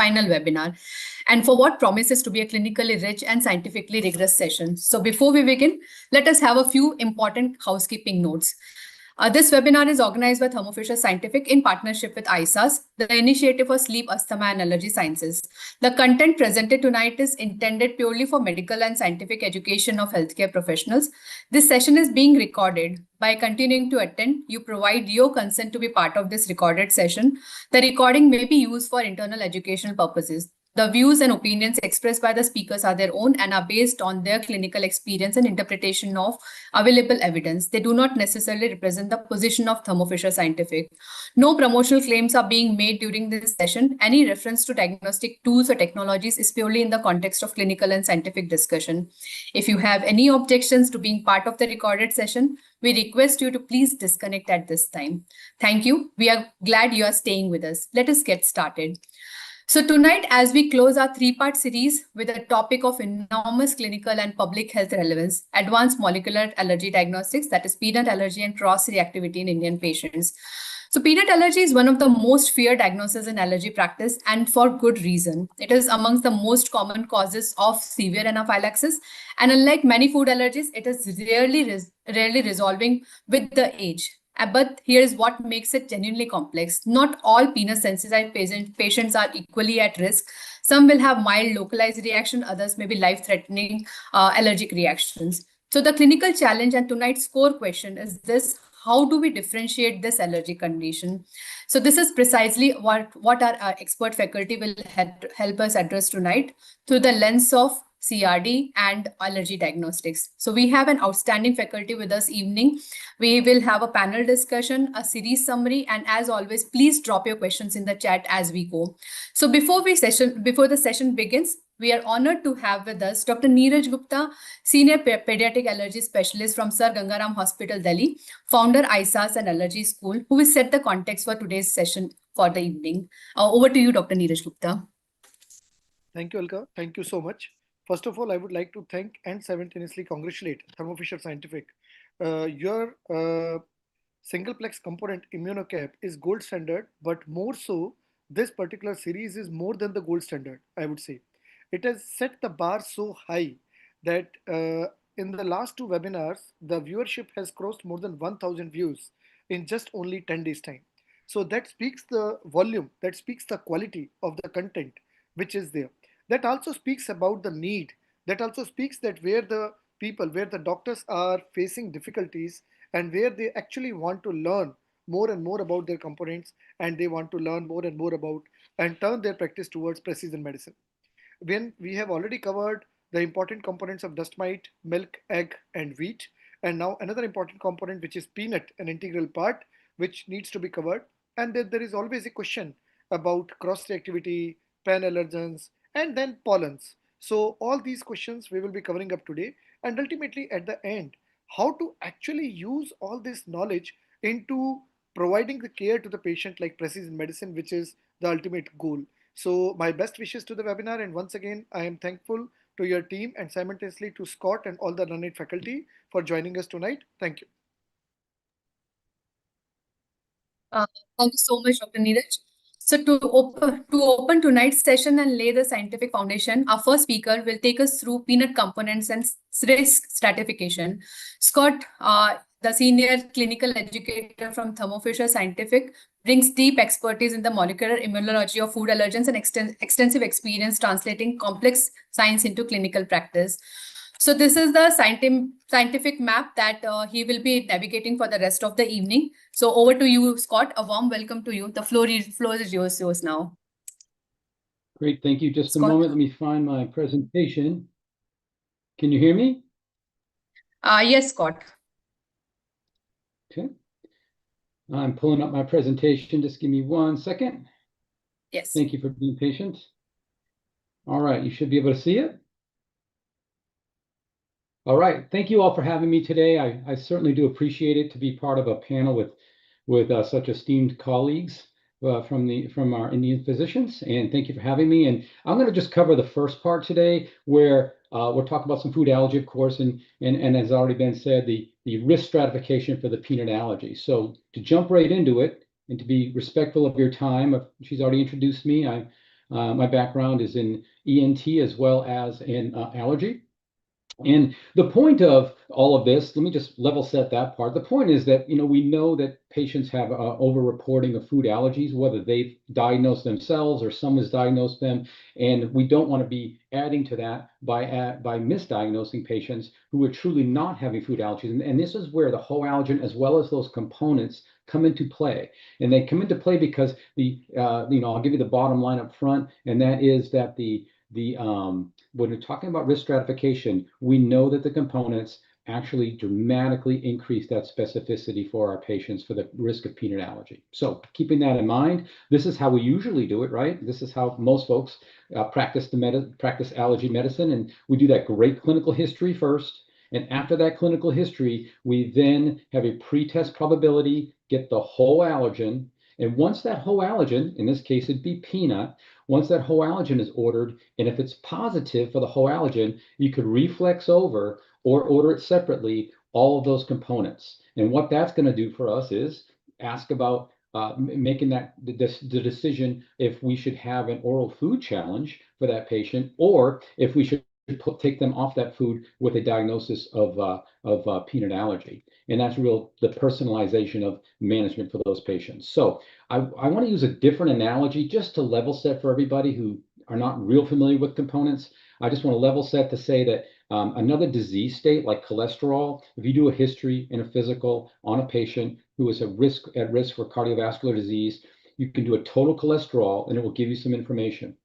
final webinar, and for what promises to be a clinically rich and scientifically rigorous session. So before we begin, let us have a few important housekeeping notes. This webinar is organized by Thermo Fisher Scientific in partnership with ISAS, the Initiative for Sleep, Asthma and Allergy Sciences. The content presented tonight is intended purely for medical and scientific education of healthcare professionals. This session is being recorded. By continuing to attend, you provide your consent to be part of this recorded session. The recording may be used for internal educational purposes. The views and opinions expressed by the speakers are their own and are based on their clinical experience and interpretation of available evidence. They do not necessarily represent the position of Thermo Fisher Scientific. No promotional claims are being made during this session. Any reference to diagnostic tools or technologies is purely in the context of clinical and scientific discussion. If you have any objections to being part of the recorded session, we request you to please disconnect at this time. Thank you. We are glad you are staying with us. Let us get started. So tonight, as we close our three-part series with a topic of enormous clinical and public health relevance, advanced molecular allergy diagnostics, that is peanut allergy and cross-reactivity in Indian patients. So peanut allergy is one of the most feared diagnoses in allergy practice, and for good reason. It is amongst the most common causes of severe anaphylaxis, and unlike many food allergies, it is rarely resolving with the age. But here's what makes it genuinely complex. Not all peanut sensitized patients are equally at risk. Some will have mild localized reaction, others may be life-threatening allergic reactions. So the clinical challenge and tonight's core question is this: how do we differentiate this allergy condition? So this is precisely what our expert faculty will help us address tonight through the lens of CRD and allergy diagnostics. So we have an outstanding faculty with us evening. We will have a panel discussion, a series summary, and as always, please drop your questions in the chat as we go. So before the session begins, we are honored to have with us Dr. Neeraj Gupta, Senior Pediatric Allergy Specialist from Sir Gangaram Hospital, Delhi, founder ISAS and Allergy School, who will set the context for today's session for the evening. Over to you, Dr. Neeraj Gupta. Thank you, Alka. Thank you so much. First of all, I would like to thank and simultaneously congratulate Thermo Fisher Scientific. Your singleplex component immunocap is gold standard, but more so, this particular series is more than the gold standard, I would say. It has set the bar so high that in the last two webinars, the viewership has crossed more than 1,000 views in just only 10 days time. So that speaks the volume, that speaks the quality of the content which is there. That also speaks about the need. That also speaks that where the doctors are facing difficulties and where they actually want to learn more and more about their components, and they want to learn more and more about and turn their practice towards precision medicine. When we have already covered the important components of dust mite, milk, egg, and wheat, and now another important component, which is peanut, an integral part, which needs to be covered. And then there is always a question about cross-reactivity, pan-allergens, and then pollens. So all these questions we will be covering up today, and ultimately at the end, how to actually use all this knowledge into providing the care to the patient like precision medicine, which is the ultimate goal. So my best wishes to the webinar, and once again, I am thankful to your team and simultaneously to Scott and all the learned faculty for joining us tonight. Thank you. Thank you so much, Dr. Neeraj. So to open tonight's session and lay the scientific foundation, our first speaker will take us through peanut components and risk stratification. Scott, the senior clinical educator from Thermo Fisher Scientific, brings deep expertise in the molecular immunology of food allergens and extensive experience translating complex science into clinical practice. So this is the scientific map that he will be navigating for the rest of the evening. So over to you, Scott. A warm welcome to you. The floor is yours now. Great, thank you. Just a moment, let me find my presentation. Can you hear me? Yes, Scott. Okay. I'm pulling up my presentation. Just give me 1 second. Yes. Thank you for being patient. All right, you should be able to see it. All right, thank you all for having me today. I certainly do appreciate it to be part of a panel with such esteemed colleagues from our Indian physicians, and thank you for having me. And I'm going to just cover the first part today, where we'll talk about some food allergy, of course, and as already been said, the risk stratification for the peanut allergy. So to jump right into it and to be respectful of your time, she's already introduced me. My background is in ENT as well as in allergy. And the point of all of this, let me just level set that part. The point is that, we know that patients have over-reporting of food allergies, whether they've diagnosed themselves or someone's diagnosed them. And we don't want to be adding to that by misdiagnosing patients who are truly not having food allergies. And this is where the whole allergen, as well as those components, come into play. And they come into play because I'll give you the bottom line up front, and that is that when we're talking about risk stratification, we know that the components actually dramatically increase that specificity for our patients for the risk of peanut allergy. So keeping that in mind, this is how we usually do it, right? This is how most folks practice allergy medicine, and we do that great clinical history first. And after that clinical history, we then have a pretest probability, get the whole allergen. And once that whole allergen, in this case, it'd be peanut, once that whole allergen is ordered, and if it's positive for the whole allergen, you could reflex over or order it separately, all of those components. And what that's going to do for us is ask about making the decision if we should have an oral food challenge for that patient, or if we should take them off that food with a diagnosis of peanut allergy. And that's the personalization of management for those patients. So I want to use a different analogy just to level set for everybody who are not real familiar with components. I just want to level set to say that another disease state like cholesterol, if you do a history and a physical on a patient who is at risk for cardiovascular disease, you can do a total cholesterol and it will give you some information.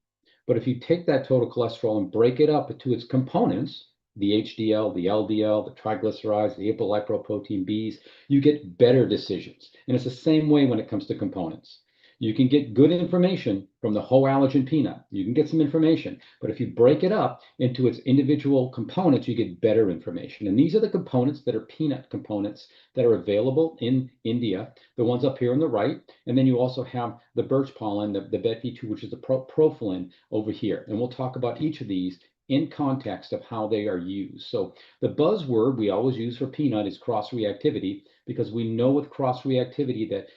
But if you take that total cholesterol and break it up into its components, the HDL, the LDL, the triglycerides, the apolipoprotein Bs, you get better decisions. And it's the same way when it comes to components. You can get good information from the whole allergen peanut. You can get some information, but if you break it up into its individual components, you get better information. And these are the components that are peanut components that are available in India, the ones up here on the right. And then you also have the birch pollen, the BET-V2, which is the profilin over here. And we'll talk about each of these in context of how they are used. So the buzzword we always use for peanut is cross-reactivity, because we know with cross-reactivity that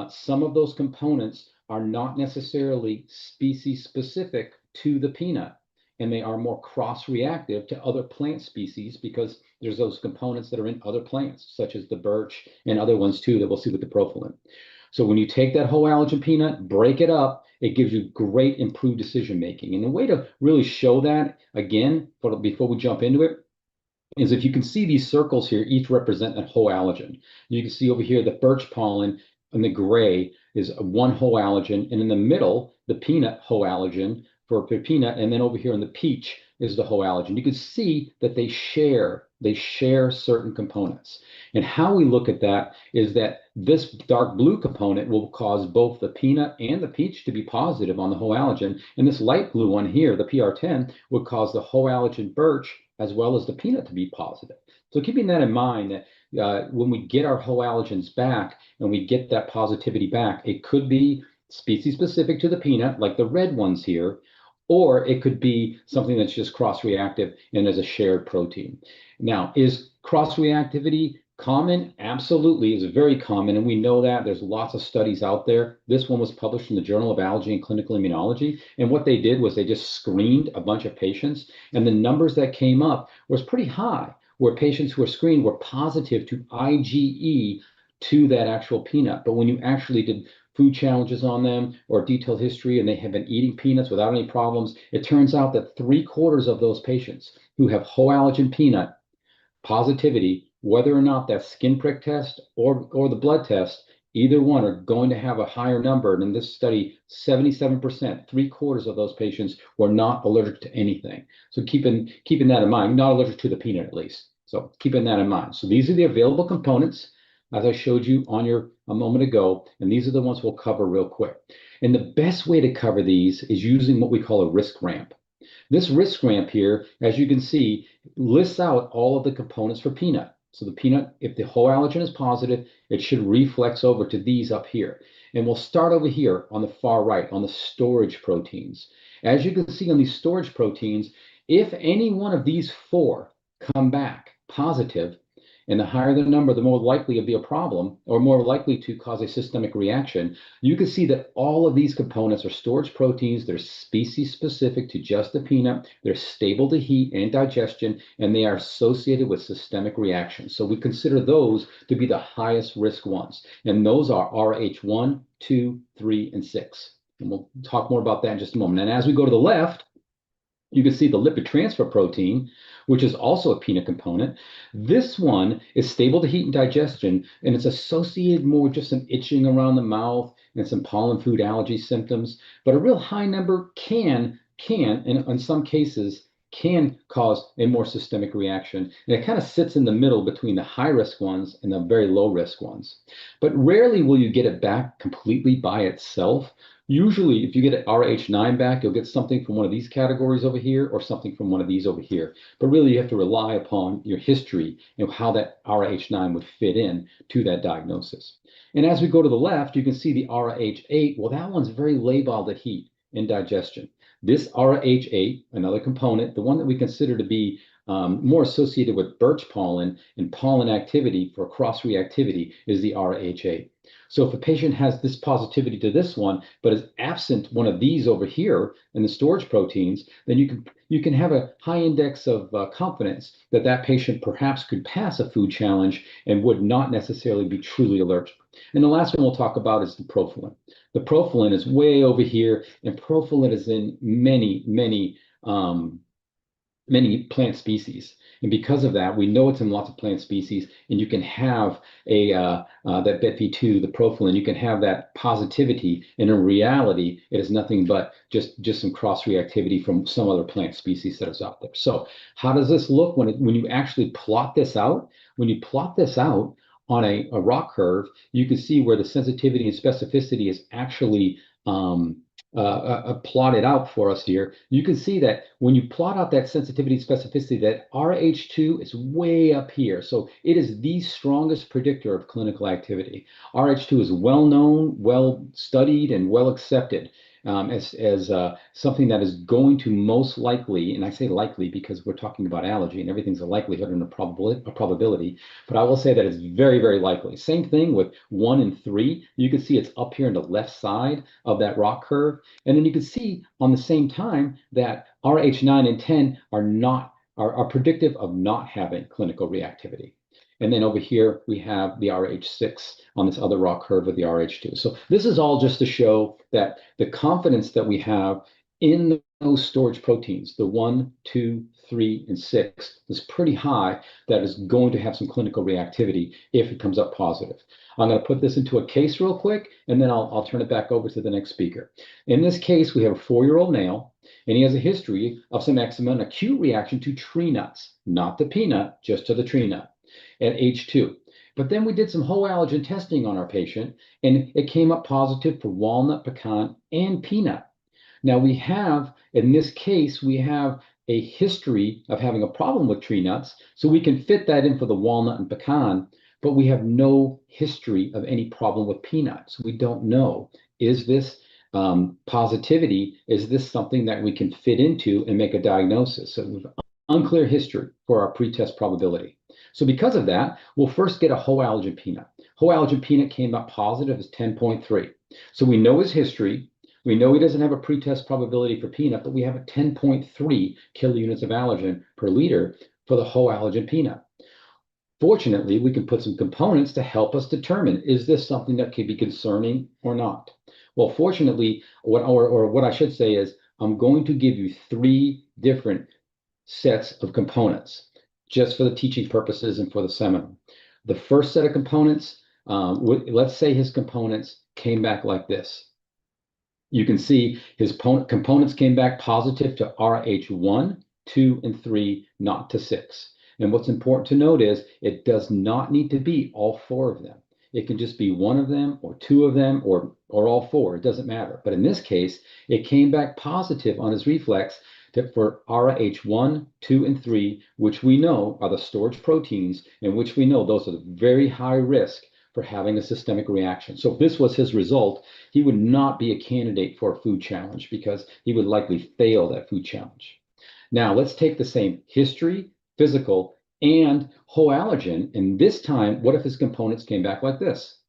some of those components are not necessarily species specific to the peanut, and they are more cross-reactive to other plant species because there's those components that are in other plants, such as the birch and other ones too that we'll see with the profilin. So when you take that whole allergen peanut, break it up, it gives you great improved decision making. And the way to really show that, again, before we jump into it, is if you can see these circles here, each represent a whole allergen. You can see over here the birch pollen and the gray is one whole allergen, and in the middle, the peanut whole allergen for peanut, and then over here in the peach is the whole allergen. You can see that they share certain components. And how we look at that is that this dark blue component will cause both the peanut and the peach to be positive on the whole allergen, and this light blue one here, the PR10, would cause the whole allergen birch as well as the peanut to be positive. So keeping that in mind, that when we get our whole allergens back and we get that positivity back, it could be species specific to the peanut, like the red ones here, or it could be something that's just cross-reactive and is a shared protein. Now, is cross-reactivity common? Absolutely, it's very common, and we know that. There's lots of studies out there. This one was published in the Journal of Allergy and Clinical Immunology, and what they did was they just screened a bunch of patients, and the numbers that came up was pretty high, where patients who were screened were positive to IgE to that actual peanut. But when you actually did food challenges on them or detailed history and they have been eating peanuts without any problems, it turns out that 3/4 of those patients who have whole allergen peanut positivity, whether or not that skin prick test or the blood test, either one are going to have a higher number. And in this study, 77%, 3/4 of those patients were not allergic to anything. So keeping that in mind, not allergic to the peanut at least. So keeping that in mind. So these are the available components, as I showed you a moment ago, and these are the ones we'll cover real quick. And the best way to cover these is using what we call a risk ramp. This risk ramp here, as you can see, lists out all of the components for peanut. So the peanut, if the whole allergen is positive, it should reflex over to these up here. And we'll start over here on the far right, on the storage proteins. As you can see on these storage proteins, if any one of these four come back positive, And the higher the number, the more likely it'll be a problem or more likely to cause a systemic reaction. You can see that all of these components are storage proteins. They're species specific to just the peanut. They're stable to heat and digestion, and they are associated with systemic reactions. So we consider those to be the highest risk ones. And those are RH1, 2, 3, and 6. And we'll talk more about that in just a moment. And as we go to the left, you can see the lipid transfer protein, which is also a peanut component. This one is stable to heat and digestion, and it's associated more with just some itching around the mouth and some pollen food allergy symptoms. But a real high number can, and in some cases, can cause a more systemic reaction. And it kind of sits in the middle between the high risk ones and the very low risk ones. But rarely will you get it back completely by itself. Usually, if you get an RH9 back, you'll get something from one of these categories over here or something from one of these over here. But really, you have to rely upon your history and how that RH9 would fit in to that diagnosis. And as we go to the left, you can see the RH8. Well, that one's very labile to heat and digestion. This RH8, another component, the one that we consider to be more associated with birch pollen and pollen activity for cross-reactivity, is the RH8. So if a patient has this positivity to this one, but is absent one of these over here in the storage proteins, then you can have a high index of confidence that that patient perhaps could pass a food challenge and would not necessarily be truly allergic. And the last one we'll talk about is the profilin. The profilin is way over here, and profilin is in many plant species. And because of that, we know it's in lots of plant species, and you can have that BETV2, the profilin, you can have that positivity, and in reality, it is nothing but just some cross-reactivity from some other plant species that is out there. So how does this look when you actually plot this out? When you plot this out on a rock curve, you can see where the sensitivity and specificity is actually plotted out for us here. You can see that when you plot out that sensitivity and specificity, that RH2 is way up here. So it is the strongest predictor of clinical activity. RH2 is well known, well studied, and well accepted as something that is going to most likely, and I say likely because we're talking about allergy and everything's a likelihood and a probability, but I will say that it's very, very likely. Same thing with 1 and 3. You can see it's up here on the left side of that rock curve. And then you can see on the same time that RH9 and 10 are predictive of not having clinical reactivity. And then over here, we have the RH6 on this other rock curve of the RH2. So this is all just to show that the confidence that we have in those storage proteins, the 1, 2, 3, and 6, is pretty high that is going to have some clinical reactivity if it comes up positive. I'm going to put this into a case real quick, and then I'll turn it back over to the next speaker. In this case, we have a 4-year-old male, and he has a history of some eczema and acute reaction to tree nuts, not the peanut, just to the tree nut at age 2. But then we did some whole allergen testing on our patient, and it came up positive for walnut, pecan, and peanut. Now we have, in this case, we have a history of having a problem with tree nuts, so we can fit that in for the walnut and pecan, but we have no history of any problem with peanuts. We don't know, is this positivity, is this something that we can fit into and make a diagnosis? So we've unclear history for our pretest probability. So because of that, we'll first get a whole allergen peanut. Whole allergen peanut came up positive as 10.3. So we know his history. We know he doesn't have a pretest probability for peanut, but we have a 10.3 kilounits of allergen per liter for the whole allergen peanut. Fortunately, we can put some components to help us determine, is this something that could be concerning or not? Well, fortunately, what I should say is, I'm going to give you 3 different sets of components just for the teaching purposes and for the seminar. The first set of components, let's say his components came back like this. You can see his components came back positive to RH1, 2, and 3, not to 6. And what's important to note is it does not need to be all 4 of them. It can just be 1 of them or 2 of them or all 4. It doesn't matter. But in this case, it came back positive on his reflex for RH1, 2, and 3, which we know are the storage proteins, and which we know those are the very high risk for having a systemic reaction. So if this was his result, he would not be a candidate for a food challenge because he would likely fail that food challenge. Now let's take the same history, physical, and whole allergen. And this time, what if his components came back like this?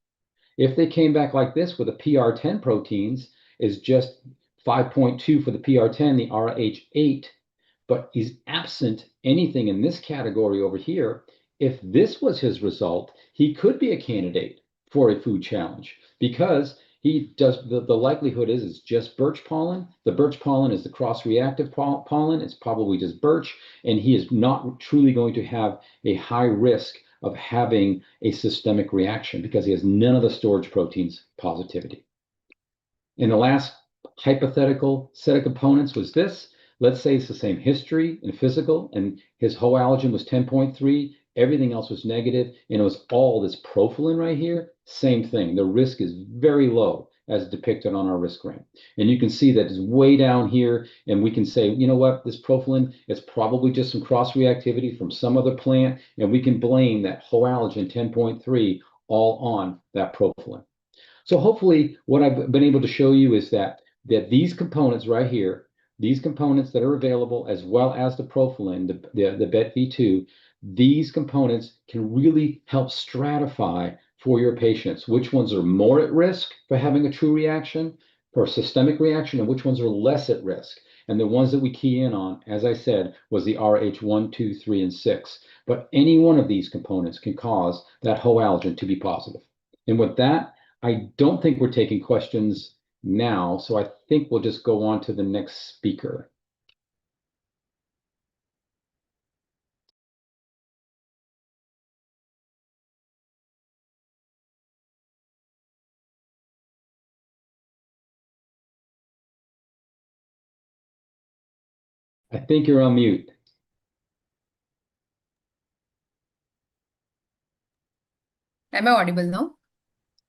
If they came back like this with the PR10 proteins is just 5.2 for the PR10, the RH8, but he's absent anything in this category over here. If this was his result, he could be a candidate for a food challenge because he does the likelihood is it's just birch pollen. The birch pollen is the cross-reactive pollen. It's probably just birch, and he is not truly going to have a high risk of having a systemic reaction because he has none of the storage proteins positivity. And the last hypothetical set of components was this. Let's say it's the same history and physical, and his whole allergen was 10.3, everything else was negative, and it was all this profilin right here. Same thing. The risk is very low as depicted on our riskgram. And you can see that it's way down here, and we can say, you know what, this profilin is probably just some cross-reactivity from some other plant, and we can blame that whole allergen 10.3 all on that profilin. So hopefully what I've been able to show you is that these components right here, these components that are available, as well as the profilin, the BET-V2, these components can really help stratify for your patients, which ones are more at risk for having a true reaction, for a systemic reaction, and which ones are less at risk. And the ones that we key in on, as I said, was the RH1, 2, 3, and 6. But any one of these components can cause that whole allergen to be positive. And with that, I don't think we're taking questions now, so I think we'll just go on to the next speaker. I think you're on mute. Am I audible now?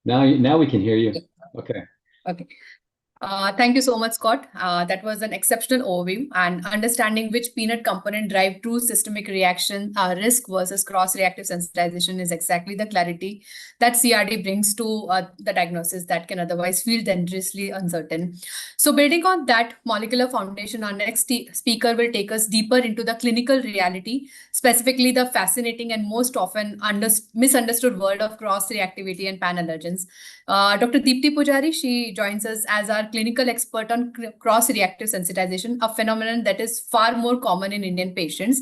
Now we can hear you. Okay. Okay. Thank you so much, Scott. That was an exceptional overview, and understanding which peanut component drive true systemic reaction risk versus cross-reactive sensitization is exactly the clarity that CRD brings to the diagnosis that can otherwise feel dangerously uncertain. So building on that molecular foundation, our next speaker will take us deeper into the clinical reality, specifically the fascinating and most often misunderstood world of cross-reactivity and pan-allergens. Dr. Deepti Pujari, she joins us as our clinical expert on cross-reactive sensitization, a phenomenon that is far more common in Indian patients.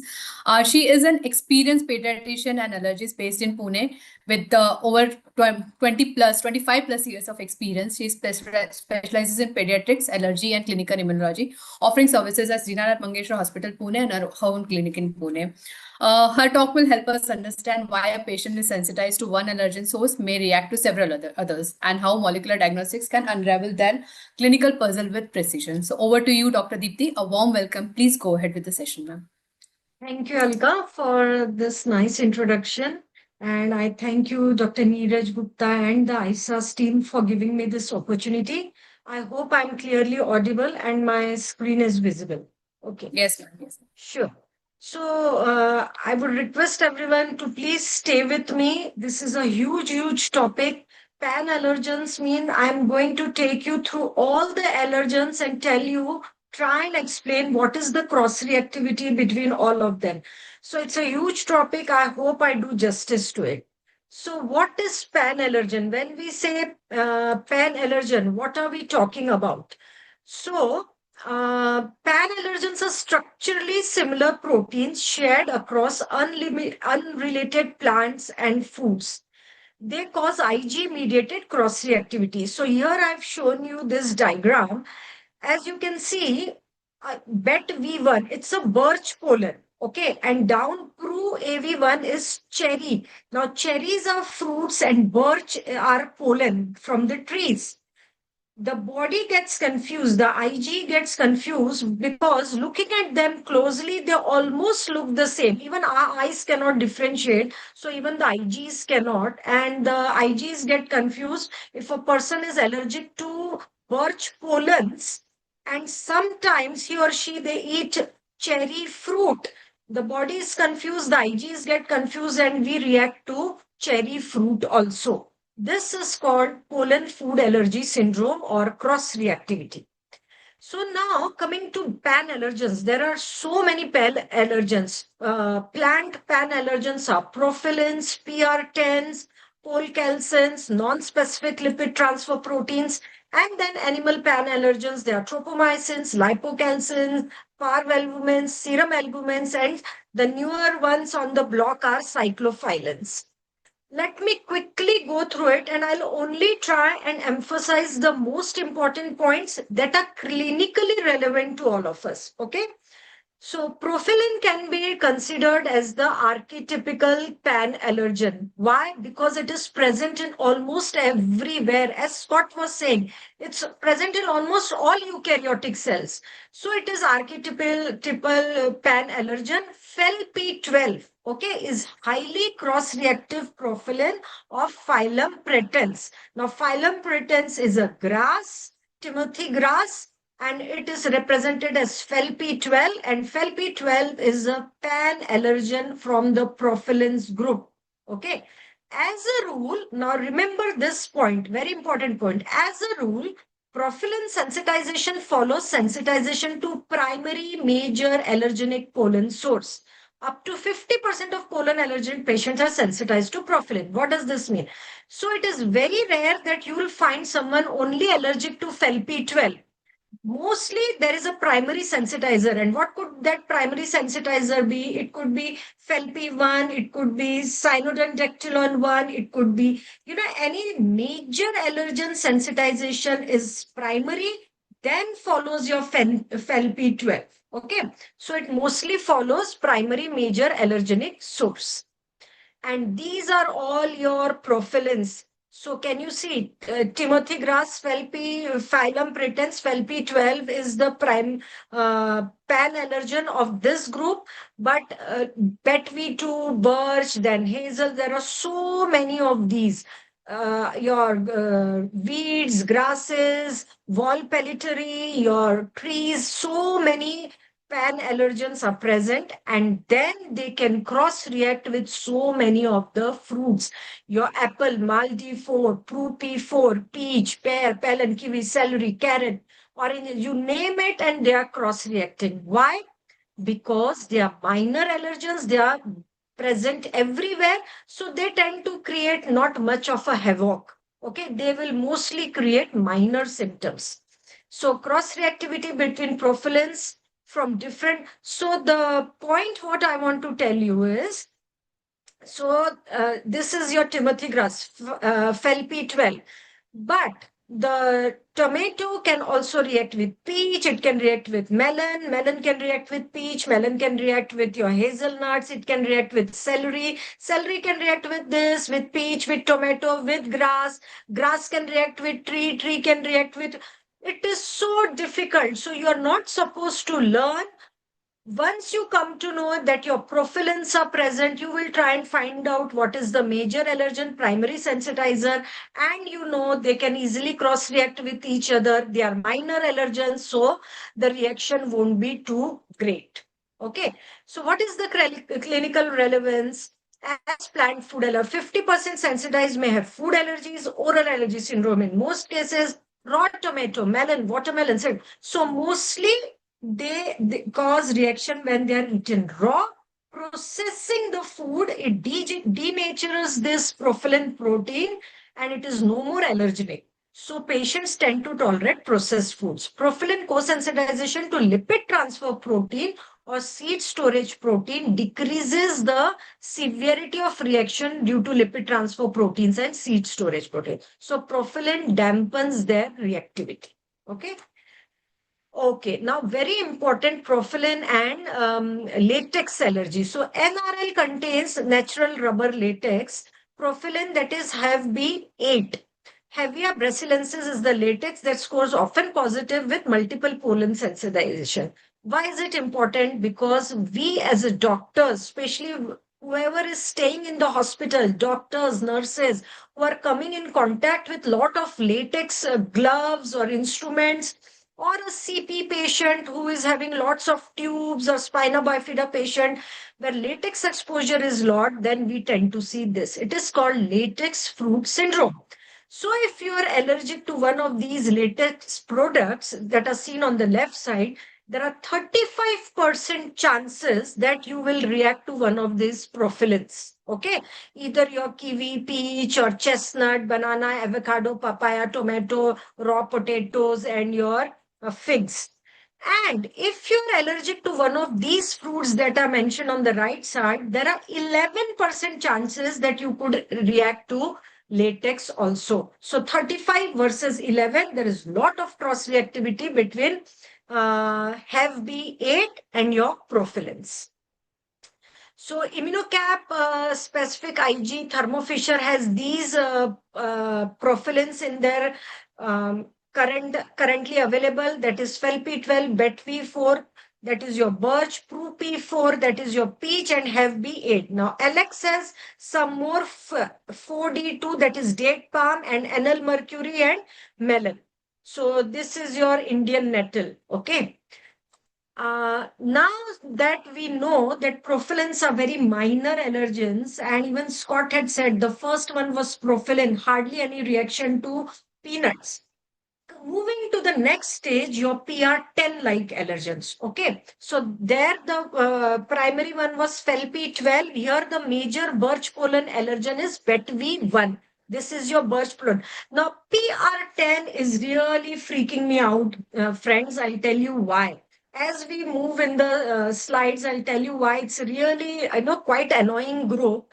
She is an experienced pediatrician and allergist based in Pune with over 25 plus years of experience. She specializes in pediatrics, allergy, and clinical immunology, offering services at Dinanath Mangeshwar Hospital, Pune, and her own clinic in Pune. Her talk will help us understand why a patient is sensitized to one allergen source may react to several others, and how molecular diagnostics can unravel their clinical puzzle with precision. So over to you, Dr. Deepti. A warm welcome. Please go ahead with the session, ma'am. Thank you, Alka, for this nice introduction. And I thank you, Dr. Neeraj Gupta and the ISAS team for giving me this opportunity. I hope I'm clearly audible and my screen is visible. Okay. Yes, ma'am. Yes. Sure. So I would request everyone to please stay with me. This is a huge topic. Pan-allergens mean I'm going to take you through all the allergens and try and explain what is the cross-reactivity between all of them. So it's a huge topic. I hope I do justice to it. So what is pan-allergen? When we say pan-allergen, what are we talking about? So pan-allergens are structurally similar proteins shared across unrelated plants and foods. They cause Ig-mediated cross-reactivity. So here I've shown you this diagram. As you can see, BET-V1, it's a birch pollen. Okay, and down through AV1 is cherry. Now, cherries are fruits and birch are pollen from the trees. The body gets confused, the Ig gets confused because looking at them closely, they almost look the same. Even our eyes cannot differentiate, so even the Igs cannot, and the Igs get confused if a person is allergic to birch pollens, and sometimes he or she, they eat cherry fruit. The body is confused, the Igs get confused, and we react to cherry fruit also. This is called pollen food allergy syndrome or cross-reactivity. So now coming to pan-allergens, there are so many pan-allergens. Plant pan-allergens are profilins, PR10s, polcalcins, non-specific lipid transfer proteins, and then animal pan-allergens, they are tropomycins, lipocalcins, parvalbumins, serum albumins, and the newer ones on the block are cyclophilins. Let me quickly go through it, and I'll only try and emphasize the most important points that are clinically relevant to all of us. Okay. So profilin can be considered as the archetypical pan-allergen. Why? Because it is present in almost everywhere. As Scott was saying, it's present in almost all eukaryotic cells. So it is archetypical pan-allergen. FeLP12, okay, is highly cross-reactive profilin of phylum Pratens. Now phylum Pratens is a grass, Timothy grass, and it is represented as FeLP12, and FeLP12 is a pan-allergen from the profilins group. Okay. As a rule, now remember this point, very important point. As a rule, profilin sensitization follows sensitization to primary major allergenic pollen source. Up to 50% of pollen allergen patients are sensitized to profilin. What does this mean? So it is very rare that you will find someone only allergic to FeLP12. Mostly there is a primary sensitizer, and what could that primary sensitizer be? It could be FeLP1, it could be cyanodendectilon 1, it could be, any major allergen sensitization is primary, then follows your FeLP12. Okay, so it mostly follows primary major allergenic source. And these are all your profilins. So can you see Timothy grass, FeLP, phylum Pratens, FeLP12 is the prime pan-allergen of this group. But PETV2, birch, then hazel, there are so many of these. Your weeds, grasses, wall pellitory, your trees, so many pan-allergens are present, and then they can cross-react with so many of the fruits. Your apple, Maldi 4, Pru P4, peach, pear, melon, kiwi, celery, carrot, orange, you name it, and they are cross-reacting. Why? Because they are minor allergens, they are present everywhere, so they tend to create not much of a havoc. Okay, they will mostly create minor symptoms. So cross-reactivity between profilins from different. So the point what I want to tell you is, so this is your Timothy grass, FeLP12, but the tomato can also react with peach, it can react with melon, melon can react with peach, melon can react with your hazelnuts, it can react with celery, celery can react with this, with peach, with tomato, with grass, grass can react with tree, tree can react with. It is so difficult. So you are not supposed to learn. Once you come to know that your profilins are present, you will try and find out what is the major allergen primary sensitizer, and they can easily cross-react with each other. They are minor allergens, so the reaction won't be too great. Okay, so what is the clinical relevance? As plant food allergy, 50% sensitized may have food allergies, oral allergy syndrome in most cases, raw tomato, melon, watermelon. So mostly they cause reaction when they are eaten raw. Processing the food, it denatures this profilin protein, and it is no more allergenic. So patients tend to tolerate processed foods. Profilin co-sensitization to lipid transfer protein or seed storage protein decreases the severity of reaction due to lipid transfer proteins and seed storage protein. So profilin dampens their reactivity. Okay. Okay, now very important, profilin and latex allergy. So NRL contains natural rubber latex. Profilin, that is HAVB8. Hevia brasilensis is the latex that scores often positive with multiple pollen sensitization. Why is it important? Because we as a doctors, especially whoever is staying in the hospital, doctors, nurses, who are coming in contact with lot of latex gloves or instruments, or a CP patient who is having lots of tubes, or spina bifida patient where latex exposure is lot, then we tend to see this. It is called latex fruit syndrome. So if you are allergic to one of these latex products that are seen on the left side, there are 35% chances that you will react to one of these profilins. Okay, either your kiwi, peach, or chestnut, banana, avocado, papaya, tomato, raw potatoes, and your figs. And if you're allergic to one of these fruits that are mentioned on the right side, there are 11% chances that you could react to latex also. So 35 versus 11, there is lot of cross reactivity between have B8 and your profilins. So immunocap specific IG Thermo Fisher has these profilins in their currently available, that is FelP12, BetV4, that is your birch, Pru-P4, that is your peach, and Have B8. Now Alex has some more 4D2, that is date palm, and enel mercury and melon. So this is your Indian nettle. Okay. Now that we know that profilins are very minor allergens, and even Scott had said the first one was profilin, hardly any reaction to peanuts. Moving to the next stage, your PR10 like allergens. Okay, so there the primary one was FelP12. Here the major birch pollen allergen is BetV1. This is your birch pollen. Now PR10 is really freaking me out, friends. I'll tell you why. As we move in the slides, I'll tell you why it's really, I know, quite annoying group.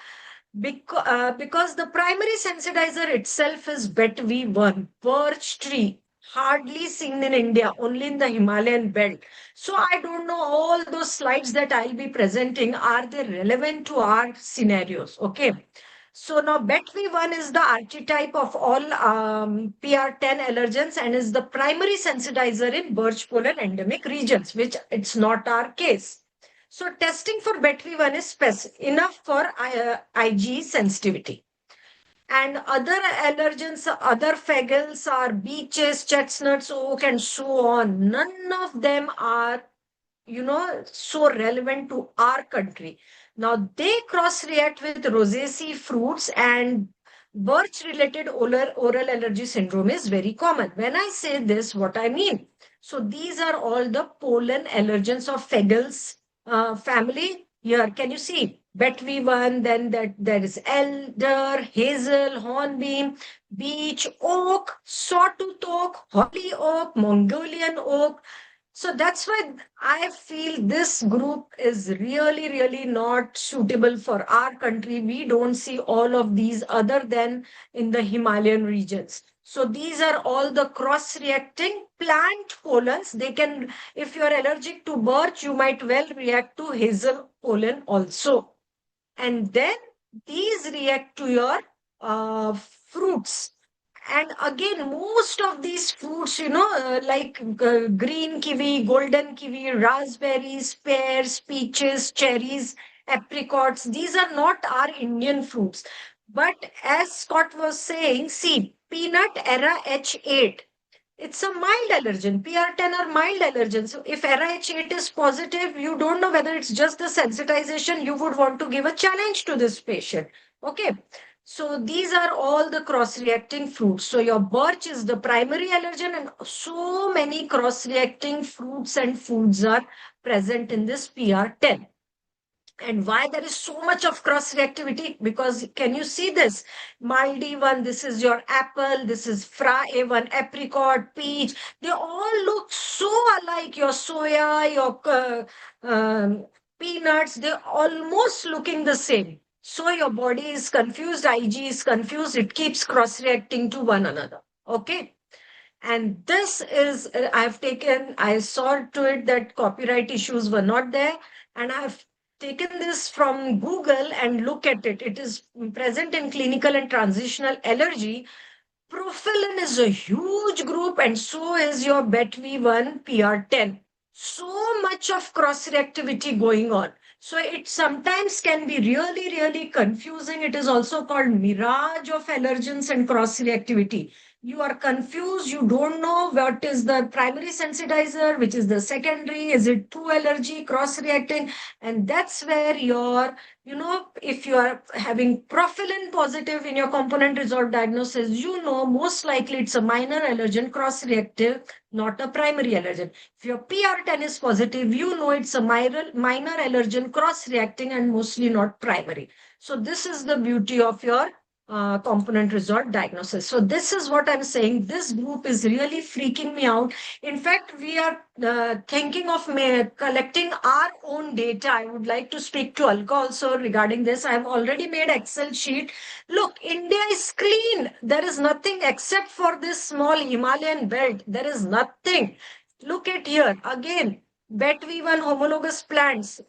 Because the primary sensitizer itself is BetV1, birch tree, hardly seen in India, only in the Himalayan belt. So I don't know, all those slides that I'll be presenting, are they relevant to our scenarios? Okay. So now BetV1 is the archetype of all PR10 allergens and is the primary sensitizer in birch pollen endemic regions, which it's not our case. So testing for BetV1 is enough for IG sensitivity. And other allergens, other fagels are beeches, chestnuts, oak, and so on. None of them are, so relevant to our country. Now they cross react with rosaceae fruits, and birch related oral allergy syndrome is very common. When I say this, what I mean? So these are all the pollen allergens of fagels family. Here, can you see? BetV1, then there is elder, hazel, hornbeam, beech, oak, sawtooth oak, holly oak, Mongolian oak. So that's why I feel this group is really, really not suitable for our country. We don't see all of these other than in the Himalayan regions. So these are all the cross-reacting plant pollens. They can, if you're allergic to birch, you might well react to hazel pollen also. And then these react to your fruits. And again, most of these fruits, like green kiwi, golden kiwi, raspberries, pears, peaches, cherries, apricots, these are not our Indian fruits. But as Scott was saying, see, peanut era H8, it's a mild allergen. PR10 are mild allergens. So if RH8 is positive, you don't know whether it's just the sensitization. You would want to give a challenge to this patient. Okay. So these are all the cross-reacting fruits. So your birch is the primary allergen, and so many cross-reacting fruits and foods are present in this PR10. And why there is so much of cross reactivity? Because can you see this? Mildy one, this is your apple, this is Fra A1, apricot, peach. They all look so alike. Your soya, your peanuts, they're almost looking the same. So your body is confused, IG is confused, it keeps cross reacting to one another. Okay. And this is, I saw to it that copyright issues were not there. And I've taken this from Google and look at it. It is present in clinical and transitional allergy. Profilin is a huge group, and so is your BetV1 PR10. So much of cross reactivity going on. So it sometimes can be really, really confusing. It is also called mirage of allergens and cross reactivity. you are confused, you don't know what is the primary sensitizer, which is the secondary, is it two allergy, cross-reacting, and that's where your, if you are having profilin positive in your component resolved diagnosis, most likely it's a minor allergen cross-reactive, not a primary allergen. If your PR10 is positive, it's a minor allergen cross-reacting and mostly not primary. So this is the beauty of your component resolved diagnosis. So this is what I'm saying. This group is really freaking me out. In fact, we are thinking of collecting our own data. I would like to speak to Alka also regarding this. I've already made Excel sheet. Look, India is clean. There is nothing except for this small Himalayan belt. There is nothing. Look at here again. BET-V1 homologous plants.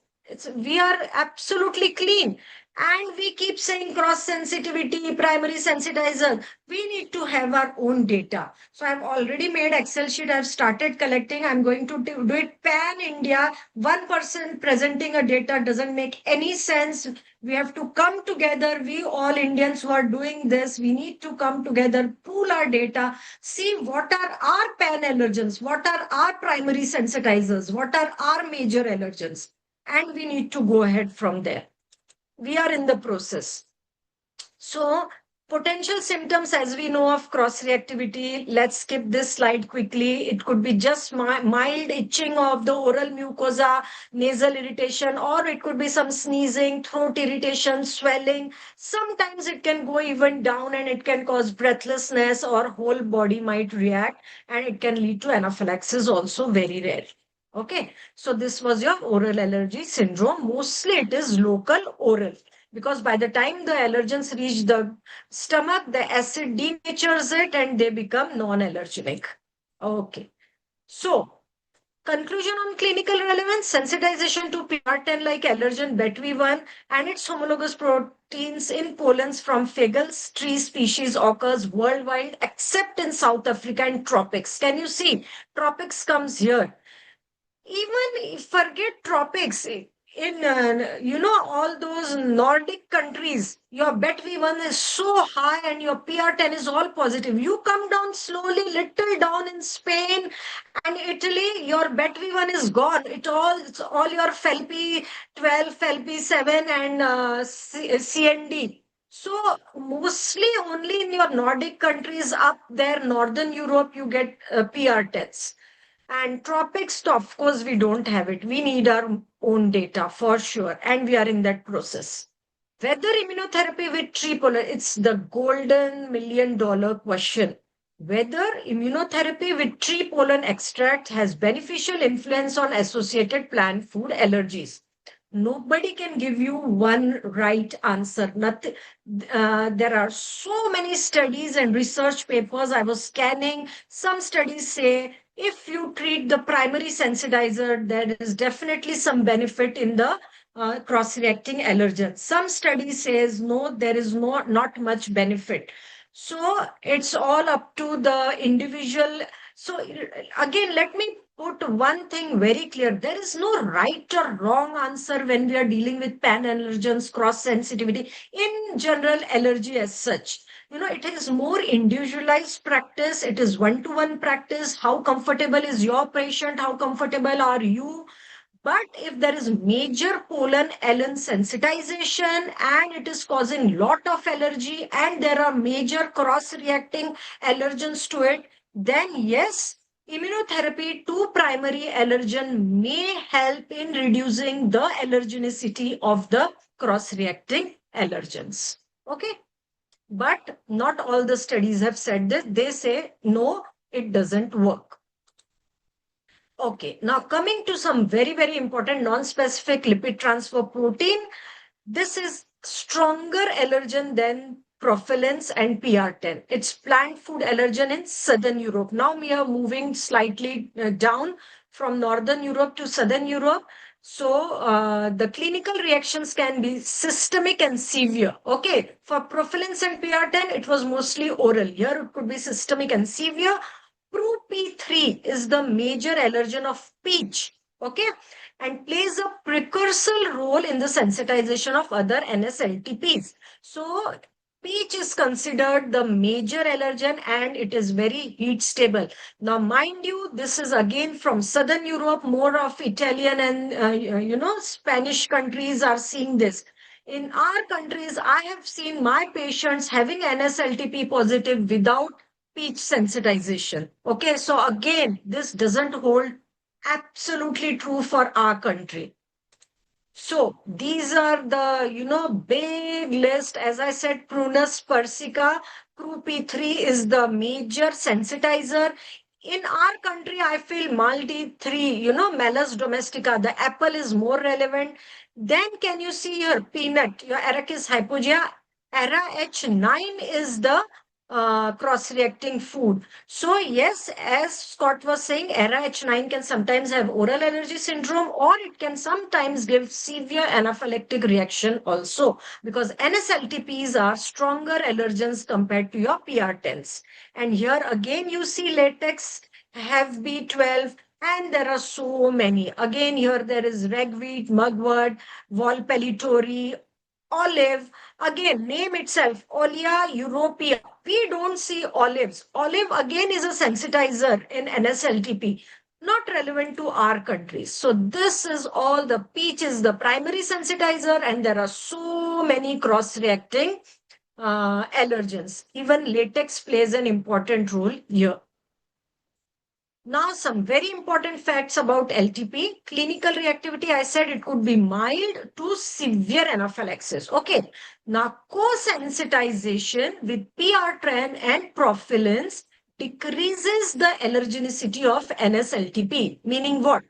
We are absolutely clean. And we keep saying cross sensitivity, primary sensitizer. We need to have our own data. So I've already made Excel sheet. I've started collecting. I'm going to do it pan India. One person presenting a data doesn't make any sense. We have to come together. We all Indians who are doing this, we need to come together, pool our data, see what are our pan allergens, what are our primary sensitizers, what are our major allergens. And we need to go ahead from there. We are in the process. So potential symptoms, as we know, of cross-reactivity, let's skip this slide quickly. It could be just mild itching of the oral mucosa, nasal irritation, or it could be some sneezing, throat irritation, swelling. Sometimes it can go even down and it can cause breathlessness, or whole body might react, and it can lead to anaphylaxis, also very rare. Okay, so this was your oral allergy syndrome. Mostly it is local oral, because by the time the allergens reach the stomach, the acid denatures it and they become non-allergenic. Okay, so conclusion on clinical relevance: sensitization to PR10 like allergen BET-V1 and its homologous proteins in pollens from Fagels tree species occurs worldwide except in South Africa and tropics. Can you see? Tropics comes here. Even forget tropics, in all those Nordic countries, your BET-V1 is so high and your PR10 is all positive. You come down slowly, little down in Spain and Italy, your BET-V1 is gone. It's all your FeLP12, FeLP7 and CND. So mostly only in your Nordic countries up there, Northern Europe, you get PR10s. And tropics, of course, we don't have it. We need our own data for sure. And we are in that process. Whether immunotherapy with tree pollen, it's the golden $1 million question. Whether immunotherapy with tree pollen extract has beneficial influence on associated plant food allergies. Nobody can give you one right answer. Nothing. There are so many studies and research papers I was scanning. Some studies say if you treat the primary sensitizer, there is definitely some benefit in the cross-reacting allergen. Some studies says no, there is not much benefit. So it's all up to the individual. So again, let me put one thing very clear. There is no right or wrong answer when we are dealing with pan-allergens, cross-sensitivity, in general allergy as such. It is more individualized practice. It is one-to-one practice. How comfortable is your patient? How comfortable are you? But if there is major pollen allergen sensitization and it is causing lot of allergy and there are major cross-reacting allergens to it, then yes, immunotherapy to primary allergen may help in reducing the allergenicity of the cross-reacting allergens. Okay. But not all the studies have said this. They say, no, it doesn't work. Okay, now coming to some very, very important non-specific lipid transfer protein. This is stronger allergen than profilins and PR10. It's plant food allergen in Southern Europe. Now we are moving slightly down from Northern Europe to Southern Europe. So the clinical reactions can be systemic and severe. Okay, for profilins and PR10, it was mostly oral. Here it could be systemic and severe. Pro-P3 is the major allergen of peach. Okay, and plays a precursor role in the sensitization of other NSLTPs. So peach is considered the major allergen and it is very heat stable. Now, mind you, this is again from Southern Europe, more of Italian and, Spanish countries are seeing this. In our countries, I have seen my patients having NSLTP positive without peach sensitization. Okay, so again, this doesn't hold absolutely true for our country. So these are the, big list. As I said, Prunus persica, Pru P3 is the major sensitizer. In our country, I feel Maldi 3, Malus domestica, the apple is more relevant. Then can you see your peanut, your Arachis hypogaea? RH9 is the cross-reacting food. So yes, as Scott was saying, RH9 can sometimes have oral allergy syndrome or it can sometimes give severe anaphylactic reaction also because NSLTPs are stronger allergens compared to your PR10s. And here again you see latex, have B12 and there are so many. Again here there is ragweed, mugwort, Volpellitori, olive. Again, name itself, Olea europea. We don't see olives. Olive again is a sensitizer in NSLTP, not relevant to our countries. So this is all, the peach is the primary sensitizer and there are so many cross-reacting allergens. Even latex plays an important role here. Now, some very important facts about LTP. Clinical reactivity, I said it could be mild to severe anaphylaxis. Okay. Now, co-sensitization with PR10 and profilins decreases the allergenicity of NSLTP. Meaning what?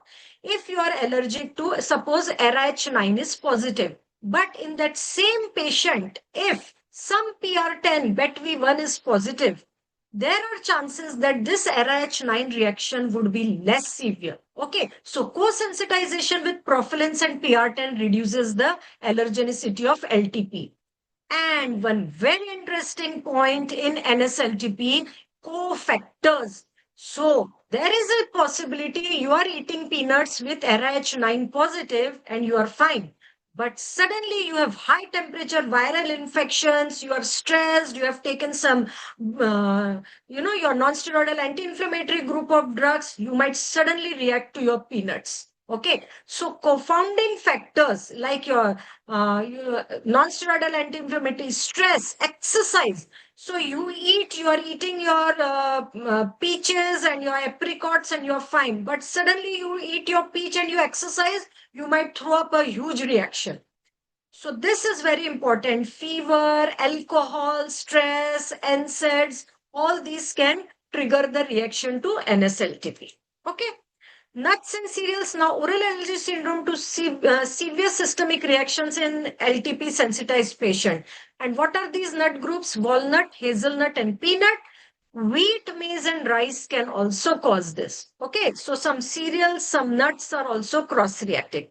If you are allergic to, suppose RH9 is positive, but in that same patient, if some PR10 BETV1 is positive, there are chances that this RH9 reaction would be less severe. Okay, so co-sensitization with profilins and PR10 reduces the allergenicity of LTP. And one very interesting point in NSLTP, cofactors. So there is a possibility you are eating peanuts with RH9 positive and you are fine. But suddenly you have high temperature viral infections, you are stressed, you have taken some, your non-steroidal anti-inflammatory group of drugs, you might suddenly react to your peanuts. Okay, so confounding factors like your non-steroidal anti-inflammatory, stress, exercise. So you are eating your peaches and your apricots and you're fine. But suddenly you eat your peach and you exercise, you might throw up a huge reaction. So this is very important. Fever, alcohol, stress, NSAIDs, all these can trigger the reaction to NSLTP. Okay. Nuts and cereals. Now, oral allergy syndrome to severe systemic reactions in LTP sensitized patient. And what are these nut groups? Walnut, hazelnut, and peanut. Wheat, maize, and rice can also cause this. Okay, so some cereals, some nuts are also cross-reacting.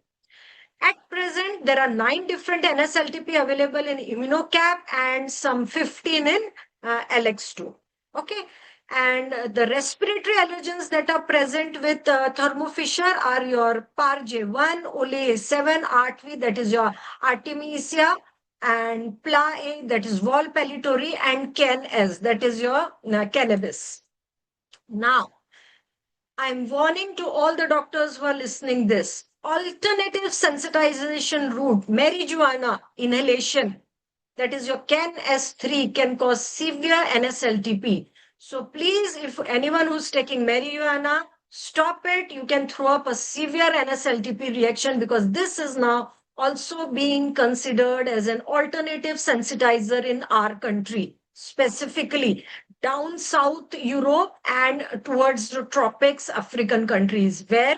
At present, there are 9 different NSLTP available in Immunocap and some 15 in LX2. Okay. And the respiratory allergens that are present with Thermo Fisher are your PAR-J1, Ole-7, Artvi, that is your Artemisia, and Pla-A, that is Volpellitori, and Can-S, that is your cannabis. Now, I'm warning to all the doctors who are listening this. Alternative sensitization route, marijuana inhalation, that is your CAN-S3, can cause severe NSLTP. So please, if anyone who's taking marijuana, stop it. You can throw up a severe NSLTP reaction because this is now also being considered as an alternative sensitizer in our country, specifically down South Europe and towards the tropics, African countries, where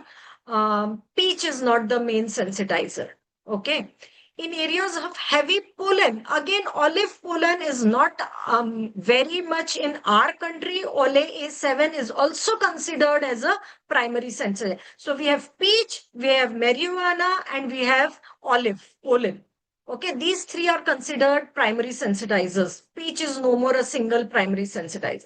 peach is not the main sensitizer. Okay. In areas of heavy pollen, again, olive pollen is not very much in our country. Ole A7 is also considered as a primary sensitizer. So we have peach, we have marijuana, and we have olive pollen. Okay, these 3 are considered primary sensitizers. Peach is no more a single primary sensitizer.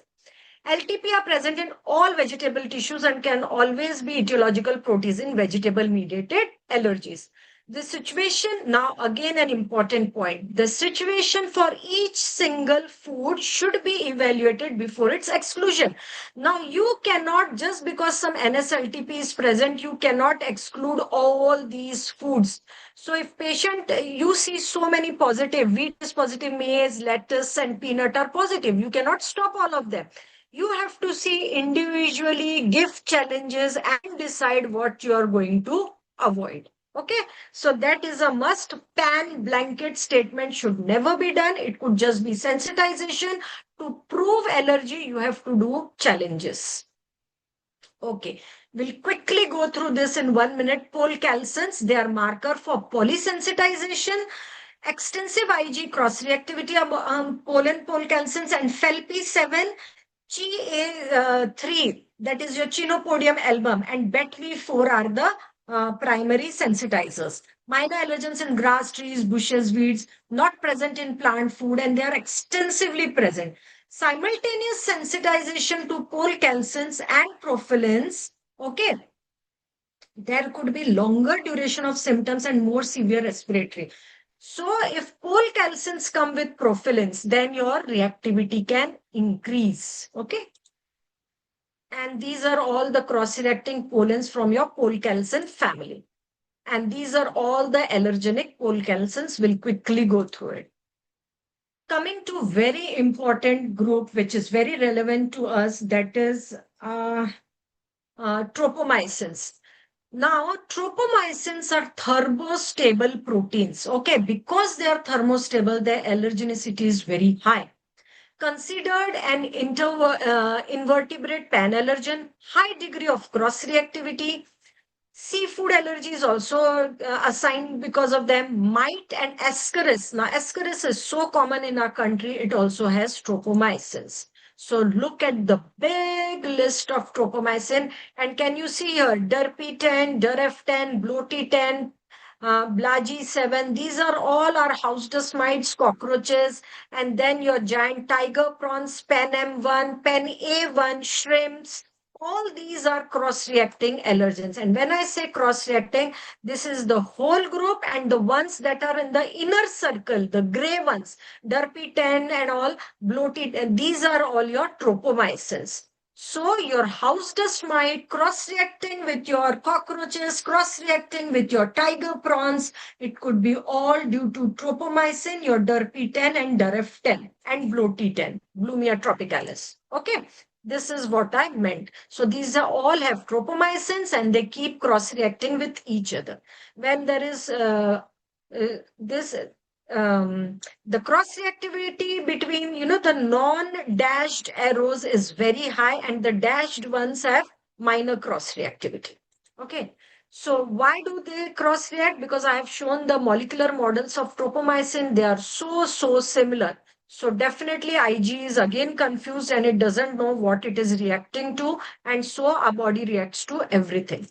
LTP are present in all vegetable tissues and can always be etiological proteins in vegetable mediated allergies. The situation, now again an important point, the situation for each single food should be evaluated before its exclusion. Now you cannot, just because some NSLTP is present, you cannot exclude all these foods. So if patient, you see so many positive, wheat is positive, maize, lettuce and peanut are positive, you cannot stop all of them. You have to see individually, give challenges and decide what you are going to avoid. Okay, so that is a must. Pan blanket statement should never be done. It could just be sensitization. To prove allergy, you have to do challenges. Okay, we'll quickly go through this in 1 minute. Polcalcins, they are marker for polysensitization. Extensive IG cross-reactivity of pollen polcalcins and FELP7, GA3, that is your Chinopodium album, and BETV4 are the primary sensitizers. Minor allergens in grass, trees, bushes, weeds, not present in plant food, and they are extensively present. Simultaneous sensitization to polcalcins and profilins, okay, there could be longer duration of symptoms and more severe respiratory. So if polcalcins come with profilins, then your reactivity can increase. Okay. And these are all the cross-reacting pollens from your polcalcin family. And these are all the allergenic polcalcins. We'll quickly go through it. Coming to very important group, which is very relevant to us, that is tropomycins. Now, tropomycins are thermostable proteins. Okay, because they are thermostable, their allergenicity is very high. Considered an invertebrate pan-allergen, high degree of cross-reactivity. Seafood allergy is also assigned because of them. Mite and ascaris. Now, ascaris is so common in our country, it also has tropomycins. So look at the big list of tropomycin. And can you see here, DERP10, DERF10, BLOT10, Blagi7, these are all our house dust mites, cockroaches, and then your giant tiger prawns, pen M1, pen A1, shrimps. All these are cross-reacting allergens. And when I say cross-reacting, this is the whole group and the ones that are in the inner circle, the gray ones, DERP10 and all, bloated, and these are all your tropomycins. So your house dust mite cross-reacting with your cockroaches, cross-reacting with your tiger prawns. It could be all due to tropomycin, your DERP10 and DERF10 and BLOT10, Blumia tropicalis. Okay. This is what I meant. So these are all have tropomycins and they keep cross-reacting with each other. When there is the cross-reactivity between, the non-dashed arrows is very high and the dashed ones have minor cross-reactivity. Okay. So why do they cross-react? Because I have shown the molecular models of tropomycin. They are so similar. So definitely IG is again confused and it doesn't know what it is reacting to. And so our body reacts to everything.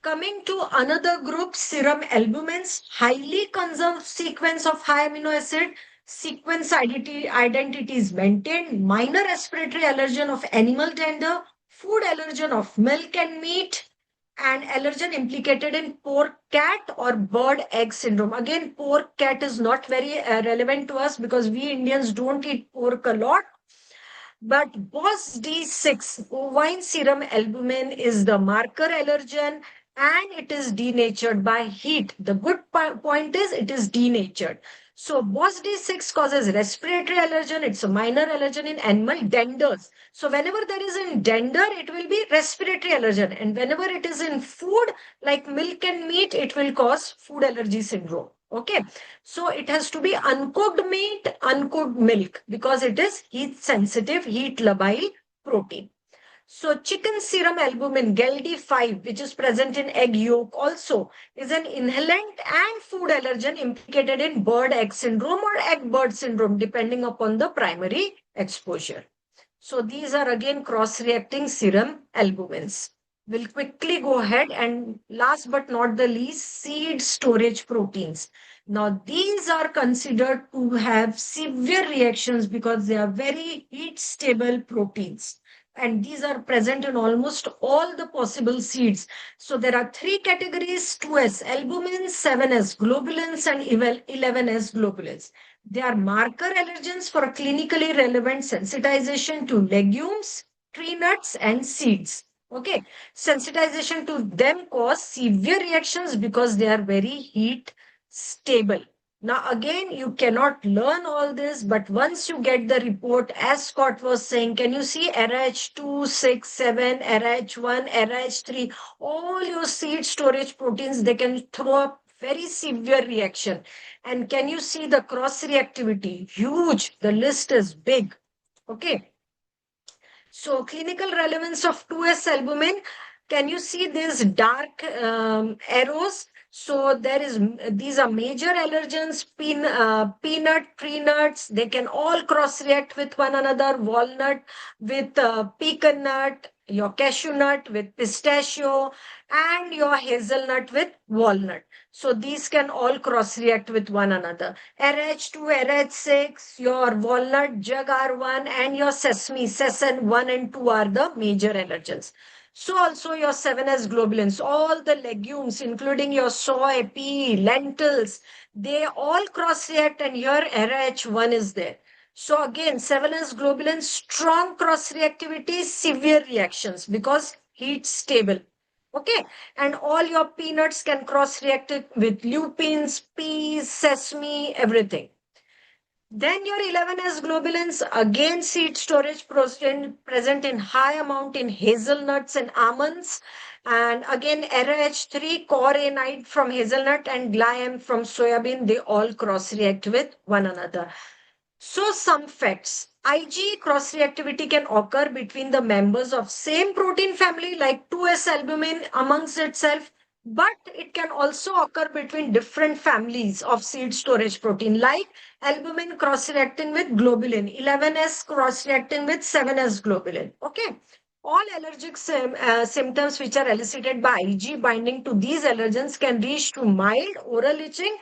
Coming to another group, serum albumins, highly conserved sequence of high amino acid, sequence identity is maintained, minor respiratory allergen of animal tender, food allergen of milk and meat, and allergen implicated in pork cat or bird egg syndrome. Again, pork cat is not very relevant to us because we Indians don't eat pork a lot. But BOS-D6, bovine serum albumin, is the marker allergen and it is denatured by heat. The good point is it is denatured. So BOS-D6 causes respiratory allergen. It's a minor allergen in animal denders. So whenever there is in dender, it will be respiratory allergen. And whenever it is in food, like milk and meat, it will cause food allergy syndrome. Okay. So it has to be uncooked meat, uncooked milk, because it is heat sensitive, heat labile protein. So chicken serum albumin, GALD5, which is present in egg yolk also, is an inhalant and food allergen implicated in bird egg syndrome or egg bird syndrome, depending upon the primary exposure. So these are again cross-reacting serum albumins. We'll quickly go ahead and last but not the least, seed storage proteins. Now, these are considered to have severe reactions because they are very heat stable proteins. and these are present in almost all the possible seeds. So there are three categories: 2S albumins, 7S globulins, and 11S globulins. They are marker allergens for clinically relevant sensitization to legumes, tree nuts, and seeds. Okay, sensitization to them cause severe reactions because they are very heat stable. Now, again, you cannot learn all this, but once you get the report, as Scott was saying, can you see RH2, 6, 7, RH1, RH3, all your seed storage proteins, they can throw up very severe reaction. And can you see the cross reactivity? Huge. The list is big. Okay. So clinical relevance of 2S albumin, can you see these dark arrows? So these are major allergens, peanut, tree nuts, they can all cross-react with one another, walnut with pecan nut, your cashew nut with pistachio, and your hazelnut with walnut. So these can all cross-react with one another. RH2, RH6, your walnut, jug R1, and your sesame, sesen 1 and 2 are the major allergens. So also your 7S globulins, all the legumes, including your soy, pea, lentils, they all cross-react, and here RH1 is there. So again, 7S globulins, strong cross-reactivity, severe reactions because heat stable. Okay, and all your peanuts can cross-react it with lupins, peas, sesame, everything. Then your 11S globulins, again seed storage present in high amount in hazelnuts and almonds. And again, RH3, corainide from hazelnut and glyam from soybean, they all cross-react with one another. So some facts. Ig cross-reactivity can occur between the members of same protein family like 2S albumin amongst itself, but it can also occur between different families of seed storage protein like albumin cross-reacting with globulin, 11S cross-reacting with 7S globulin. Okay. All allergic symptoms which are elicited by Ig binding to these allergens can reach to mild oral itching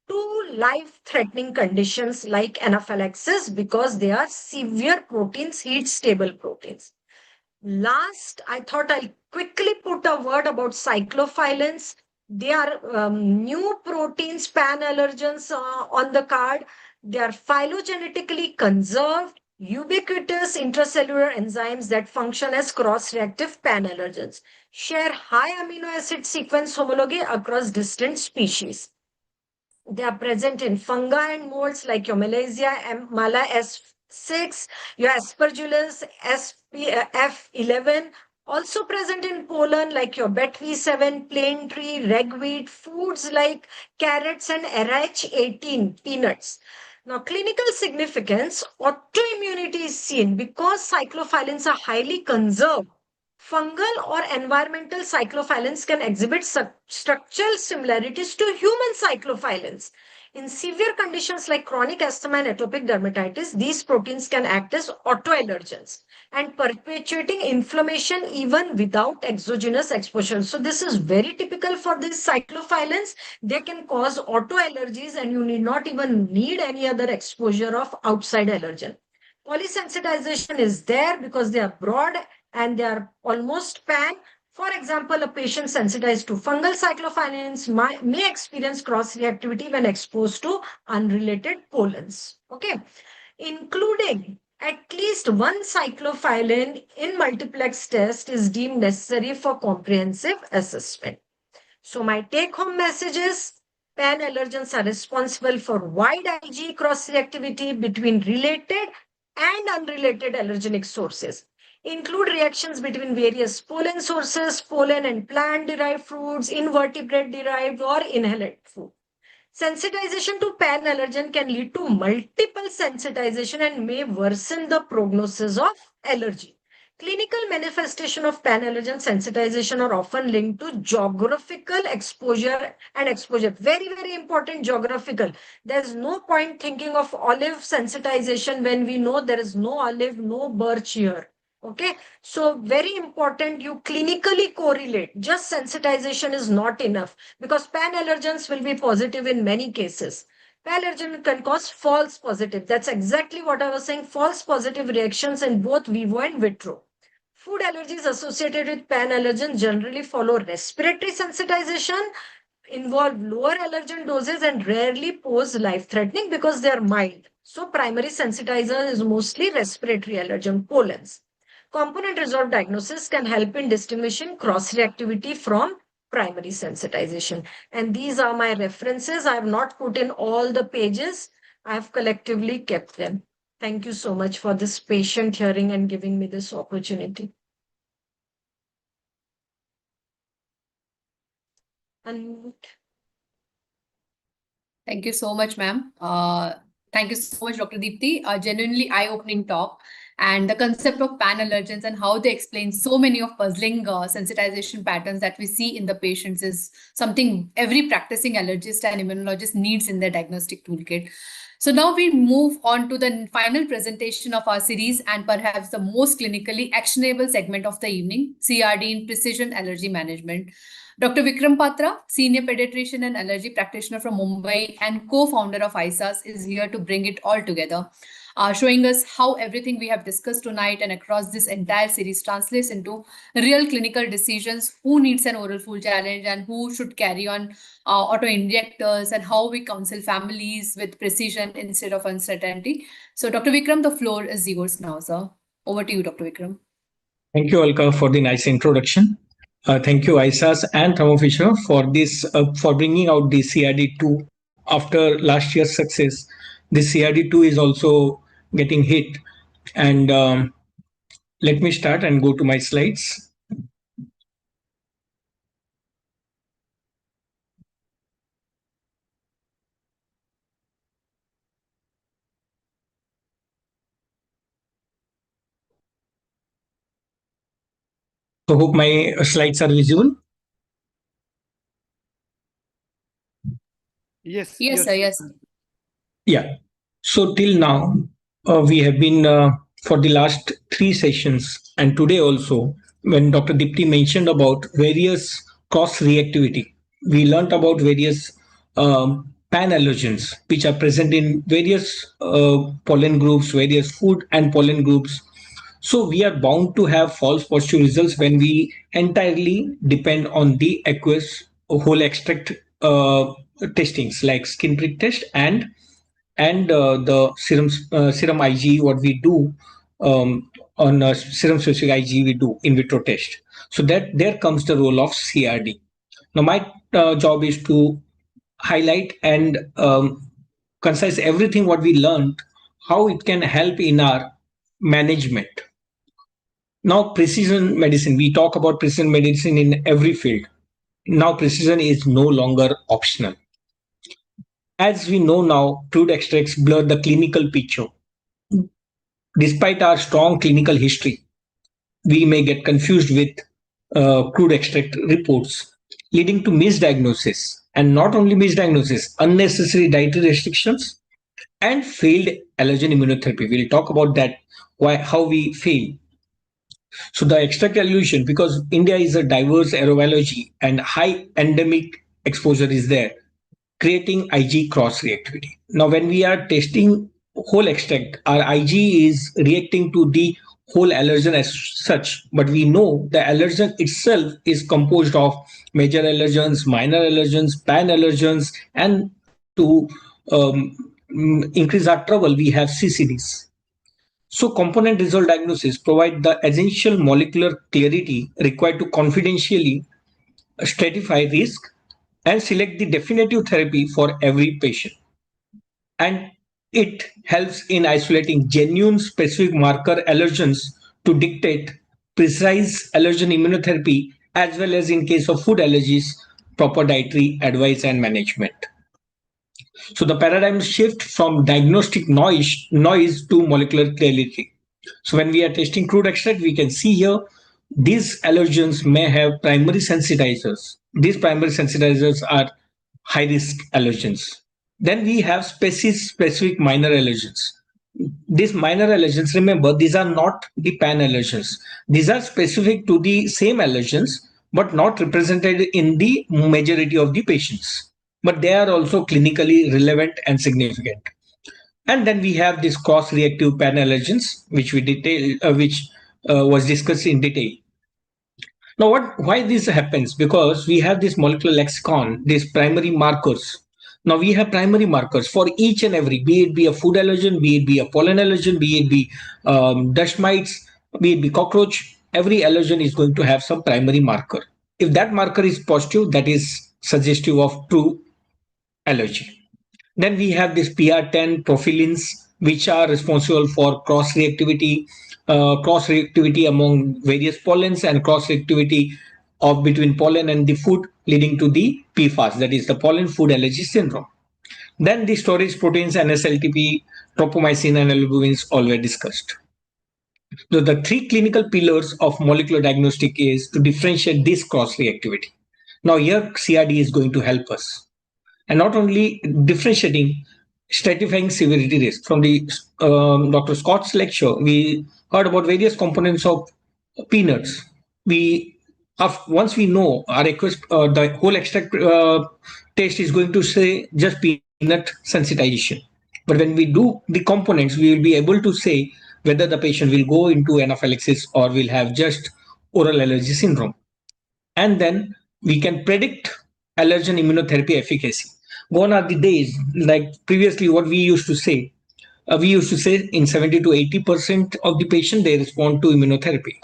to life-threatening conditions like anaphylaxis because they are severe proteins, heat-stable proteins. Last, I thought I'll quickly put a word about cyclophilins. They are new proteins, pan-allergens on the card. They are phylogenetically conserved, ubiquitous intracellular enzymes that function as cross-reactive pan-allergens. Share high amino acid sequence homology across distant species. They are present in fungi and molds like your Malaysia, Mala S6, your Aspergillus F11, also present in pollen like your Bet V7, plain tree, ragweed, foods like carrots and RH18 peanuts. Now, clinical significance, autoimmunity is seen because cyclophilins are highly conserved. Fungal or environmental cyclophilins can exhibit structural similarities to human cyclophilins. In severe conditions like chronic asthma and atopic dermatitis, these proteins can act as autoallergens and perpetuating inflammation even without exogenous exposure. So this is very typical for these cyclophilins. They can cause autoallergies and you need not even need any other exposure of outside allergen. Polysensitization is there because they are broad and they are almost pan. For example, a patient sensitized to fungal cyclophilins may experience cross-reactivity when exposed to unrelated pollens. Okay, including at least one cyclophilin in multiplex test is deemed necessary for comprehensive assessment. So my take-home message is pan-allergens are responsible for wide Ig cross-reactivity between related and unrelated allergenic sources. Include reactions between various pollen sources, pollen and plant-derived fruits, invertebrate-derived or inhaled food. Sensitization to pan-allergen can lead to multiple sensitization and may worsen the prognosis of allergy. Clinical manifestation of pan-allergen sensitization are often linked to geographical exposure and exposure. Very, very important geographical. There's no point thinking of olive sensitization when we know there is no olive, no birch here. Okay, so very important, you clinically correlate. Just sensitization is not enough because pan-allergens will be positive in many cases. Pan-allergen can cause false positive. That's exactly what I was saying, false positive reactions in both vivo and vitro. Food allergies associated with pan-allergens generally follow respiratory sensitization, involve lower allergen doses, and rarely pose life-threatening because they are mild. So primary sensitizer is mostly respiratory allergen, pollens. Component resolved diagnosis can help in distinguishing cross-reactivity from primary sensitization. And these are my references. I have not put in all the pages. I have collectively kept them. Thank you so much for this patient hearing and giving me this opportunity. Unmute. Thank you so much, ma'am. Thank you so much, Dr. Deepti. A genuinely eye-opening talk. And the concept of pan-allergens and how they explain so many of puzzling sensitization patterns that we see in the patients is something every practicing allergist and immunologist needs in their diagnostic toolkit. So now we move on to the final presentation of our series and perhaps the most clinically actionable segment of the evening, CRD in precision allergy management. Dr. Vikram Patra, senior pediatrician and allergy practitioner from Mumbai and co-founder of ISAS, is here to bring it all together, showing us how everything we have discussed tonight and across this entire series translates into real clinical decisions, who needs an oral food challenge and who should carry on auto-injectors, and how we counsel families with precision instead of uncertainty. So Dr. Vikram, the floor is yours now, sir. Over to you, Dr. Vikram. Thank you, Alka, for the nice introduction. Thank you, ISAS and Thermo Fisher for this for bringing out the CRD2 after last year's success. This CRD2 is also getting hit, and let me start and go to my slides. So hope my slides are visible. Yes. Yes, sir. Yes. Yeah. So till now, we have been for the last 3 sessions and today also, when Dr. Dipti mentioned about various cross-reactivity, we learnt about various pan-allergens which are present in various pollen groups, various food and pollen groups. So we are bound to have false positive results when we entirely depend on the aqueous whole extract testings like skin prick test and the serum IG, what we do on serum specific IG, we do in vitro test. So that there comes the role of CRD. Now my job is to highlight and concise everything what we learned, how it can help in our management. Now precision medicine, we talk about precision medicine in every field. Now precision is no longer optional. As we know now, crude extracts blur the clinical picture. Despite our strong clinical history, we may get confused with crude extract reports, leading to misdiagnosis, and not only misdiagnosis, unnecessary dietary restrictions and failed allergen immunotherapy. We'll talk about that, how we fail. So the extract evolution, because India is a diverse aerology and high endemic exposure is there, creating IG cross reactivity. Now, when we are testing whole extract, our IG is reacting to the whole allergen as such, but we know the allergen itself is composed of major allergens, minor allergens, pan-allergens, and to increase our trouble, we have CCDs. So component result diagnosis provide the essential molecular clarity required to confidentially stratify risk and select the definitive therapy for every patient. And it helps in isolating genuine specific marker allergens to dictate precise allergen immunotherapy, as well as in case of food allergies, proper dietary advice and management. So the paradigm shift from diagnostic noise to molecular clarity. So when we are testing crude extract, we can see here these allergens may have primary sensitizers. These primary sensitizers are high risk allergens. Then we have specific minor allergens. These minor allergens, remember, these are not the pan allergens. These are specific to the same allergens, but not represented in the majority of the patients. But they are also clinically relevant and significant. And then we have these cross-reactive pan allergens, which we detail, which was discussed in detail. Now, why this happens? Because we have this molecular lexicon, these primary markers. Now we have primary markers for each and every, be it be a food allergen, be it be a pollen allergen, be it be dust mites, be it be cockroach. Every allergen is going to have some primary marker. If that marker is positive, that is suggestive of true allergy. Then we have this PR10 profilins, which are responsible for cross-reactivity among various pollens and cross-reactivity of between pollen and the food, leading to the PFAS, that is the pollen food allergy syndrome. Then the storage proteins, NSLTP, tropomycin, and albumins all were discussed. So the three clinical pillars of molecular diagnostic is to differentiate this cross-reactivity. Now here CRD is going to help us. And not only differentiating, stratifying severity risk. From the Dr. Scott's lecture, we heard about various components of peanuts. Once we know our the whole extract test is going to say just peanut sensitization. But when we do the components, we will be able to say whether the patient will go into anaphylaxis or will have just oral allergy syndrome. And then we can predict allergen immunotherapy efficacy. Gone are the days, like previously what we used to say. We used to say in 70 to 80% of the patient, they respond to immunotherapy.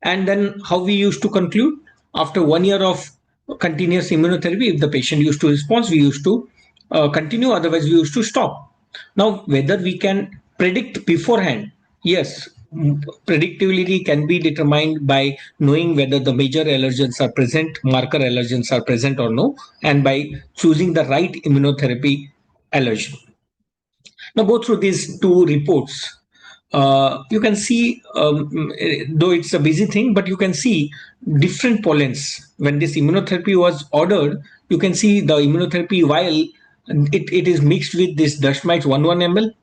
And then how we used to conclude? After 1 year of continuous immunotherapy, if the patient used to respond, we used to continue, otherwise we used to stop. Now, whether we can predict beforehand, yes, predictability can be determined by knowing whether the major allergens are present, marker allergens are present or no, and by choosing the right immunotherapy allergen. Now go through these two reports. You can see, though it's a busy thing, but you can see different pollens. When this immunotherapy was ordered, you can see the immunotherapy vial, it is mixed with this dust mites 11 ml,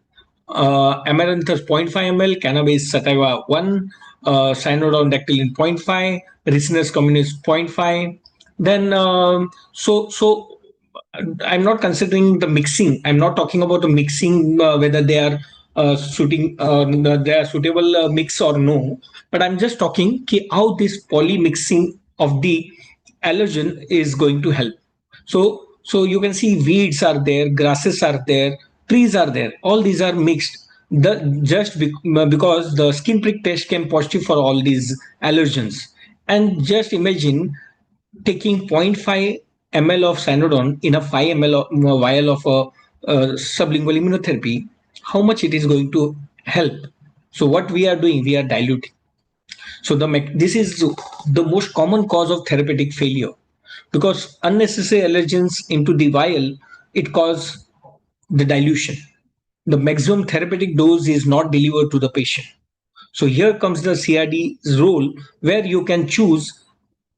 amaranthus 0.5 ml, cannabis sativa 1, cyanodon dactylin 0.5, ricinus communis 0.5. Then I'm not considering the mixing. I'm not talking about the mixing, whether they are suitable mix or no. But I'm just talking how this poly mixing of the allergen is going to help. So you can see weeds are there, grasses are there, trees are there. All these are mixed. Because the skin prick test came positive for all these allergens. And just imagine taking 0.5 ml of cyanodon in a 5 ml vial of sublingual immunotherapy, how much it is going to help. So what we are doing, we are diluting. So this is the most common cause of therapeutic failure, because unnecessary allergens into the vial, it causes the dilution. The maximum therapeutic dose is not delivered to the patient. So here comes the CRD's role, where you can choose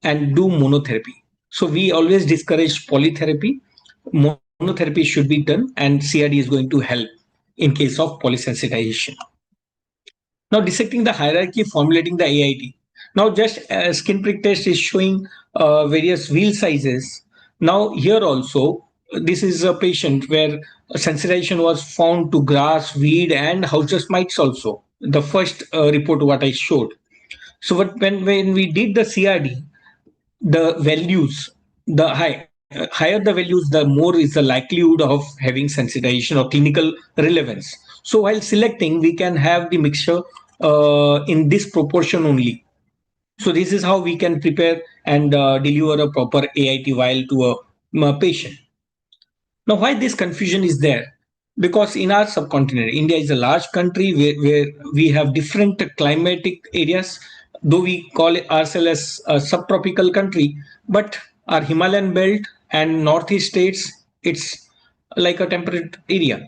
and do monotherapy. So we always discourage polytherapy. Monotherapy should be done, and CRD is going to help in case of polysensitization. Now dissecting the hierarchy, formulating the AIT. Now just skin prick test is showing various wheel sizes. Now here also, this is a patient where sensitization was found to grass, weed, and house dust mites also. The first report what I showed. So when we did the CRD, the values, the higher the values, the more is the likelihood of having sensitization or clinical relevance. So while selecting, we can have the mixture in this proportion only. So this is how we can prepare and deliver a proper AIT vial to a patient. Now, why this confusion is there? Because in our subcontinent, India is a large country where we have different climatic areas. Though we call ourselves as a subtropical country, but our Himalayan belt and northeast states, it's like a temperate area.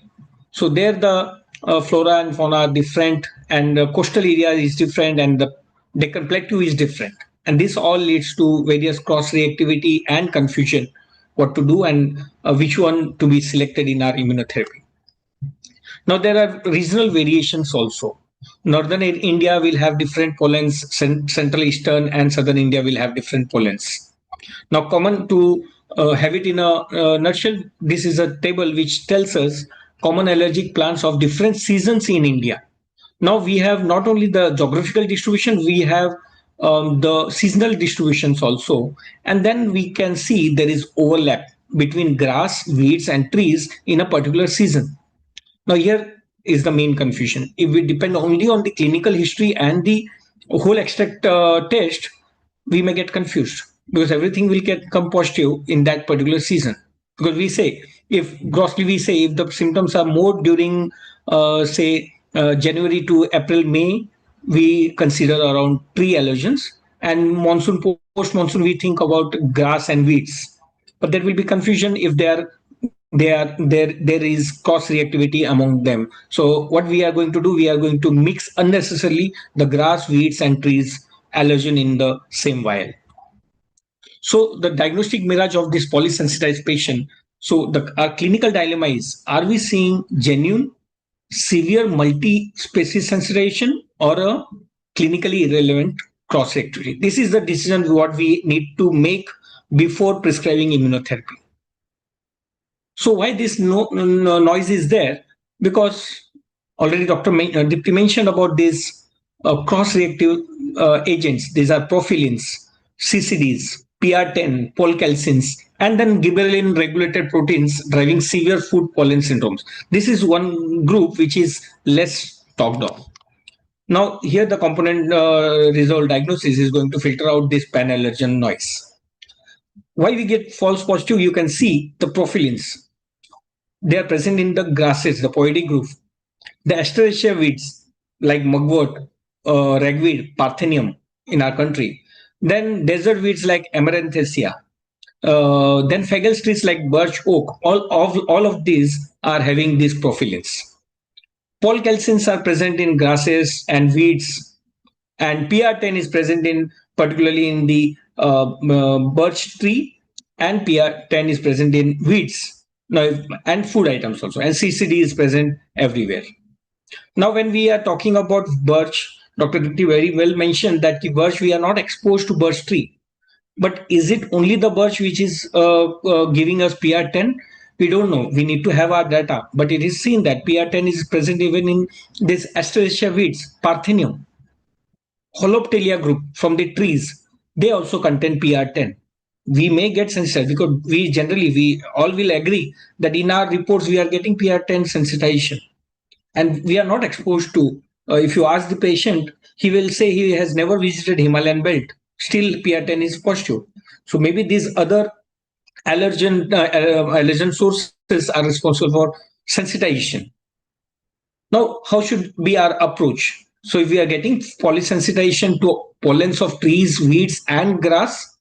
So there the flora and fauna are different, and the coastal area is different, and the Deccan Plateau is different. And this all leads to various cross-reactivity and confusion, what to do and which one to be selected in our immunotherapy. Now there are regional variations also. Northern India will have different pollens, Central Eastern and Southern India will have different pollens. Now common to have it in a nutshell, this is a table which tells us common allergic plants of different seasons in India. Now we have not only the geographical distribution, we have the seasonal distributions also. And then we can see there is overlap between grass, weeds, and trees in a particular season. Now here is the main confusion. If we depend only on the clinical history and the whole extract test, we may get confused because everything will get come positive in that particular season. Because we say, if grossly we say, if the symptoms are more during, say, January to April, May, we consider around tree allergens, and monsoon, post monsoon, we think about grass and weeds. But there will be confusion if there is cross reactivity among them. So what we are going to do, we are going to mix unnecessarily the grass, weeds, and trees allergen in the same vial. So the diagnostic mirage of this polysensitized patient. So our clinical dilemma is: are we seeing genuine, severe multi-species sensitization or a clinically irrelevant cross reactivity? This is the decision what we need to make before prescribing immunotherapy. So why this noise is there? Because already Dr. Dipti mentioned about these cross-reactive agents. These are profilins, CCDs, PR10, polcalcins, and then gibberellin-regulated proteins driving severe food pollen syndromes. This is one group which is less talked of. Now, here the component resolved diagnosis is going to filter out this pan-allergen noise. Why we get false positive? You can see the profilins. They are present in the grasses, the poetic group. The Asteraceae weeds like mugwort, ragweed, parthenium in our country. Then desert weeds like amaranthacea. Then fagal trees like birch, oak. All of these are having these profilins. Polcalcins are present in grasses and weeds, and PR10 is present in particularly in the birch tree, and PR10 is present in weeds. Now, and food items also, and CCD is present everywhere. Now, when we are talking about birch, Dr. Dipti very well mentioned that the birch, we are not exposed to birch tree. But is it only the birch which is giving us PR10? We don't know. We need to have our data. But it is seen that PR10 is present even in this Asteraceae weeds, parthenium. Holoptelia group from the trees, they also contain PR10. We may get sensitized because we all will agree that in our reports we are getting PR10 sensitization, and we are not exposed to. If you ask the patient, he will say he has never visited Himalayan belt. Still, PR10 is positive. So maybe these other allergen sources are responsible for sensitization. Now, how should be our approach? So if we are getting polysensitization to pollens of trees, weeds, and grass,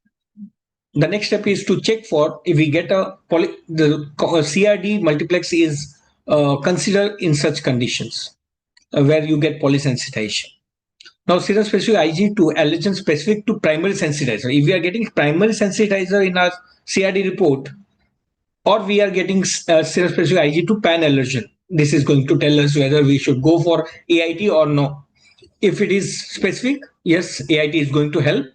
the next step is to check for if we get the CRD multiplex is considered in such conditions where you get polysensitization. Now, serum specific Ig2 allergen specific to primary sensitizer. If we are getting primary sensitizer in our CRD report, or we are getting serum specific Ig2 pan-allergen, this is going to tell us whether we should go for AIT or no. If it is specific, yes, AIT is going to help.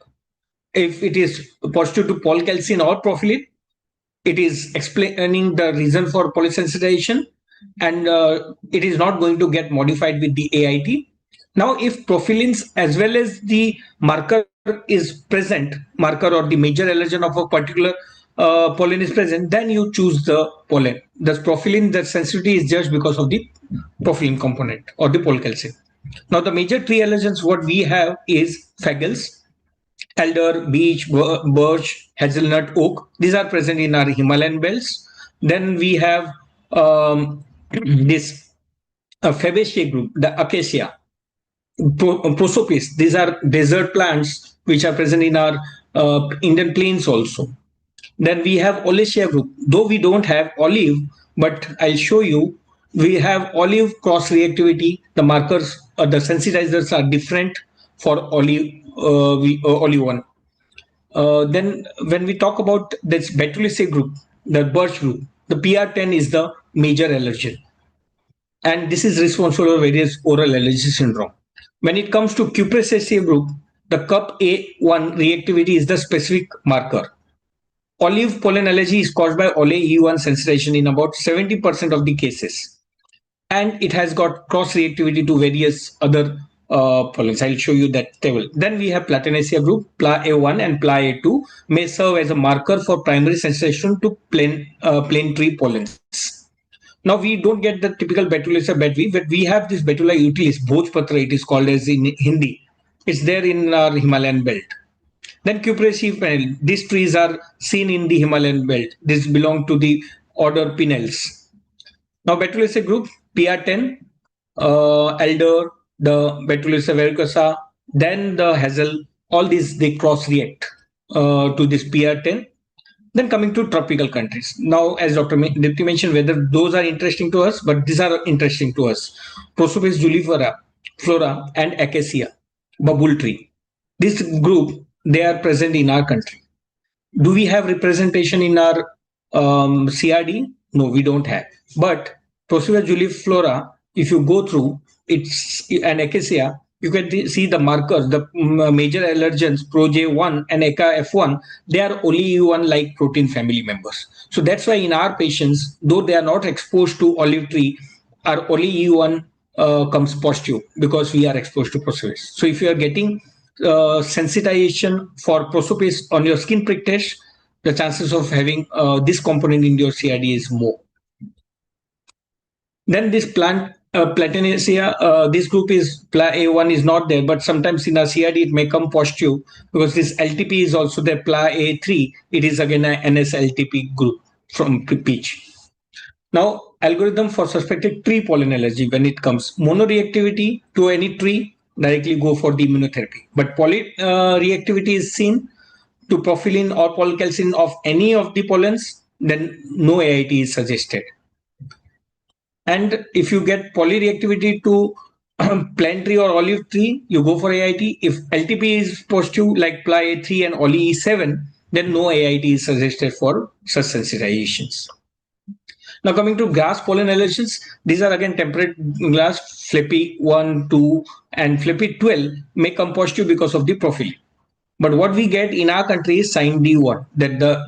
If it is positive to polcalcin or profilin, it is explaining the reason for polysensitization, and it is not going to get modified with the AIT. Now, if profilins as well as the marker is present, marker or the major allergen of a particular pollen is present, then you choose the pollen. The profilin, the sensitivity is judged because of the profilin component or the polcalcin. Now, the major tree allergens what we have is fagals, elder, beech, birch, hazelnut, oak. These are present in our Himalayan belts. Then we have this Fabaceae group, the acacia, prosopis. These are desert plants which are present in our Indian plains also. Then we have Olecea group. Though we don't have olive, but I'll show you, we have olive cross reactivity. The markers or the sensitizers are different for olive one. Then when we talk about this Betulicaceae group, the birch group, the PR10 is the major allergen, and this is responsible for various oral allergy syndrome. When it comes to Cupressaceae group, the CUP-A1 reactivity is the specific marker. Olive pollen allergy is caused by Ole E1 sensitization in about 70% of the cases. and it has got cross-reactivity to various other pollens. I'll show you that table. Then we have Platanacea group. Pla-A1 and Pla-A2 may serve as a marker for primary sensitization to plain tree pollens. Now we don't get the typical Betulacea betvi, but we have this Betula utilis, Bhojpatra it is called as in Hindi. It's there in our Himalayan belt. Then Cupressae panel. These trees are seen in the Himalayan belt. These belong to the order Pinels. Now Betulacea group, PR10, Elder, the Betulacea verrucosa, then the Hazel, all these they cross-react to this PR10. Then coming to tropical countries. Now, as Dr. Dipti mentioned, whether those are interesting to us, but these are interesting to us. Prosopis julifera, flora, and acacia, bubble tree. This group, they are present in our country. Do we have representation in our CRD? No, we don't have. But Prosopis juliflora, if you go through, it's an acacia, you can see the markers, the major allergens, ProJ1 and ECA-F1, they are OLE-E1 like protein family members. So that's why in our patients, though they are not exposed to olive tree, our OLE-E1 comes positive because we are exposed to Prosopis. So if you are getting sensitization for Prosopis on your skin prick test, the chances of having this component in your CRD is more. Then this Platanacea, this group is Pla-A1 is not there, but sometimes in our CRD it may come positive because this LTP is also there, Pla-A3. It is again a NS-LTP group from peach. Now, algorithm for suspected tree pollen allergy when it comes. Monoreactivity to any tree, directly go for the immunotherapy. But polyreactivity is seen to propylene or polycalcin of any of the pollens, then no AIT is suggested. And if you get polyreactivity to plant tree or olive tree, you go for AIT. If LTP is positive like Pla-A3 and OLE-E7, then no AIT is suggested for such sensitizations. Now coming to grass pollen allergens, these are again temperate grass, Fleppy 1, 2 and Fleppy 12 may come positive because of the propylene. But what we get in our country is Sign D1, that the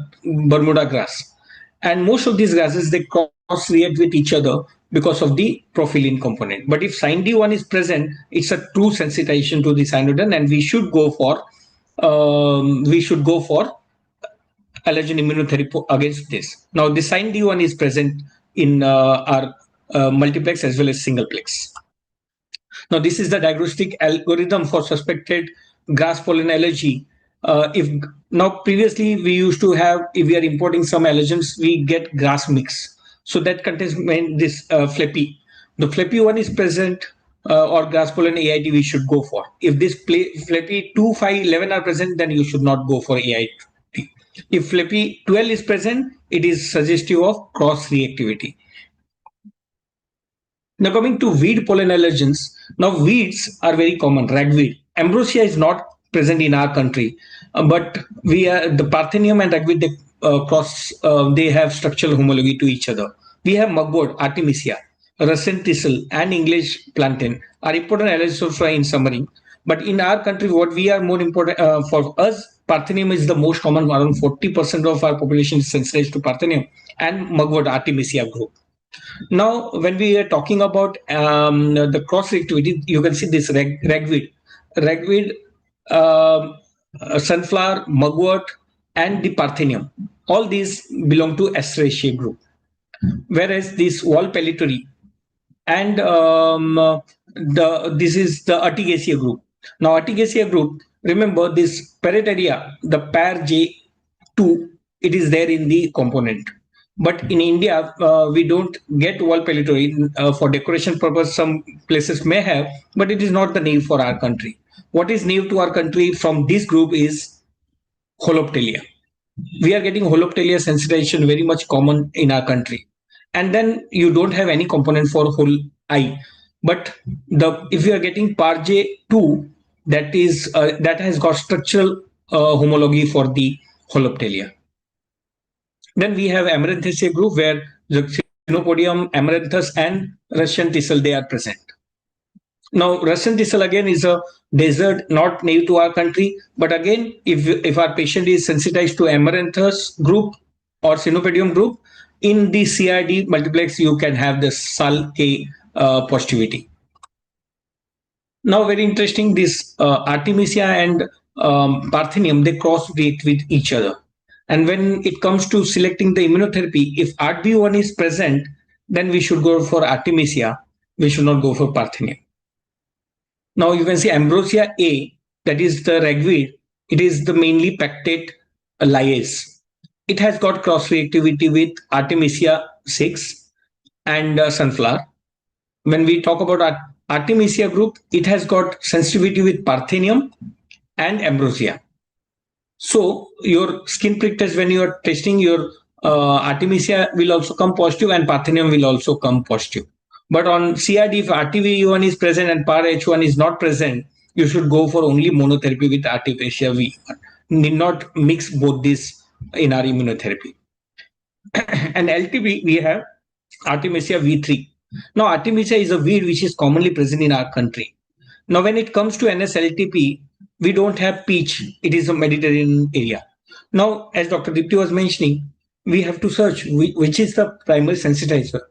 Bermuda grass. And most of these grasses, they cross-react with each other because of the propylene component. But if Sign D1 is present, it's a true sensitization to the cyanidin, and we should go for allergen immunotherapy against this. Now, the Sign D1 is present in our multiplex as well as singleplex. Now, this is the diagnostic algorithm for suspected grass pollen allergy. Previously we used to have, if we are importing some allergens, we get grass mix. So that contains this Fleppy. The Fleppy 1 is present or grass pollen AIT we should go for. If this Fleppy 2, 5, 11 are present, then you should not go for AIT. If Fleppy 12 is present, it is suggestive of cross-reactivity. Now coming to weed pollen allergens. Now weeds are very common, ragweed. Ambrosia is not present in our country, but the Parthenium and ragweed, they have structural homology to each other. We have mugwort, Artemisia, Russet thistle and English plantain are important allergens in summary. But in our country, what we are more important for us, Parthenium is the most common. Around 40% of our population is sensitized to Parthenium, and mugwort, Artemisia group. Now, when we are talking about the cross-reactivity, you can see this ragweed, sunflower, mugwort, and the Parthenium. All these belong to Asteraceae group. Whereas this wall pellitory and this is the Urticaceae group. Now, Urticaceae group, remember this Parretaria, the PAR J2, it is there in the component. But in India, we don't get wall pellitory for decoration purpose. Some places may have, but it is not the name for our country. What is native to our country from this group is Holoptelia. We are getting Holoptelia sensitization very much common in our country. And then you don't have any component for whole eye. But if you are getting PARJ2, that has got structural homology for the Holoptelia. Then we have Amaranthaceae group where the Chenopodium, Amaranthus and Russian thistle, they are present. Now, Russian thistle again is a desert, not native to our country. But again, if our patient is sensitized to Amaranthus group or Chenopodium group, in the CRD multiplex, you can have the SAL-A positivity. Now, very interesting, this Artemisia and Parthenium, they cross-react with each other. And when it comes to selecting the immunotherapy, if RB1 is present, then we should go for Artemisia. We should not go for Parthenium. Now you can see Ambrosia A, that is the ragweed. It is the mainly pectate lyase. It has got cross-reactivity with Artemisia 6 and sunflower. When we talk about Artemisia group, it has got sensitivity with Parthenium and Ambrosia. So your skin prick test, when you are testing, your Artemisia will also come positive and Parthenium will also come positive. But on CRD, if RTV1 is present and PAR-H1 is not present, you should go for only monotherapy with Artemisia V1. Need not mix both these in our immunotherapy. And LTB, we have Artemisia V3. Now, Artemisia is a weed which is commonly present in our country. Now, when it comes to NSLTP, we don't have peach. It is a Mediterranean area. Now, as Dr. Dipti was mentioning, we have to search which is the primary sensitizer.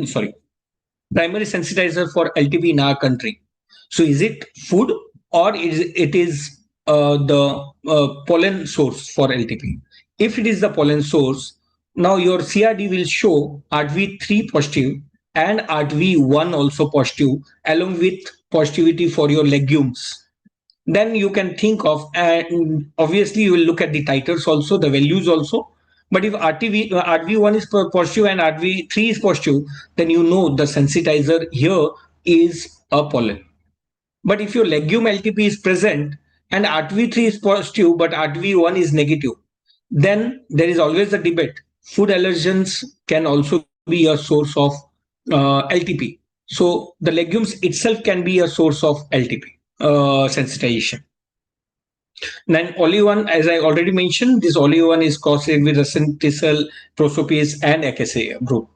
Sorry, primary sensitizer for LTP in our country. So, is it food or it is the pollen source for LTP? If it is the pollen source, now your CRD will show RV3 positive and RV1 also positive, along with positivity for your legumes. Then you can think of, and obviously you will look at the titers also, the values also. But if RV1 is positive and RV3 is positive, then you know the sensitizer here is a pollen. But if your legume LTP is present and RV3 is positive but RV1 is negative, then there is always a debate. Food allergens can also be a source of LTP. So the legumes itself can be a source of LTP sensitization. Then olive-1, as I already mentioned, this olive-1 is crossed with Racenticel, Prosopis, and Acacia group.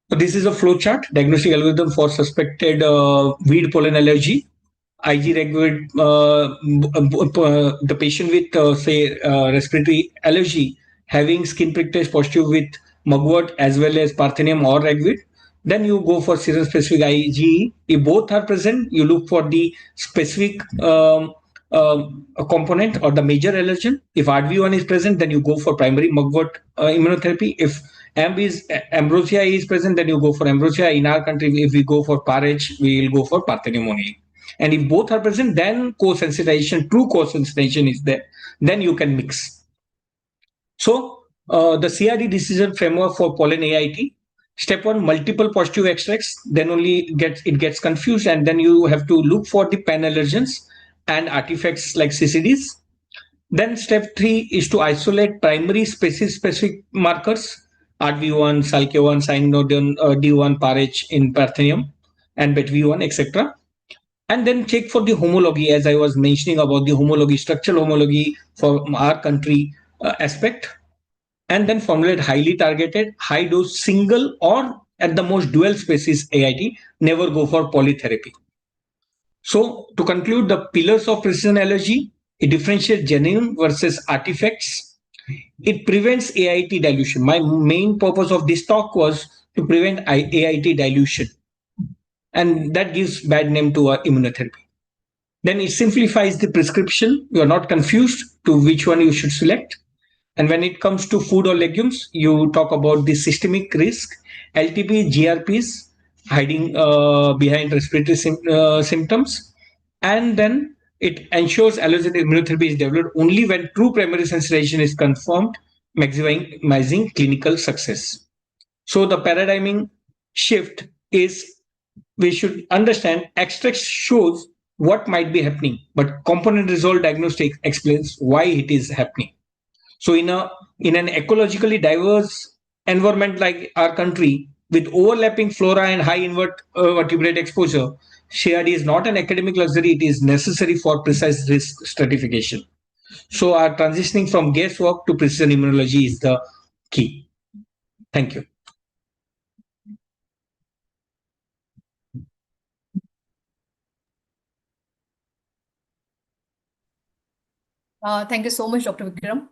So this is a flowchart, diagnostic algorithm for suspected weed pollen allergy. IG ragweed, the patient with say respiratory allergy having skin prick test positive with mugwort as well as Parthenium or ragweed, then you go for serum specific IgE. If both are present, you look for the specific component or the major allergen. If RV1 is present, then you go for primary mugwort immunotherapy. If Ambrosia is present, then you go for Ambrosia. In our country, if we go for PAR-H, we will go for Parthenium only. And if both are present, then co-sensitization, true co-sensitization is there. Then you can mix. So the CRD decision framework for pollen AIT. Step 1, multiple positive extracts. Then only it gets confused, and then you have to look for the pan-allergens and artifacts like CCDs. Then step 3 is to isolate primary species-specific markers, RV1, SALK1, Cyanodon, D1, PAR-H in Parthenium, and BETV1, etc. And then check for the homology, as I was mentioning about the homology, structural homology for our country aspect. And then formulate highly targeted, high dose single or at the most dual species AIT. Never go for polytherapy. So to conclude, the pillars of precision allergy, it differentiates genuine versus artifacts. It prevents AIT dilution. My main purpose of this talk was to prevent AIT dilution. And that gives bad name to our immunotherapy. Then it simplifies the prescription. You are not confused to which one you should select. And when it comes to food or legumes, you talk about the systemic risk, LTP, GRPs, hiding behind respiratory symptoms. And then it ensures allergenic immunotherapy is developed only when true primary sensitization is confirmed, maximizing clinical success. So the paradigming shift is we should understand extracts shows what might be happening, but component resolved diagnostic explains why it is happening. So in an ecologically diverse environment like our country, with overlapping flora and high vertebrate exposure, CRD is not an academic luxury, it is necessary for precise risk stratification. So our transitioning from guesswork to precision immunology is the key. Thank you. Thank you so much, Dr. Vikram.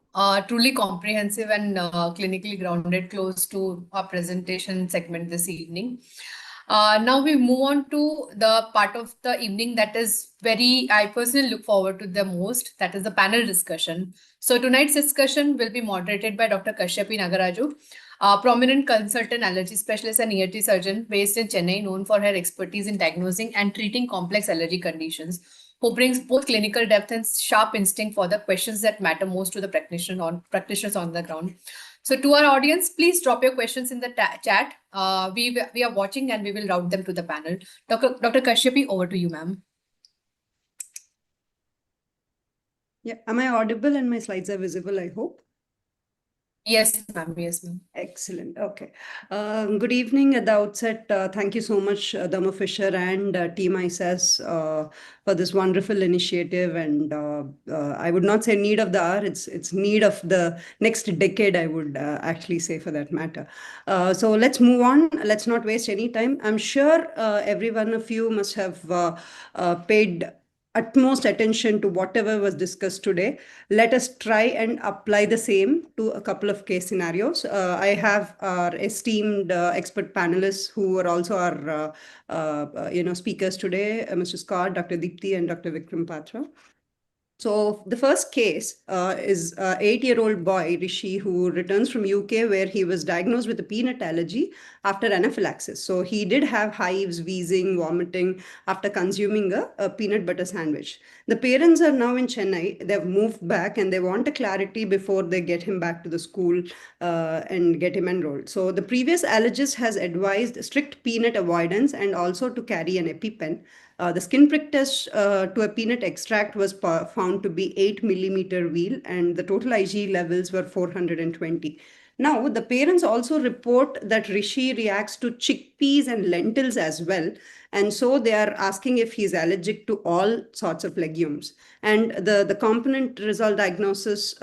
Truly comprehensive and clinically grounded close to our presentation segment this evening. Now we move on to the part of the evening that is I personally look forward to the most, that is the panel discussion. So tonight's discussion will be moderated by Dr. Kashyapi Nagaraju, a prominent consultant allergy specialist and ENT surgeon based in Chennai, known for her expertise in diagnosing and treating complex allergy conditions, who brings both clinical depth and sharp instinct for the questions that matter most to the practitioners on the ground. So to our audience, please drop your questions in the chat. We are watching and we will route them to the panel. Dr. Kashyapi, over to you, ma'am. Yeah, am I audible and my slides are visible, I hope? Yes, ma'am. Yes, ma'am. Excellent. Okay. Good evening at the outset. Thank you so much, Dharma Fisher and Team ISAS for this wonderful initiative. And I would not say need of the hour, it's need of the next decade, I would actually say for that matter. So let's move on. Let's not waste any time. I'm sure every one of you must have paid utmost attention to whatever was discussed today. Let us try and apply the same to a couple of case scenarios. I have our esteemed expert panelists who are also our speakers today, Mr. Scott, Dr. Deepti, and Dr. Vikram Patra. So the first case is an 8-year-old boy, Rishi, who returns from UK, where he was diagnosed with a peanut allergy after anaphylaxis. So he did have hives, wheezing, vomiting after consuming a peanut butter sandwich. The parents are now in Chennai. They've moved back and they want a clarity before they get him back to the school and get him enrolled. So the previous allergist has advised strict peanut avoidance and also to carry an EpiPen. The skin prick test to a peanut extract was found to be 8 millimeter wheal, and the total Ig levels were 420. Now, the parents also report that Rishi reacts to chickpeas and lentils as well. And so they are asking if he's allergic to all sorts of legumes. And the component result diagnosis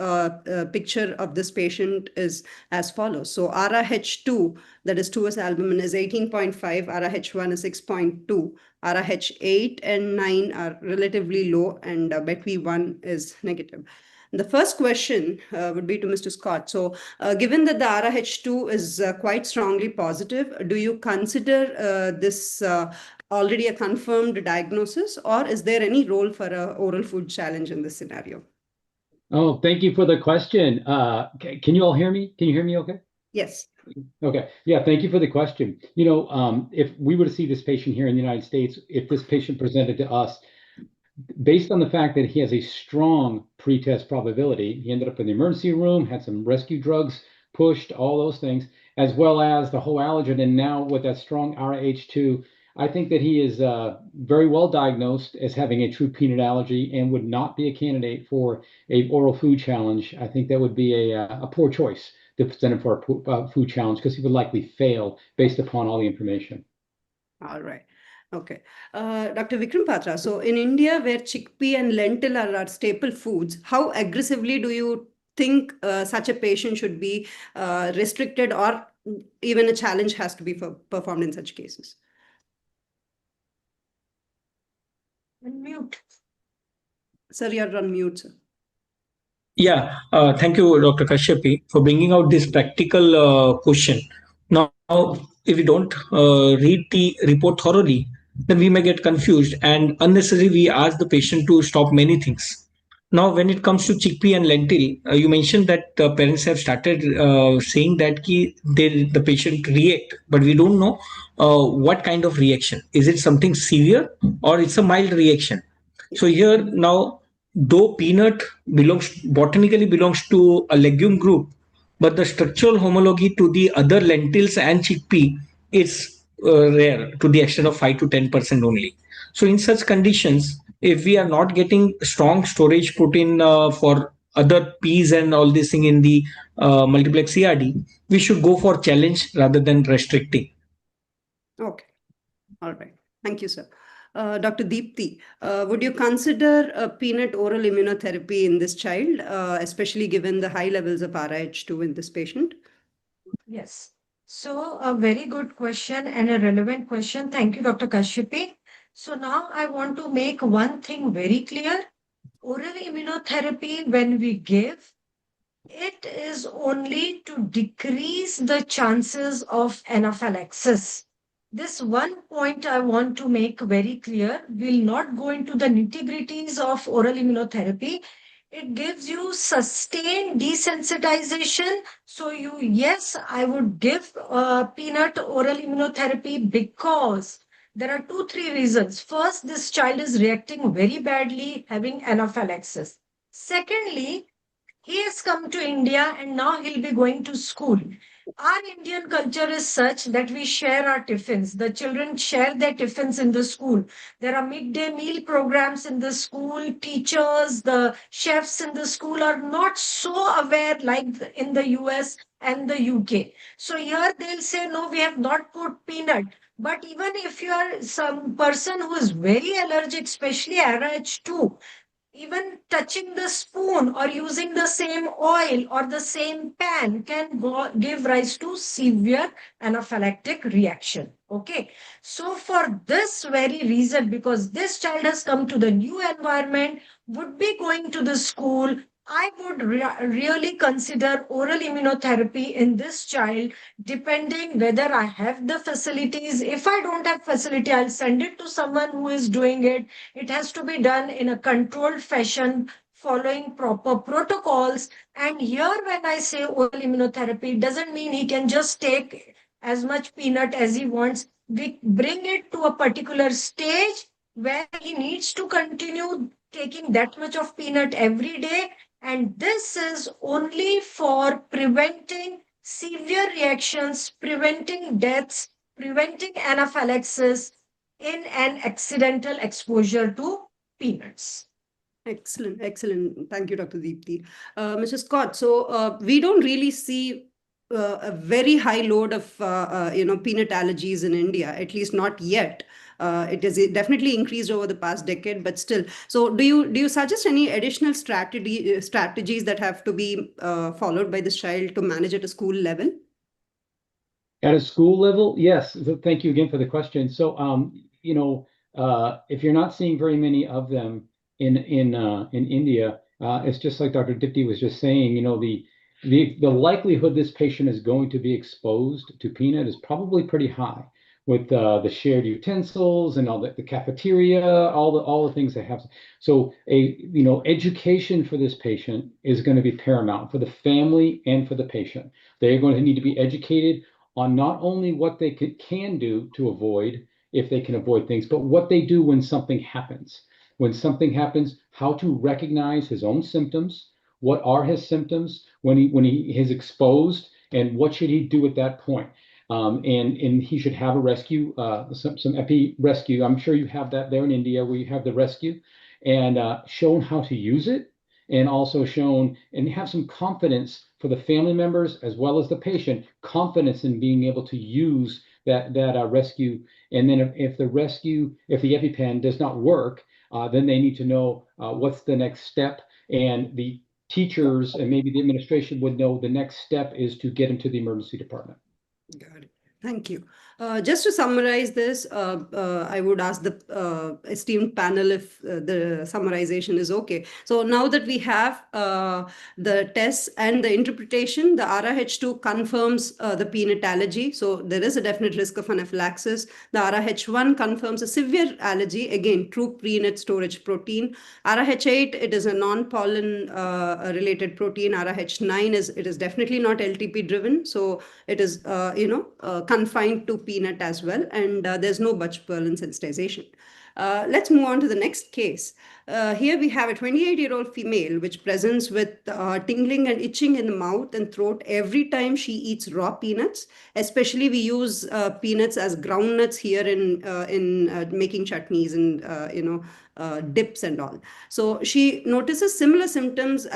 picture of this patient is as follows. So RAH2, that is 2S-albumin, is 18.5, RAH1 is 6.2, RAH8 and 9 are relatively low, and BETV1 is negative. The first question would be to Mr. Scott. So given that the RAH2 is quite strongly positive, do you consider this already a confirmed diagnosis, or is there any role for an oral food challenge in this scenario? Oh, thank you for the question. Can you all hear me? Can you hear me okay? Yes. Okay. Yeah, thank you for the question. If we were to see this patient here in the United States, if this patient presented to us, based on the fact that he has a strong pretest probability, he ended up in the emergency room, had some rescue drugs pushed, all those things, as well as the whole allergen, and now with that strong RAH2, I think that he is very well diagnosed as having a true peanut allergy and would not be a candidate for a oral food challenge. I think that would be a poor choice to present him for a food challenge because he would likely fail based upon all the information. All right. Okay. Dr. Vikram Patra, so in India, where chickpea and lentil are our staple foods, how aggressively do you think such a patient should be restricted, or even a challenge has to be performed in such cases? Mute. Sir, you're on mute, sir. Yeah, thank you, Dr. Kashyapi, for bringing out this practical question. Now, if we don't read the report thoroughly, then we may get confused and unnecessarily we ask the patient to stop many things. Now, when it comes to chickpea and lentil, you mentioned that parents have started saying that the patient react, but we don't know what kind of reaction. Is it something severe or it's a mild reaction? So here now, though peanut botanically belongs to a legume group, but the structural homology to the other lentils and chickpea is rare to the extent of 5 to 10% only. So in such conditions, if we are not getting strong storage protein for other peas and all this thing in the multiplex CRD, we should go for challenge rather than restricting. Okay. All right. Thank you, sir. Dr. Deepti, would you consider a peanut oral immunotherapy in this child, especially given the high levels of RAH2 in this patient? Yes. So a very good question and a relevant question. Thank you, Dr. Kashyapi. So now I want to make one thing very clear. Oral immunotherapy, when we give, it is only to decrease the chances of anaphylaxis. this one point I want to make very clear. We'll not go into the nitty-gritties of oral immunotherapy. It gives you sustained desensitization. So yes, I would give peanut oral immunotherapy because there are 2, 3 reasons. First, this child is reacting very badly, having anaphylaxis. Secondly, he has come to India and now he'll be going to school. Our Indian culture is such that we share our tiffins. The children share their tiffins in the school. There are midday meal programs in the school. Teachers, the chefs in the school are not so aware like in the US and the UK. So here they'll say, no, we have not put peanut. But even if you are some person who is very allergic, especially RH2, even touching the spoon or using the same oil or the same pan can give rise to severe anaphylactic reaction. Okay. So for this very reason, because this child has come to the new environment, would be going to the school, I would really consider oral immunotherapy in this child, depending whether I have the facilities. If I don't have facility, I'll send it to someone who is doing it. It has to be done in a controlled fashion, following proper protocols. And here, when I say oral immunotherapy, doesn't mean he can just take as much peanut as he wants. We bring it to a particular stage where he needs to continue taking that much of peanut every day. And this is only for preventing severe reactions, preventing deaths, preventing anaphylaxis in an accidental exposure to peanuts. Excellent, excellent. Thank you, Dr. Deepti. Mr. Scott, so we don't really see a very high load of peanut allergies in India, at least not yet. It has definitely increased over the past decade, but still. So do you suggest any additional strategies that have to be followed by this child to manage at a school level? At a school level, yes. Thank you again for the question. So, if you're not seeing very many of them in India, it's just like Dr. Dipti was just saying. The likelihood this patient is going to be exposed to peanut is probably pretty high, with the shared utensils and all the cafeteria, all the things they have. So education for this patient is going to be paramount for the family and for the patient. They're going to need to be educated on not only what they can do to avoid, if they can avoid things, but what they do when something happens. When something happens, how to recognize his own symptoms, what are his symptoms when he is exposed, and what should he do at that point. And he should have a rescue, some epi rescue. I'm sure you have that there in India, where you have the rescue, and shown how to use it, and also shown and have some confidence for the family members as well as the patient, confidence in being able to use that rescue. And then if the EpiPen does not work, then they need to know what's the next step, and the teachers and maybe the administration would know the next step is to get him to the emergency department. Got it. Thank you. Just to summarize this, I would ask the esteemed panel if the summarization is okay. So now that we have the tests and the interpretation, the RH2 confirms the peanut allergy. So there is a definite risk of anaphylaxis. The RH1 confirms a severe allergy, again, true peanut storage protein. RH8, it is a non-pollen related protein. RH9 is definitely not LTP driven. So it is, confined to peanut as well, and there's no butch-Perlin sensitization. Let's move on to the next case. Here we have a 28-year-old female which presents with tingling and itching in the mouth and throat every time she eats raw peanuts. Especially we use peanuts as groundnuts here in making chutneys and dips and all. So she notices similar symptoms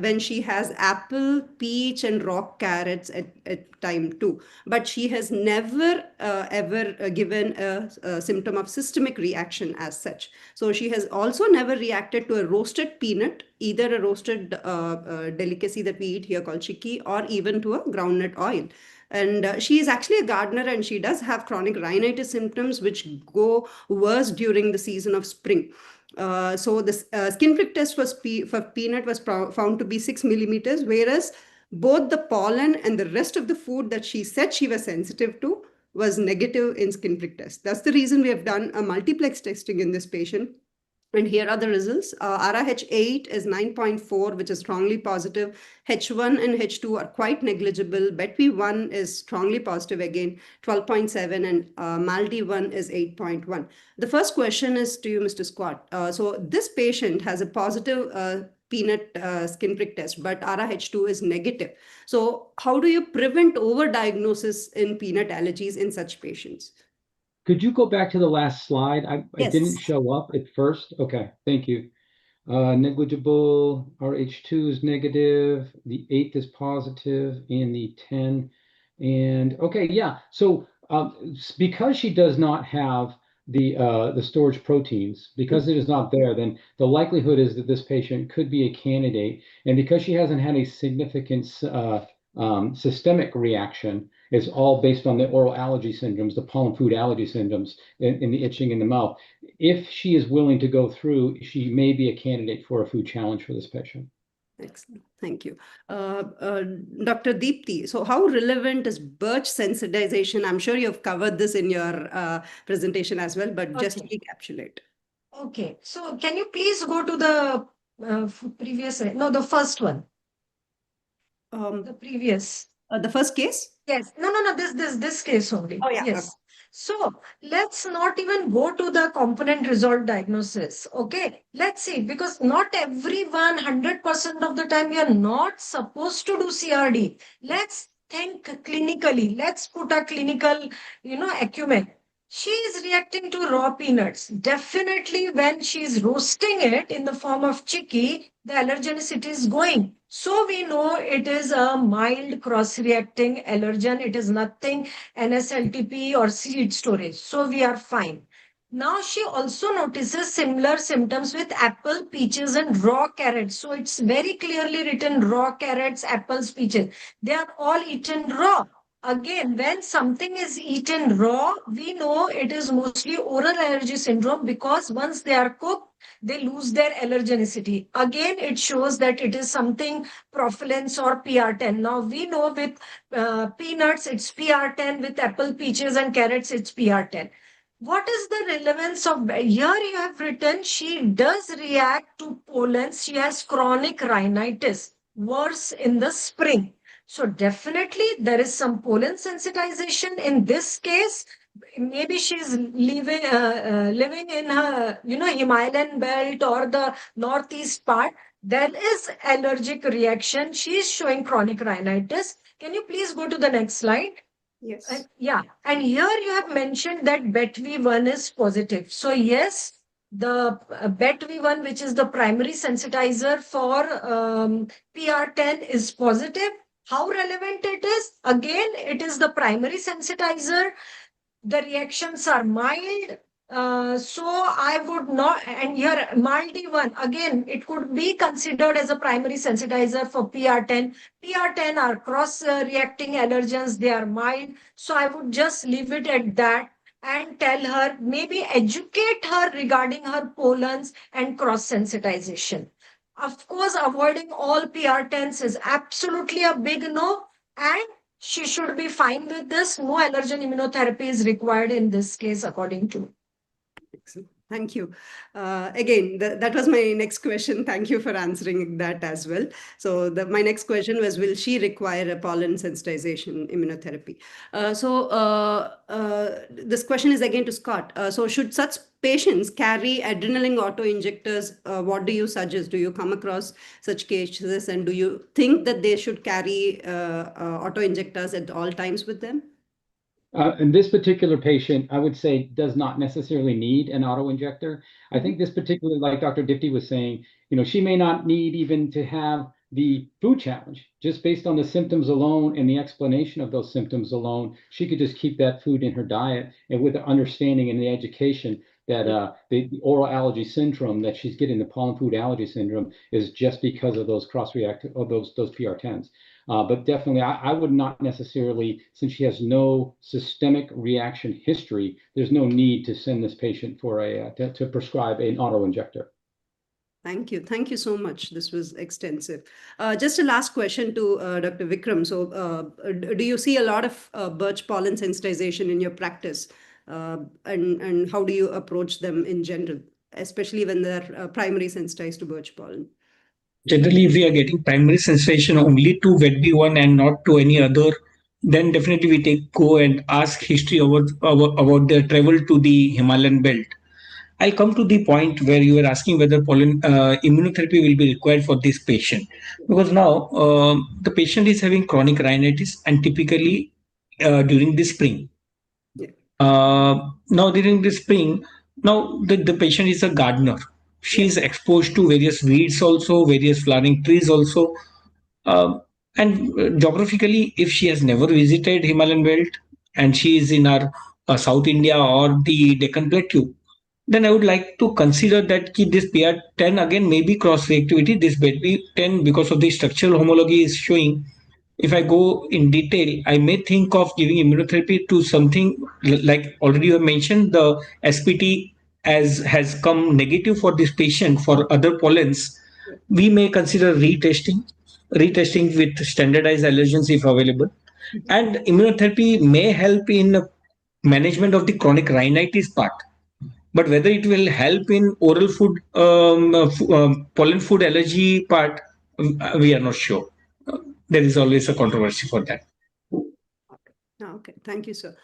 when she has apple, peach, and raw carrots at time 2. But she has never ever given a symptom of systemic reaction as such. So she has also never reacted to a roasted peanut, either a roasted delicacy that we eat here called chikki, or even to a groundnut oil. And she is actually a gardener, and she does have chronic rhinitis symptoms, which go worse during the season of spring. So the skin prick test for peanut was found to be 6 millimeters, whereas both the pollen and the rest of the food that she said she was sensitive to was negative in skin prick test. That's the reason we have done a multiplex testing in this patient. And here are the results. RH8 is 9.4, which is strongly positive. H1 and H2 are quite negligible. BETV1 is strongly positive again, 12.7, and MALD1 is 8.1. The first question is to you, Mr. Scott. So this patient has a positive peanut skin prick test, but RH2 is negative. So how do you prevent overdiagnosis in peanut allergies in such patients? Could you go back to the last slide? I Yes. didn't show up at first. Okay, thank you. Negligible, RH2 is negative, the 8 is positive, and the 10. And okay, yeah. So because she does not have the storage proteins, because it is not there, then the likelihood is that this patient could be a candidate. And because she hasn't had a significant systemic reaction, it's all based on the oral allergy syndromes, the pollen food allergy syndromes, and the itching in the mouth. If she is willing to go through, she may be a candidate for a food challenge for this patient. Excellent. Thank you. Dr. Deepti, so how relevant is birch sensitization? I'm sure you've covered this in your presentation as well, but just Okay. recapitulate. Okay, so can you please go to the previous, no, the first one, the previous. The first case? Yes, no, this case only. Oh, yeah. Yes. So let's not even go to the component resolved diagnosis. Okay, let's see, because not everyone, 100% of the time, you're not supposed to do CRD. Let's think clinically. Let's put a clinical, acumen. She is reacting to raw peanuts. Definitely, when she's roasting it in the form of chicky, the allergenicity is going. So we know it is a mild cross-reacting allergen. It is nothing NSLTP or seed storage. So we are fine. Now she also notices similar symptoms with apple, peaches, and raw carrots. So it's very clearly written raw carrots, apples, peaches. They are all eaten raw. Again, when something is eaten raw, we know it is mostly oral allergy syndrome, because once they are cooked, they lose their allergenicity. Again, it shows that it is something profilins or PR10. Now we know with peanuts, it's PR10, with apple, peaches, and carrots, it's PR10. What is the relevance of here? You have written she does react to pollens. She has chronic rhinitis, worse in the spring. So definitely there is some pollen sensitization in this case. Maybe she's living in her, Himalayan belt or the northeast part. There is allergic reaction. She is showing chronic rhinitis. Can you please go to the next slide? Yes. Yeah, and here you have mentioned that BETV1 is positive. So yes, the BETV1, which is the primary sensitizer for PR10, is positive. How relevant it is? Again, it is the primary sensitizer. The reactions are mild. So I would not, and here MALD1, again, it could be considered as a primary sensitizer for PR10. PR10 are cross-reacting allergens, they are mild. So I would just leave it at that and tell her, maybe educate her regarding her pollens and cross-sensitization. Of course, avoiding all PR10s is absolutely a big no, and she should be fine with this. No allergen immunotherapy is required in this case, according to. Excellent. Thank you. Again, that was my next question. Thank you for answering that as well. So my next question was, will she require a pollen sensitization immunotherapy? This question is again to Scott. So should such patients carry adrenaline auto-injectors? What do you suggest? Do you come across such cases, and do you think that they should carry auto-injectors at all times with them? In this particular patient, I would say does not necessarily need an auto-injector. I think this particular, like Dr. Dipti was saying, she may not need even to have the food challenge. Just based on the symptoms alone and the explanation of those symptoms alone, she could just keep that food in her diet, and with the understanding and the education that the oral allergy syndrome that she's getting, the pollen food allergy syndrome, is just because of those cross-reactive, or those PR10s. But definitely, I would not necessarily, since she has no systemic reaction history, there's no need to send this patient for to prescribe an auto-injector. Thank you. Thank you so much. This was extensive. Just a last question to Dr. Vikram. So, do you see a lot of birch pollen sensitization in your practice? And how do you approach them in general, especially when they're primary sensitized to birch pollen? Generally, if we are getting primary sensation only to wet bee1 and not to any other, then definitely we go and ask history about their travel to the Himalayan belt. I'll come to the point where you were asking whether pollen immunotherapy will be required for this patient, because now the patient is having chronic rhinitis and typically during the spring. Yeah. Now during the spring, now the patient is a gardener. She is exposed to various weeds also, various flowering trees also. And geographically, if she has never visited Himalayan belt and she is in our South India or the Deccan Plateau, then I would like to consider that this PR10 again may be cross reactivity. This BP10, because of the structural homology, is showing. If I go in detail, I may think of giving immunotherapy to something like already you have mentioned, the SPT as has come negative for this patient for other pollens. We may consider retesting with standardized allergens if available. And immunotherapy may help in management of the chronic rhinitis part. But whether it will help in oral food, pollen food allergy part, we are not sure. There is always a controversy for that. Okay, thank you, sir.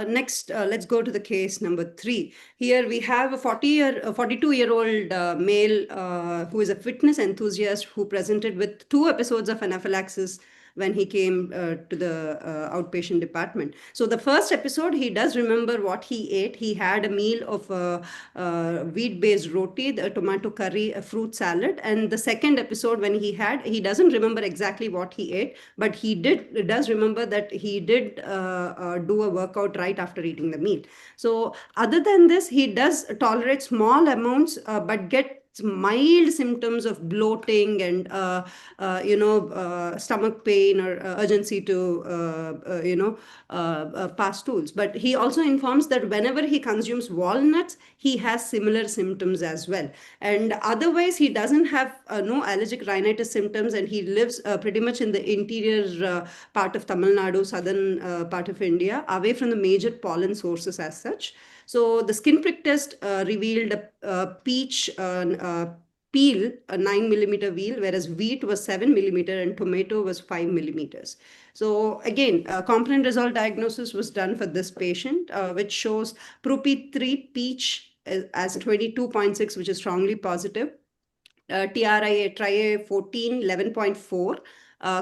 Next, let's go to the case number 3. Here we have a 42-year-old male who is a fitness enthusiast who presented with 2 episodes of anaphylaxis when he came to the outpatient department. So the first episode, he does remember what he ate. He had a meal of wheat-based roti, a tomato curry, a fruit salad. And the second episode, when he doesn't remember exactly what he ate, but he does remember that he did do a workout right after eating the meal. So other than this, he does tolerate small amounts, but get mild symptoms of bloating and stomach pain or urgency to pass stools. But he also informs that whenever he consumes walnuts, he has similar symptoms as well. And otherwise, he doesn't have no allergic rhinitis symptoms, and he lives pretty much in the interior part of Tamil Nadu, southern part of India, away from the major pollen sources as such. So the skin prick test revealed a peach peel, a 9 millimeter wheel, whereas wheat was 7 millimeter and tomato was 5 millimeters. So again, component resolved diagnosis was done for this patient, which shows ProP3 peach as 22.6, which is strongly positive. TRIA 14, 11.4.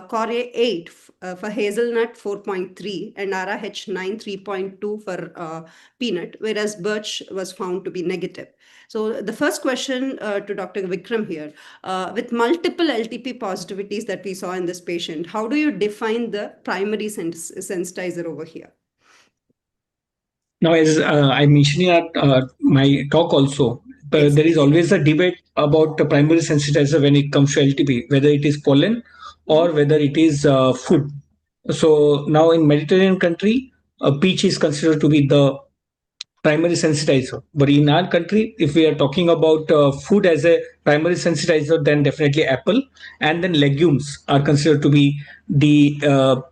CORE 8 for hazelnut 4.3 and RAH 9 3.2 for peanut, whereas birch was found to be negative. So the first question to Dr. Vikram here, with multiple LTP positivities that we saw in this patient, how do you define the primary sensitizer over here? Now, as I mentioned in my talk also, Yes. there is always a debate about the primary sensitizer when it comes to LTP, whether it is pollen or whether it is food. So now in Mediterranean country, peach is considered to be the primary sensitizer. But in our country, if we are talking about food as a primary sensitizer, then definitely apple, and then legumes are considered to be the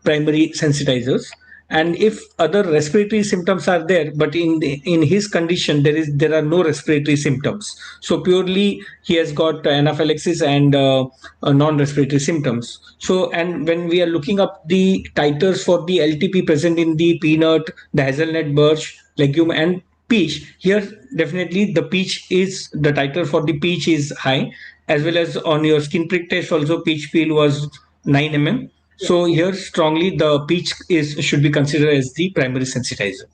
primary sensitizers. And if other respiratory symptoms are there, but in his condition there are no respiratory symptoms, so purely he has got anaphylaxis and non-respiratory symptoms. So, and when we are looking up the titers for the LTP present in the peanut, the hazelnut, birch, legume, and peach, here definitely the peach is the titer for the peach is high, as well as on your skin prick test also peach peel was 9 mm. So here strongly the peach should be considered as the primary sensitizer.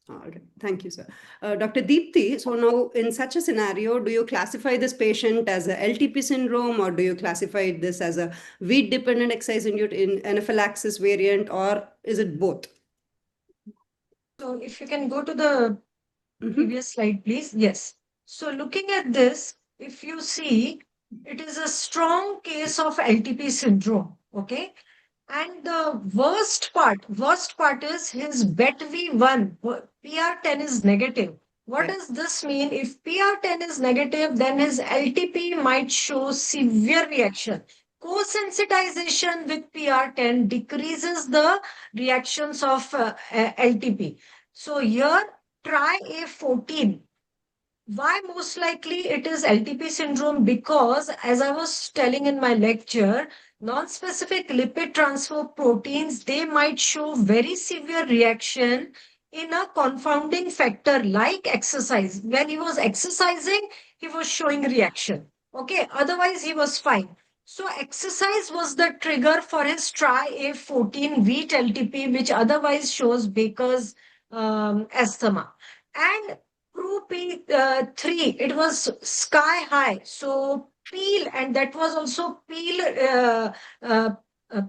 All right. Thank you, sir. Dr. Deepti, so now in such a scenario, do you classify this patient as a LTP syndrome, or do you classify this as a wheat-dependent exercise-induced anaphylaxis variant, or is it both? So if you can go to the previous slide, please. Yes. So looking at this, if you see, it is a strong case of LTP syndrome. Okay. And the worst part is his BETV1, PR10 is negative. What does this mean? If PR10 is negative, then his LTP might show severe reaction. Co-sensitization with PR10 decreases the reactions of LTP. So here, try A14. Why most likely it is LTP syndrome? Because as I was telling in my lecture, non-specific lipid transfer proteins, they might show very severe reaction in a confounding factor like exercise. When he was exercising, he was showing reaction. Okay, otherwise he was fine. So exercise was the trigger for his TRI-A14 wheat LTP, which otherwise shows Baker's asthma. And True P3, it was sky high. So peel, and that was also peel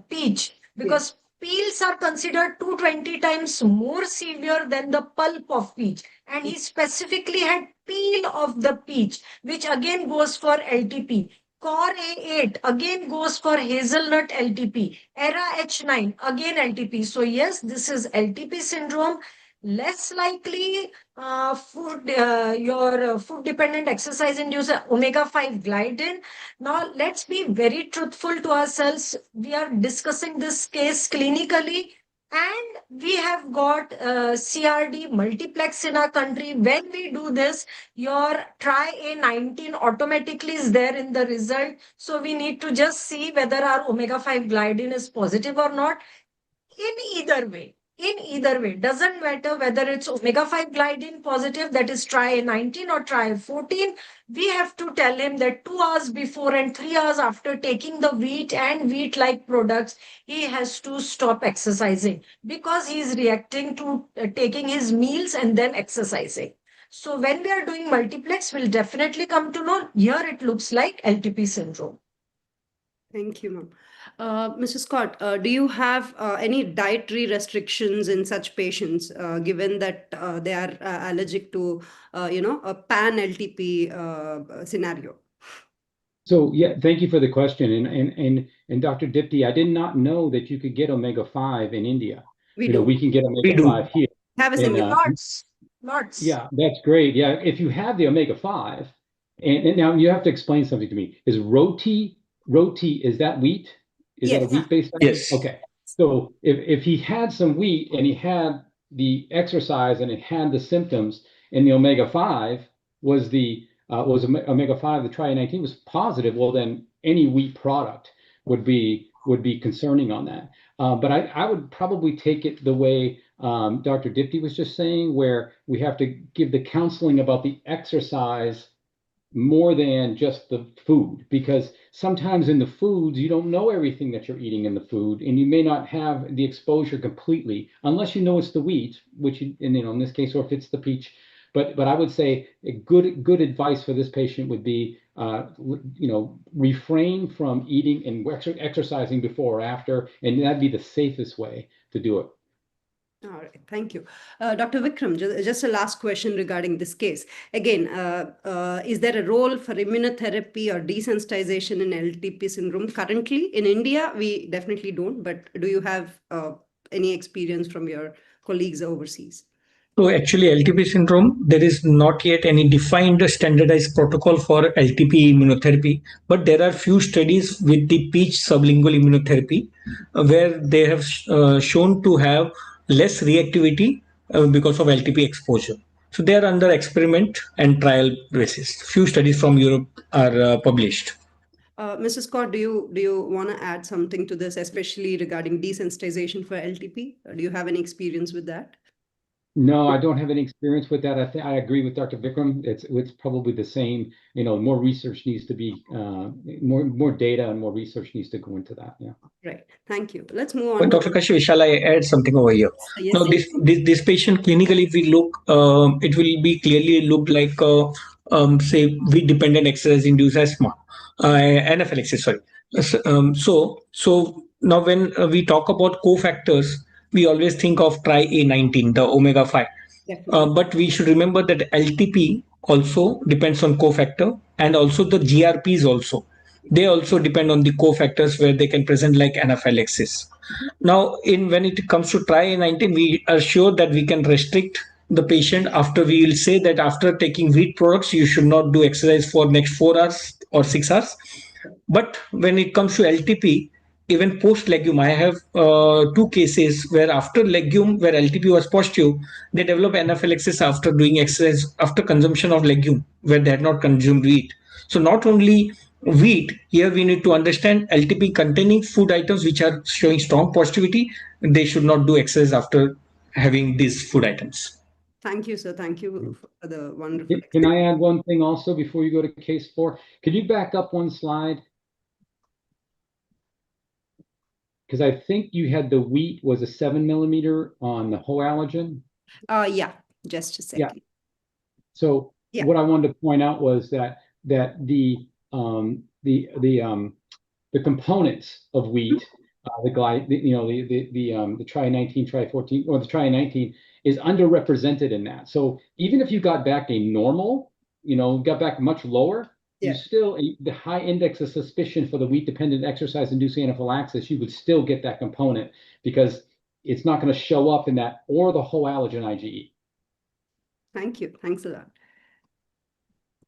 peach, because peels are considered 220 times more severe than the pulp of peach. And he specifically had peel of the peach, which again goes for LTP. Core A8 again goes for hazelnut LTP. ERA H9 again LTP. So yes, this is LTP syndrome. Less likely your food dependent exercise induce omega-5 gliadin. Now let's be very truthful to ourselves. We are discussing this case clinically, and we have got CRD multiplex in our country. When we do this, your try A19 automatically is there in the result. So we need to just see whether our omega-5 gliadin is positive or not. In either way, doesn't matter whether it's omega-5 gliadin positive, that is try 19 or try 14. We have to tell him that 2 hours before and 3 hours after taking the wheat and wheat like products, he has to stop exercising because he is reacting to taking his meals and then exercising. So when we are doing multiplex, we'll definitely come to know. Here it looks like LTP syndrome. Thank you, ma'am. Mrs. Scott, do you have any dietary restrictions in such patients, given that they are allergic to, a pan-LTP scenario? So yeah, thank you for the question. And Dr. Dipti, I did not know that you could get omega-5 in India. We do. We can get omega-5 here. Have a And, single. Lots. Yeah, that's great. Yeah, if you have the omega-5, and now you have to explain something to me. Is roti, is that wheat? Is that a Yes. wheat-based diet? Yes. Okay. So if he had some wheat and he had the exercise and it had the symptoms, and the omega-5 was omega-5, the tri-19 was positive, well then any wheat product would be concerning on that. But I would probably take it the way Dr. Dipti was just saying, where we have to give the counseling about the exercise more than just the food, because sometimes in the foods you don't know everything that you're eating in the food, and you may not have the exposure completely unless you know it's the wheat, which in this case, or if it's the peach. But I would say a good advice for this patient would be refrain from eating and exercising before or after, and that'd be the safest way to do it. All right, thank you. Dr. Vikram, just a last question regarding this case. Again, is there a role for immunotherapy or desensitization in LTP syndrome? Currently, in India, we definitely don't, but do you have any experience from your colleagues overseas? So actually, LTP syndrome, there is not yet any defined standardized protocol for LTP immunotherapy, but there are few studies with the peach sublingual immunotherapy where they have shown to have less reactivity because of LTP exposure. So they are under experiment and trial basis. Few studies from Europe are published. Mrs. Scott, do you want to add something to this, especially regarding desensitization for LTP? Do you have any experience with that? No, I don't have any experience with that. I agree with Dr. Vikram. It's probably the same. More research needs to be more data and more research needs to go into that. Yeah. Right. Thank you. Let's move on. But Dr. Kashyap, shall I add something over here? Yes, now, this patient clinically, if we look, it will be clearly look like say wheat-dependent exercise-induced asthma, anaphylaxis. Sorry. So now when we talk about cofactors, we always think of tri-A19, the omega-5. But we should remember that LTP also depends on cofactor, and also the GRPs also. They also depend on the cofactors where they can present like anaphylaxis. Now, when it comes to tri-A19, we are sure that we can restrict the patient, after we will say that after taking wheat products, you should not do exercise for next 4 hours or 6 hours. But when it comes to LTP, even post legume, I have two cases where after legume, where LTP was positive, they develop anaphylaxis after doing exercise, after consumption of legume, where they had not consumed wheat. So not only wheat, here we need to understand LTP containing food items which are showing strong positivity, they should not do exercise after having these food items. Thank you, sir. Thank you for the wonderful. Can I add one thing also before you go to case 4? Could you back up one slide? Because I think you had the wheat was a 7 millimeter on the whole allergen. Yeah, just a second. So Yeah. what I wanted to point out was that the components of wheat, the tri-19, tri-14, or the tri-19 is underrepresented in that. So even if you got back a normal, got back much lower, you still, the high index of suspicion for the wheat-dependent exercise-induced anaphylaxis, you would still get that component because it's not going to show up in that or the whole allergen IgE. Thank you. Thanks a lot.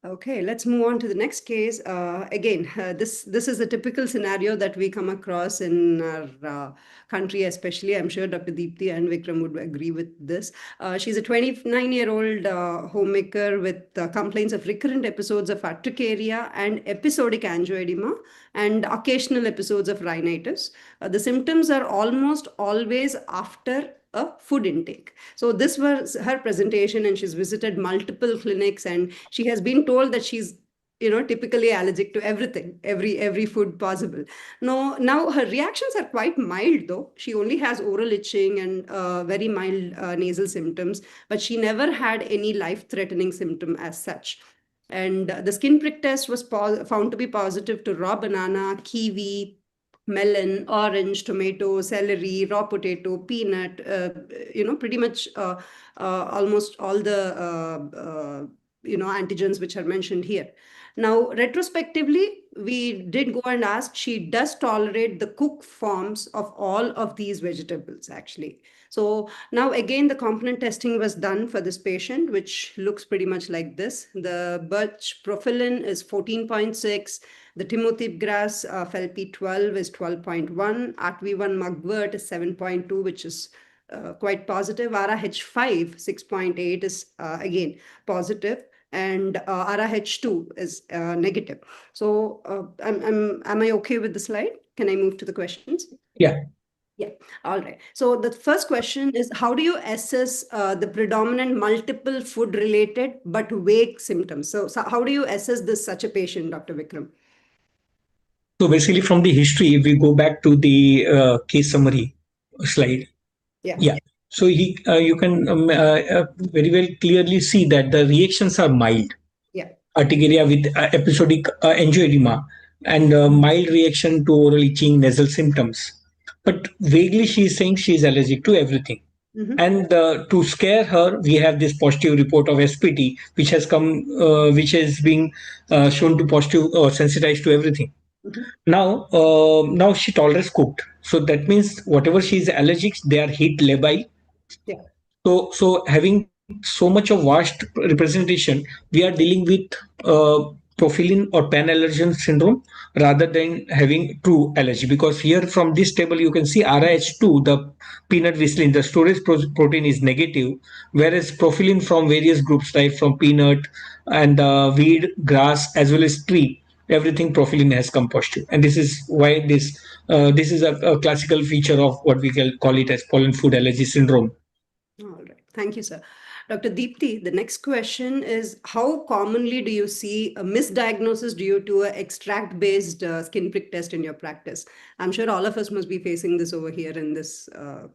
Okay, let's move on to the next case. Again, this is a typical scenario that we come across in our country, especially. I'm sure Dr. Deepti and Vikram would agree with this. She's a 29-year-old homemaker with complaints of recurrent episodes of urticaria and episodic angioedema and occasional episodes of rhinitis. The symptoms are almost always after a food intake. So this was her presentation, and she's visited multiple clinics, and she has been told that she's typically allergic to everything, every food possible. Now her reactions are quite mild though. She only has oral itching and very mild nasal symptoms, but she never had any life-threatening symptom as such. And the skin prick test was found to be positive to raw banana, kiwi, melon, orange, tomato, celery, raw potato, peanut, pretty much almost all the, antigens which are mentioned here. Now, retrospectively, we did go and ask, she does tolerate the cooked forms of all of these vegetables, actually. So now, again, the component testing was done for this patient, which looks pretty much like this. The birch profilin is 14.6. The Timothy grass FELP12 is 12.1. ATV1 mugwort is 7.2, which is quite positive. RAH5, 6.8 is again positive. And RAH2 is negative. So am I okay with the slide? Can I move to the questions? Yeah. Yeah. All right. So the first question is, how do you assess the predominant multiple food related but vague symptoms? So how do you assess such a patient, Dr. Vikram? So basically from the history, if we go back to the case summary slide. Yeah. So you can very well clearly see that the reactions are mild. Yeah. Urticaria with episodic angioedema and mild reaction to oral itching, nasal symptoms. But vaguely she is saying she is allergic to everything. Mm-hmm. And to scare her, we have this positive report of SPT, which has come, which is being shown to positive or sensitized to everything. Mm-hmm. Now she tolerates cooked. So that means whatever she is allergic, they are heat labile. Yeah. So having so much of vast representation, we are dealing with profilin or pan-allergen syndrome rather than having true allergy. Because here from this table you can see RAH2, the peanut whistling, the storage protein is negative, whereas profilin from various groups like from peanut and weed, grass as well as tree, everything profilin has come positive. And this is why this is a classical feature of what we call it as pollen food allergy syndrome. All right. Thank you, sir. Dr. Deepti, the next question is, how commonly do you see a misdiagnosis due to an extract-based skin prick test in your practice? I'm sure all of us must be facing this over here in this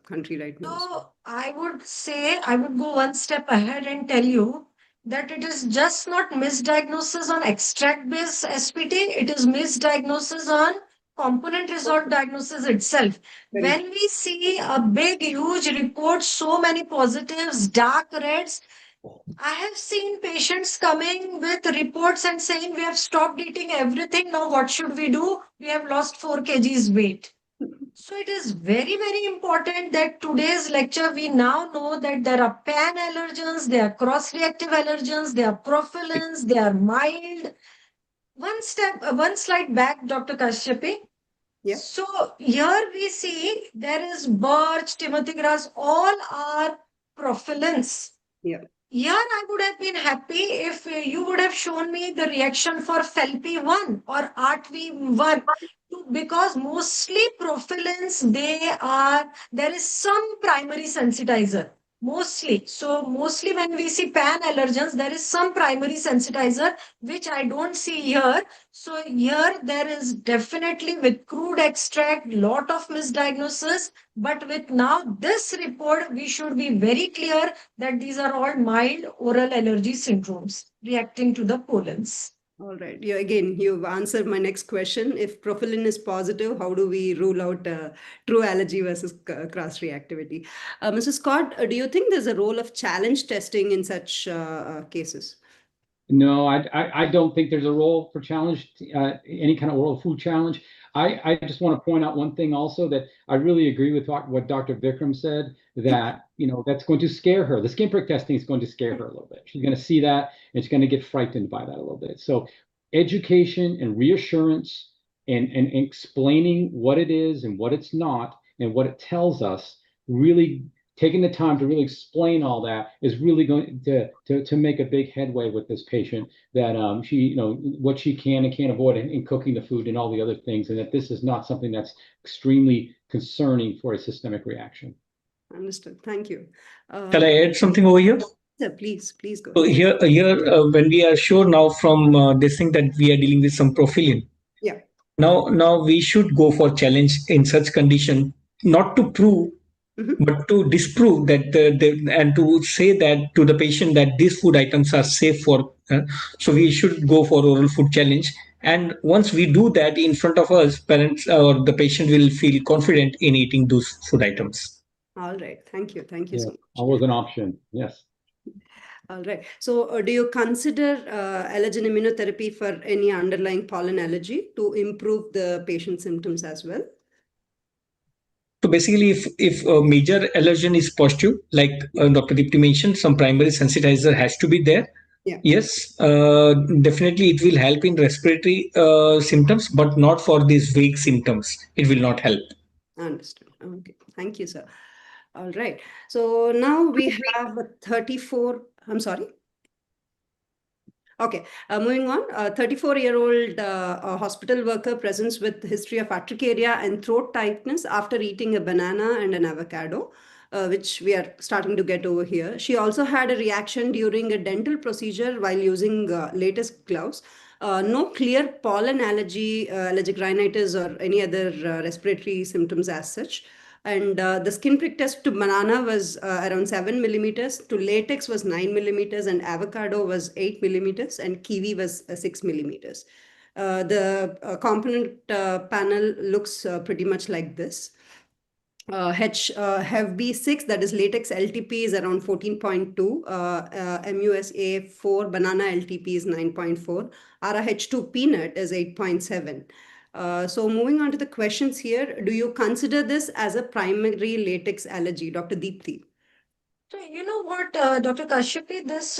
country right now. So I would say, I would go one step ahead and tell you that it is just not misdiagnosis on extract-based SPT, it is misdiagnosis on component result diagnosis itself. When we see a big, huge report, so many positives, dark reds, I have seen patients coming with reports and saying, we have stopped eating everything. Now what should we do? We have lost 4 kgs weight. So it is very, very important that today's lecture, we now know that there are pan-allergens, there are cross-reactive allergens, there are profilins, they are mild. One slide back, Dr. Kashyapi. Yeah. So here we see there is birch, timothy grass, all are profilins. Yeah. Here I would have been happy if you would have shown me the reaction for FELP1 or ARTV1 because mostly profilins, there is some primary sensitizer. Mostly. So mostly when we see pan-allergens, there is some primary sensitizer, which I don't see here. So here there is definitely with crude extract, lot of misdiagnosis. But with now this report, we should be very clear that these are all mild oral allergy syndromes reacting to the pollens. All right. You've answered my next question. If profilin is positive, how do we rule out true allergy versus cross-reactivity? Mrs. Scott, do you think there's a role of challenge testing in such cases? No, I don't think there's a role for challenge, any kind of oral food challenge. I just want to point out one thing also, that I really agree with what Dr. Vikram said, that, that's going to scare her. The skin prick testing is going to scare her a little bit. She's going to see that and she's going to get frightened by that a little bit. So education and reassurance and explaining what it is and what it's not and what it tells us, really taking the time to really explain all that is really going to make a big headway with this patient, that she, what she can and can't avoid in cooking the food and all the other things, and that this is not something that's extremely concerning for a systemic reaction. Understood. Thank you. Shall I add something over here? Yeah, please go. So here, when we are sure now from this thing that we are dealing with some profilin. Yeah. Now we should go for challenge in such condition, not to prove, but to disprove that and to say that to the patient that these food items are safe for. So we should go for oral food challenge. And once we do that in front of us, parents or the patient will feel confident in eating those food items. All right. Thank you. Thank you so much. Always an option. Yes. All right. So do you consider allergen immunotherapy for any underlying pollen allergy to improve the patient's symptoms as well? So basically, if a major allergen is positive, like Dr. Dipti mentioned, some primary sensitizer has to be there. Yeah. Yes, definitely it will help in respiratory symptoms, but not for these vague symptoms. It will not help. Understood. Okay. Thank you, sir. All right. So now we have 34. I'm sorry. Okay, moving on. 34-year-old hospital worker presents with history of urticaria and throat tightness after eating a banana and an avocado, which we are starting to get over here. She also had a reaction during a dental procedure while using latex gloves. No clear pollen allergy, allergic rhinitis, or any other respiratory symptoms as such. And the skin prick test to banana was around 7 millimeters, to latex was 9 millimeters, and avocado was 8 millimeters, and kiwi was 6 millimeters. The component panel looks pretty much like this. HB6, that is latex LTP, is around 14.2. MUSA4 banana LTP is 9.4. RH2 peanut is 8.7. So moving on to the questions here, do you consider this as a primary latex allergy, Dr. Deepthi? So you know what, Dr. Kashyapi, this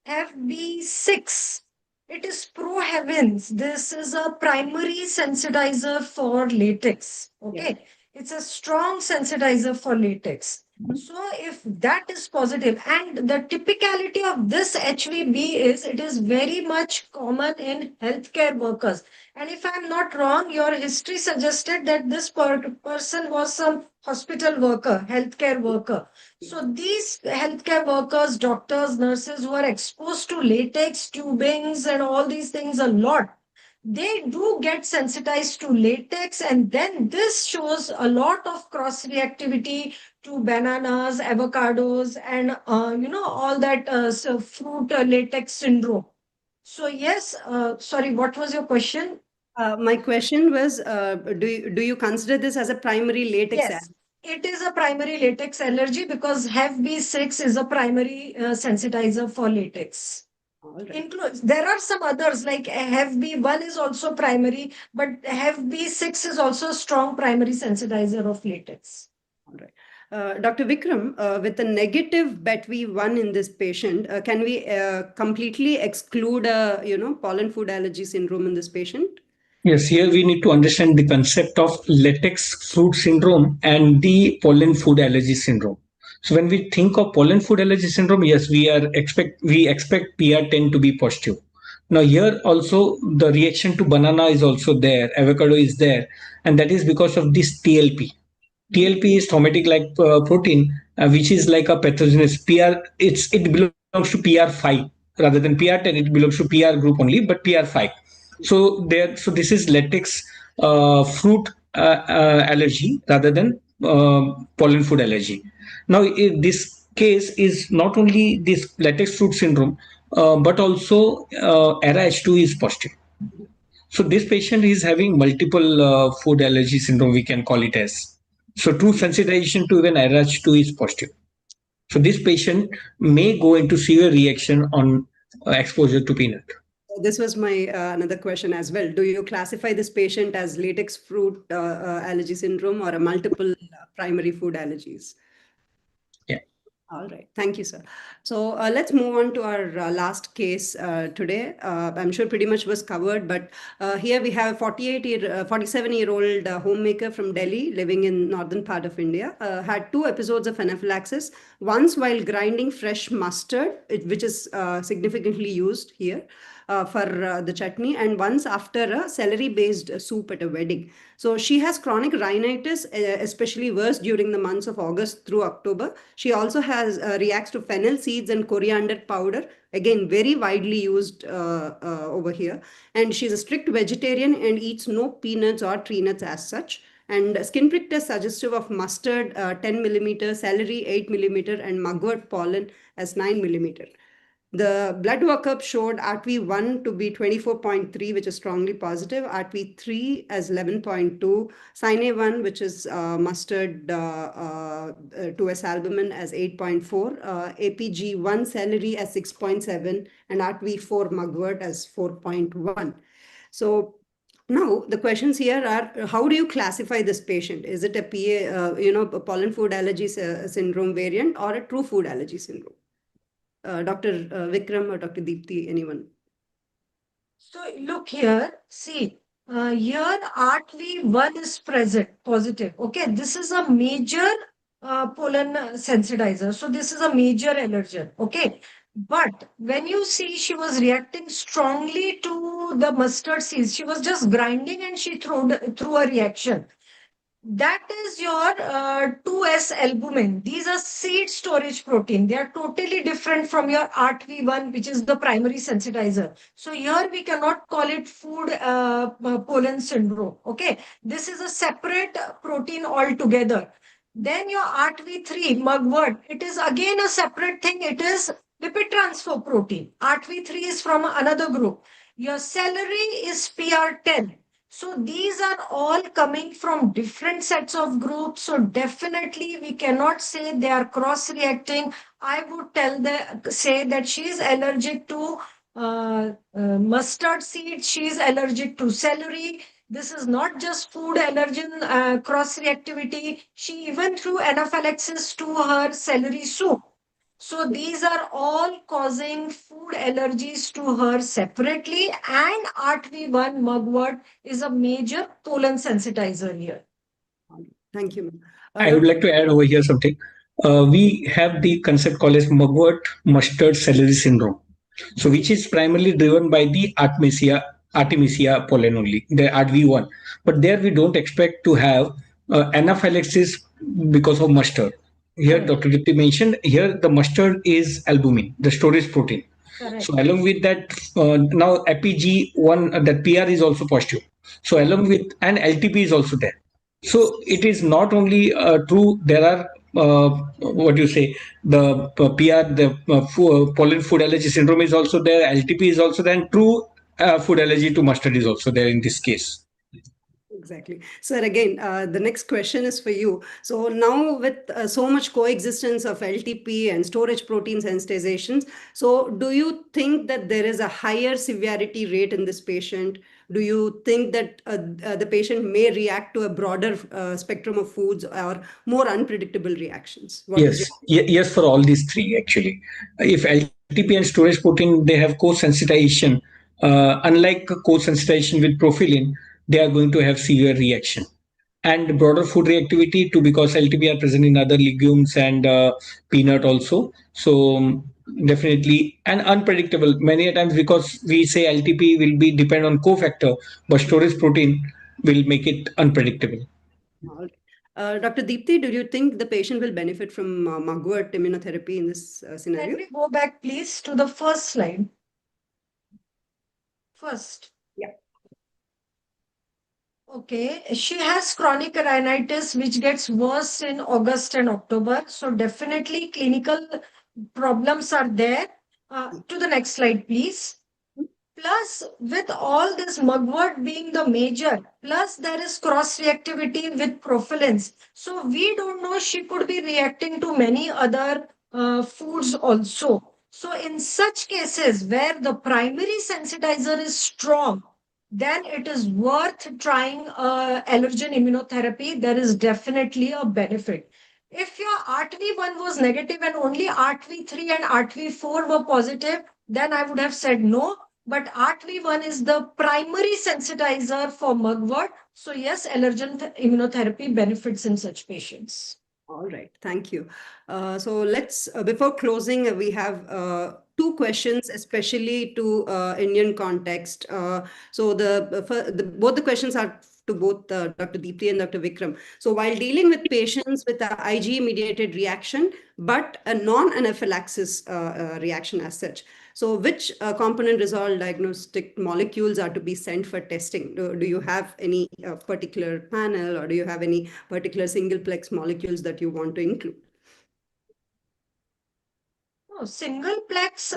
FB6, it is pro heavens. This is a primary sensitizer for latex. Okay. Yeah. It's a strong sensitizer for latex. So if that is positive, and the typicality of this HVB is, it is very much common in healthcare workers. And if I'm not wrong, your history suggested that this person was some hospital worker, healthcare worker. So these healthcare workers, doctors, nurses who are exposed to latex, tubings and all these things a lot, they do get sensitized to latex, and then this shows a lot of cross reactivity to bananas, avocados, and all that fruit latex syndrome. So yes, sorry, what was your question? My question was, do you consider this as a primary latex Yes, it is a primary latex allergy because HEFB6 is a primary sensitizer for latex. All right. Influence. There are some others like HEV-B1 is also primary, but HEV-B6 is also a strong primary sensitizer of latex. All right. Dr. Vikram, with a negative BET-V1 in this patient, can we completely exclude, pollen food allergy syndrome in this patient? Yes, here we need to understand the concept of latex fruit syndrome and the pollen food allergy syndrome. So when we think of pollen food allergy syndrome, yes, we expect PR10 to be positive. Now here also the reaction to banana is also there, avocado is there, and that is because of this TLP. TLP is thermotic-like protein, which is like a pathogenous PR. It belongs to PR5 rather than PR10. It belongs to PR group only, but PR5. So this is latex fruit allergy rather than pollen food allergy. Now, this case is not only this latex fruit syndrome, but also RH2 is positive. So this patient is having multiple food allergy syndrome, we can call it as. So true sensitization to even RH2 is positive. So this patient may go into severe reaction on exposure to peanut. This was my another question as well. Do you classify this patient as latex fruit allergy syndrome or a multiple primary food allergies? Yeah. All right. Thank you, sir. So let's move on to our last case today. I'm sure pretty much was covered, but here we have a 47-year-old homemaker from Delhi living in northern part of India, had 2 episodes of anaphylaxis, once while grinding fresh mustard, which is significantly used here. For the chutney, and once after a celery-based soup at a wedding. So she has chronic rhinitis, especially worse during the months of August through October. She also has reacts to fennel seeds and coriander powder, again very widely used over here. And she's a strict vegetarian and eats no peanuts or tree nuts as such. And skin prick test suggestive of mustard 10 millimeter, celery 8 millimeter, and mugwort pollen as 9 millimeter. The blood workup showed RTV1 to be 24.3, which is strongly positive, RTV3 as 11.2, Cine1, which is mustard to S albumin as 8.4, APG1 celery as 6.7, and RTV4 mugwort as 4.1. So now the questions here are: how do you classify this patient? Is it a PA, a pollen food allergy syndrome variant or a true food allergy syndrome? Dr. Vikram or Dr. Deepti, anyone? So look here, see, here RTV1 is present, positive. Okay, this is a major pollen sensitizer. So this is a major allergen. Okay, but when you see she was reacting strongly to the mustard seeds, she was just grinding and she threw a reaction. That is your 2S albumin. These are seed storage protein. They are totally different from your RTV1, which is the primary sensitizer. So here we cannot call it food pollen syndrome. Okay, this is a separate protein altogether. Then your RTV3 mugwort, it is again a separate thing. It is lipid transfer protein. RTV3 is from another group. Your celery is PR10. So these are all coming from different sets of groups. So definitely we cannot say they are cross-reacting. I would say that she is allergic to mustard seed. She is allergic to celery. This is not just food allergen cross-reactivity. She even threw anaphylaxis to her celery soup. So these are all causing food allergies to her separately, and RTV1 mugwort is a major pollen sensitizer here. Thank you. I would like to add over here something. We have the concept called as mugwort mustard celery syndrome. So which is primarily driven by the Artemisia pollen only, the RTV1. But there we don't expect to have anaphylaxis because of mustard. Here, Correct. Dr. Dipti mentioned, here the mustard is albumin, the storage protein. Correct. So along with that, now APG1, that PR is also positive. So along with, and LTP is also there. So it is not only true, there are, what do you say, the PR, the pollen food allergy syndrome is also there, LTP is also there, and true food allergy to mustard is also there in this case. Exactly. Sir, again, the next question is for you. So now with so much coexistence of LTP and storage protein sensitizations, so do you think that there is a higher severity rate in this patient? Do you think that the patient may react to a broader spectrum of foods or more unpredictable reactions? What is Yes, yes, for all these three actually. If LTP and storage protein, they have co-sensitization. Unlike co-sensitization with profilin, they are going to have severe reaction. And broader food reactivity too, because LTP are present in other legumes and peanut also. So definitely, and unpredictable many a times, because we say LTP will be depend on cofactor, but storage protein will make it unpredictable. All right. Dr. Deepti, do you think the patient will benefit from mugwort immunotherapy in this scenario? Can we go back, please, to the first slide? First. Yeah. Okay, she has chronic rhinitis, which gets worse in August and October. So definitely clinical problems are there. To the next slide, please. Plus, with all this mugwort being the major, plus there is cross reactivity with profilins. So we don't know, she could be reacting to many other foods also. So in such cases where the primary sensitizer is strong, then it is worth trying allergen immunotherapy. There is definitely a benefit. If your ARTV1 was negative and only ARTV3 and ARTV4 were positive, then I would have said no. But ARTV1 is the primary sensitizer for mugwort. So yes, allergen immunotherapy benefits in such patients. All right, thank you. So let's, before closing, we have two questions, especially to Indian context. So both the questions are to both Dr. Deepti and Dr. Vikram. So while dealing with patients with a IgE-mediated reaction, but a non-anaphylaxis reaction as such, so which component resolved diagnostic molecules are to be sent for testing? Do you have any particular panel, or do you have any particular singleplex molecules that you want to include? No, singleplex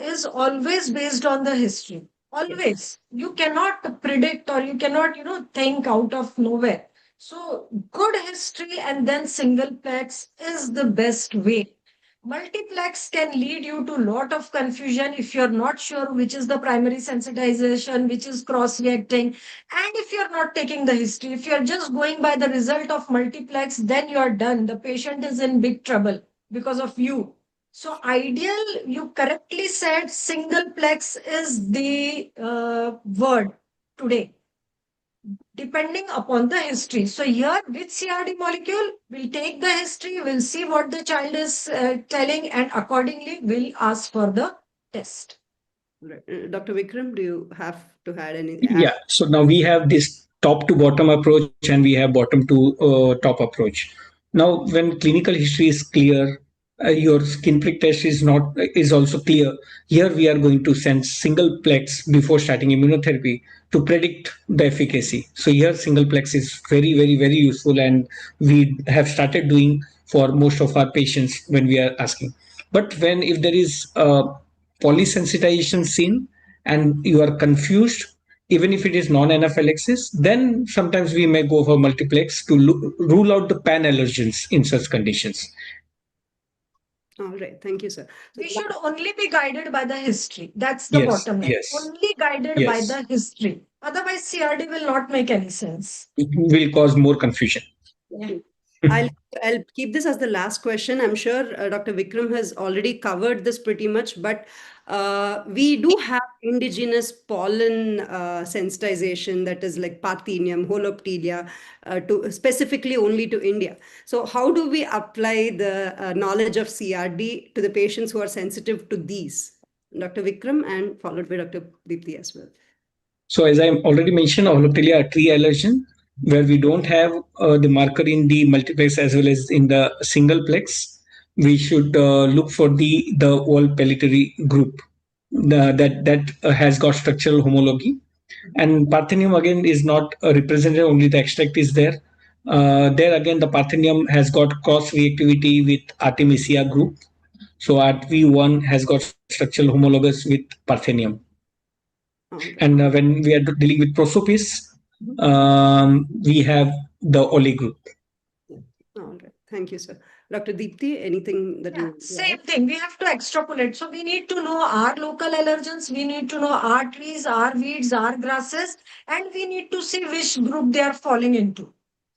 is always based on the history. Always. Yes. You cannot predict, or you cannot, think out of nowhere. So good history and then singleplex is the best way. Multiplex can lead you to a lot of confusion if you're not sure which is the primary sensitization, which is cross-reacting. And if you're not taking the history, if you're just going by the result of multiplex, then you're done. The patient is in big trouble because of you. So ideal, you correctly said singleplex is the word today, depending upon the history. So here with CRD molecule, we'll take the history, we'll see what the child is telling, and accordingly we'll ask for the test. Right. Dr. Vikram, do you have to add any? Yeah, so now we have this top to bottom approach and we have bottom to top approach. Now, when clinical history is clear, your skin prick test is also clear. Here we are going to send singleplex before starting immunotherapy to predict the efficacy. So here singleplex is very, very, very useful, and we have started doing for most of our patients when we are asking. But if there is polysensitization seen and you are confused, even if it is non-anaphylaxis, then sometimes we may go for multiplex to rule out the pan-allergens in such conditions. All right, thank you, sir. We should only be guided by the history. That's the bottom line. Yes. Only guided by the history. Otherwise, CRD will not make any sense. It will cause more confusion. Yeah. I'll keep this as the last question. I'm sure Dr. Vikram has already covered this pretty much, but we do have indigenous pollen sensitization, that is like Parthenium, Holoptilia, to specifically only to India. So how do we apply the knowledge of CRD to the patients who are sensitive to these? Dr. Vikram, and followed by Dr. Deepti as well. So as I already mentioned, Holoptilia are tree allergen, where we don't have the marker in the multiplex as well as in the singleplex. We should look for the whole pellitory group that has got structural homology. And Parthenium again is not represented, only the extract is there. There again, the Parthenium has got cross reactivity with Artemisia group. So RTV1 has got structural homologous with Parthenium. Okay. And when we are dealing with prosopis, we have the Oli group. All right. Thank you, sir. Dr. Deepti, anything that Yeah, you same thing. We have to extrapolate. So we need to know our local allergens, we need to know our trees, our weeds, our grasses, and we need to see which group they are falling into.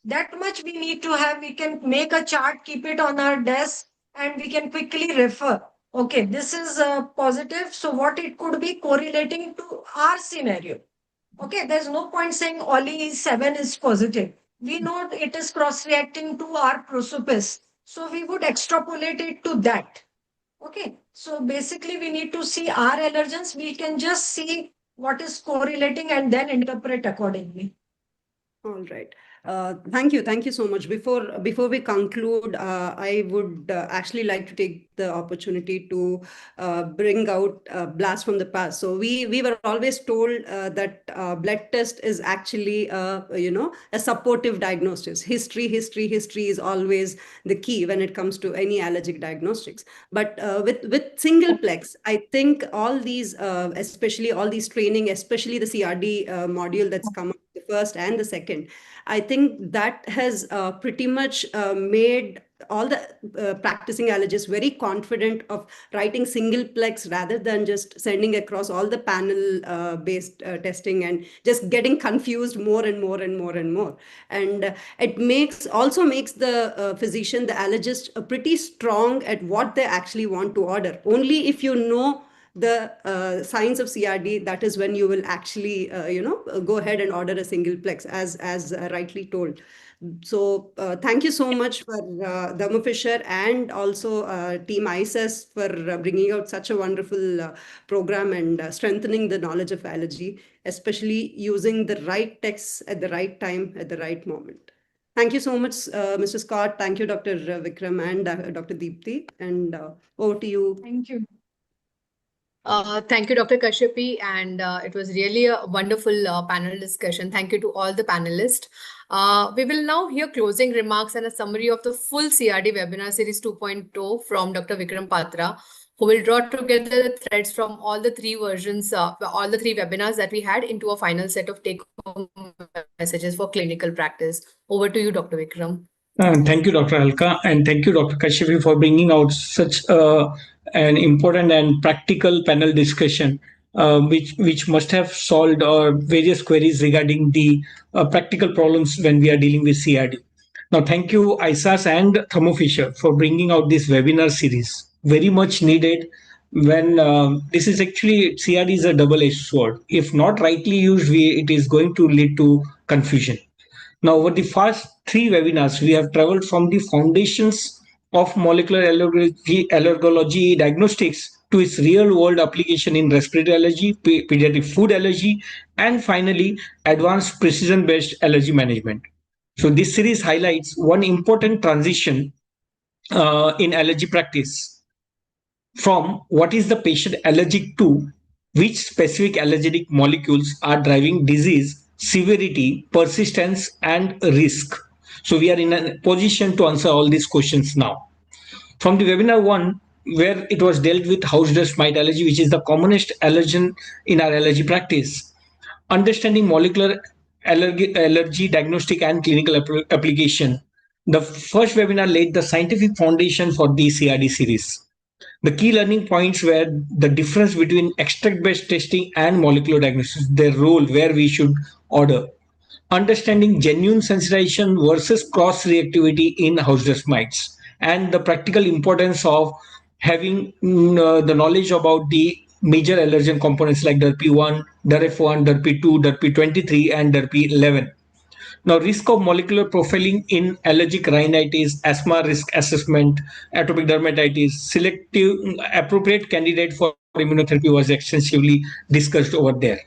That much we need to have. We can make a chart, keep it on our desk, and we can quickly refer. Okay, this is positive. So what it could be correlating to our scenario. Okay, there's no point saying Oli 7 is positive. We know it is cross-reacting to our prosopis. So we would extrapolate it to that. Okay, so basically we need to see our allergens. We can just see what is correlating and then interpret accordingly. All right. Thank you so much. Before we conclude, I would actually like to take the opportunity to bring out blast from the past. So we were always told that blood test is actually a supportive diagnosis. History is always the key when it comes to any allergic diagnostics. But with single plex, I think all these, especially all these training, especially the CRD module that's come up, the first and the second, I think that has pretty much made all the practicing allergists very confident of writing single plex rather than just sending across all the panel based testing and just getting confused more and more and more and more. And it also makes the physician, the allergist, pretty strong at what they actually want to order. Only if you know the signs of CRD, that is when you will actually, go ahead and order a single plex, as rightly told. So thank you so much for Dharma Fisher and also Team ISS for bringing out such a wonderful program and strengthening the knowledge of allergy, especially using the right texts at the right time, at the right moment. Thank you so much, Mr. Scott. Thank you, Dr. Vikram and Dr. Deepti. And over to you. Thank you. Thank you, Dr. Kashyapi, and it was really a wonderful panel discussion. Thank you to all the panelists. We will now hear closing remarks and a summary of the full CRD webinar series 2.0 from Dr. Vikram Patra, who will draw together the threads from all the three versions, all the three webinars that we had into a final set of take-home messages for clinical practice. Over to you, Dr. Vikram. Thank you, Dr. Alka, and thank you, Dr. Kashyapi, for bringing out such an important and practical panel discussion, which must have solved various queries regarding the practical problems when we are dealing with CRD. Now, thank you, ISAS and Thermo Fisher, for bringing out this webinar series. Very much needed when this is actually, CRD is a double-edged sword. If not rightly used, it is going to lead to confusion. Now, over the first three webinars, we have traveled from the foundations of molecular allergology diagnostics to its real-world application in respiratory allergy, pediatric food allergy, and finally, advanced precision-based allergy management. So this series highlights one important transition in allergy practice from what is the patient allergic to, which specific allergenic molecules are driving disease, severity, persistence, and risk. So we are in a position to answer all these questions now. From the webinar 1, where it was dealt with house dust mite allergy, which is the commonest allergen in our allergy practice, understanding molecular allergy diagnostic and clinical application. The first webinar laid the scientific foundation for the CRD series. The key learning points were the difference between extract-based testing and molecular diagnosis, their role, where we should order. Understanding genuine sensitization versus cross-reactivity in house dust mites, and the practical importance of having the knowledge about the major allergen components like DERP1, DERF1, DERP2, DERP23, and DERP11. Now, risk of molecular profiling in allergic rhinitis, asthma risk assessment, atopic dermatitis, selective appropriate candidate for immunotherapy was extensively discussed over there.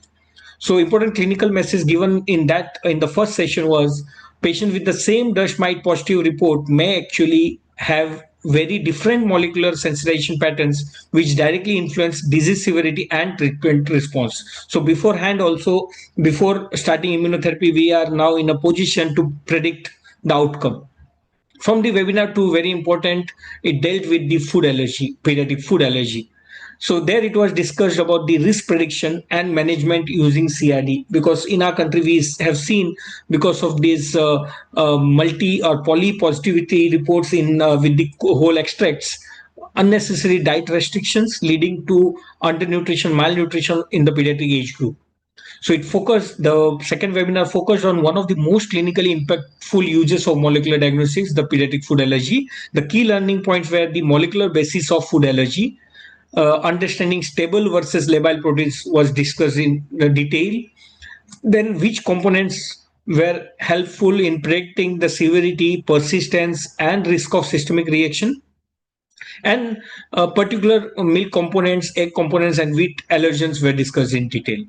So important clinical message given in the first session was patients with the same dust mite positive report may actually have very different molecular sensitization patterns which directly influence disease severity and treatment response. So beforehand also, before starting immunotherapy, we are now in a position to predict the outcome. From the webinar 2, very important, it dealt with the food allergy, pediatric food allergy. So there it was discussed about the risk prediction and management using CRD, because in our country we have seen, because of these multi or poly positivity reports in with the whole extracts, unnecessary diet restrictions leading to undernutrition, malnutrition in the pediatric age group. So the second webinar focused on one of the most clinically impactful uses of molecular diagnostics, the pediatric food allergy. The key learning points were the molecular basis of food allergy, understanding stable versus labile proteins was discussed in detail. Then which components were helpful in predicting the severity, persistence, and risk of systemic reaction. And particular milk components, egg components, and wheat allergens were discussed in detail.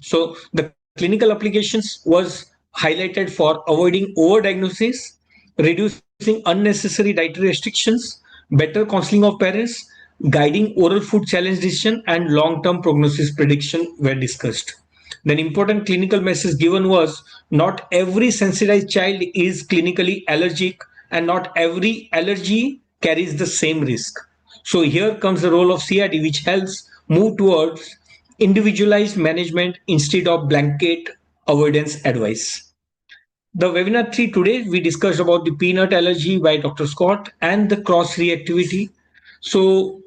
So the clinical applications was highlighted for avoiding overdiagnosis, reducing unnecessary dietary restrictions, better counseling of parents, guiding oral food challenge decision, and long-term prognosis prediction were discussed. Then important clinical message given was not every sensitized child is clinically allergic, and not every allergy carries the same risk. So here comes the role of CRD, which helps move towards individualized management instead of blanket avoidance advice. The webinar 3 today, we discussed about the peanut allergy by Dr. Scott and the cross reactivity. So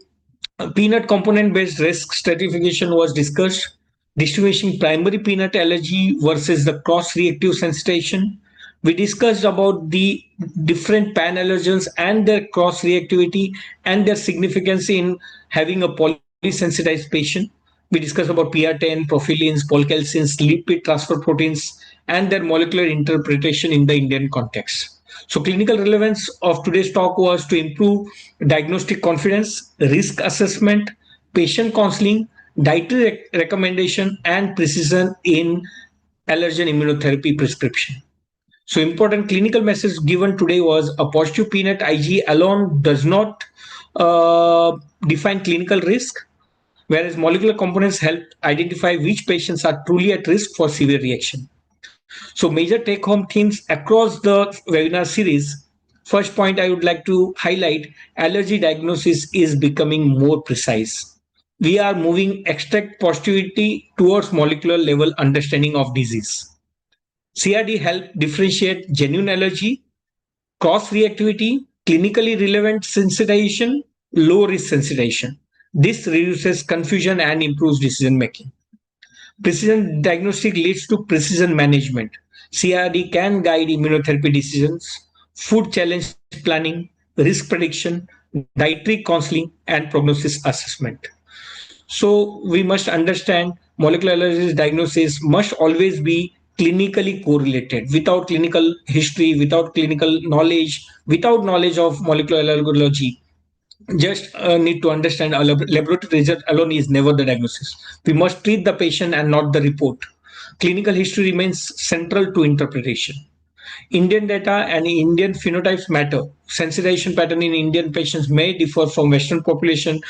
peanut component based risk stratification was discussed, distinguishing primary peanut allergy versus the cross reactive sensitization. We discussed about the different pan-allergens and their cross reactivity and their significance in having a polysensitized patient. We discussed about PR10, profilins, polycalcins, lipid transfer proteins, and their molecular interpretation in the Indian context. So clinical relevance of today's talk was to improve diagnostic confidence, risk assessment, patient counseling, dietary recommendation, and precision in allergen immunotherapy prescription. So important clinical message given today was a positive peanut IG alone does not define clinical risk, whereas molecular components help identify which patients are truly at risk for severe reaction. So major take-home themes across the webinar series. First point I would like to highlight, allergy diagnosis is becoming more precise. We are moving extract positivity towards molecular level understanding of disease. CRD help differentiate genuine allergy, cross-reactivity, clinically relevant sensitization, low-risk sensitization. This reduces confusion and improves decision making. Precision diagnostic leads to precision management. CRD can guide immunotherapy decisions, food challenge planning, risk prediction, dietary counseling, and prognosis assessment. So we must understand molecular allergies diagnosis must always be clinically correlated. Without clinical history, without clinical knowledge, without knowledge of molecular allergology, just need to understand a laboratory result alone is never the diagnosis. We must treat the patient and not the report. Clinical history remains central to interpretation. Indian data and Indian phenotypes matter. Sensitization pattern in Indian patients may differ from Western population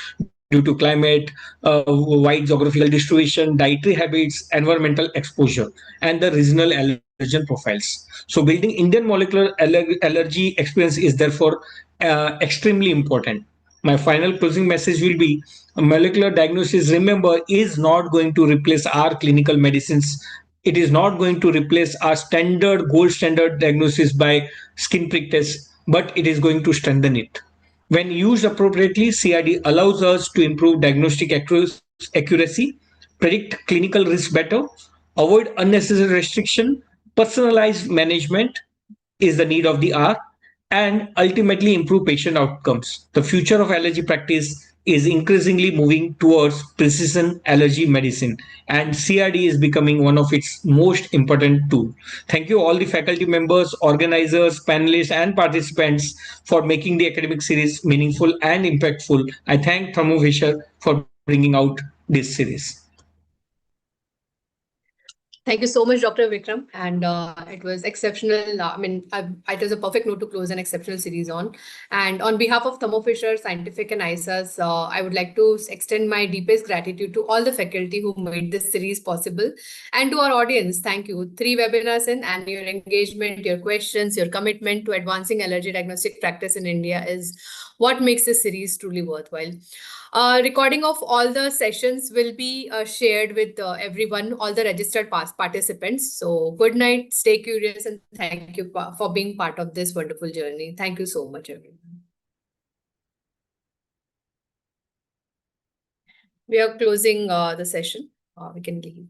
due to climate, wide geographical distribution, dietary habits, environmental exposure, and the regional allergen profiles. So building Indian molecular allergy experience is therefore extremely important. My final closing message will be molecular diagnosis, remember, is not going to replace our clinical medicines. It is not going to replace our gold standard diagnosis by skin prick test, but it is going to strengthen it. When used appropriately, CRD allows us to improve diagnostic accuracy, predict clinical risk better, avoid unnecessary restriction, personalized management is the need of the hour, and ultimately improve patient outcomes. The future of allergy practice is increasingly moving towards precision allergy medicine, and CRD is becoming one of its most important tools. Thank you all the faculty members, organizers, panelists, and participants for making the academic series meaningful and impactful. I thank Thermo Fisher for bringing out this series. Thank you so much, Dr. Vikram. And it was exceptional. It was a perfect note to close an exceptional series on. And on behalf of Thermo Fisher Scientific and ISAS, I would like to extend my deepest gratitude to all the faculty who made this series possible. And to our audience, thank you. 3 webinars in, and your engagement, your questions, your commitment to advancing allergy diagnostic practice in India is what makes this series truly worthwhile. Recording of all the sessions will be shared with everyone, all the registered participants. So good night, stay curious, and thank you for being part of this wonderful journey. Thank you so much, everyone. We are closing the session. We can leave.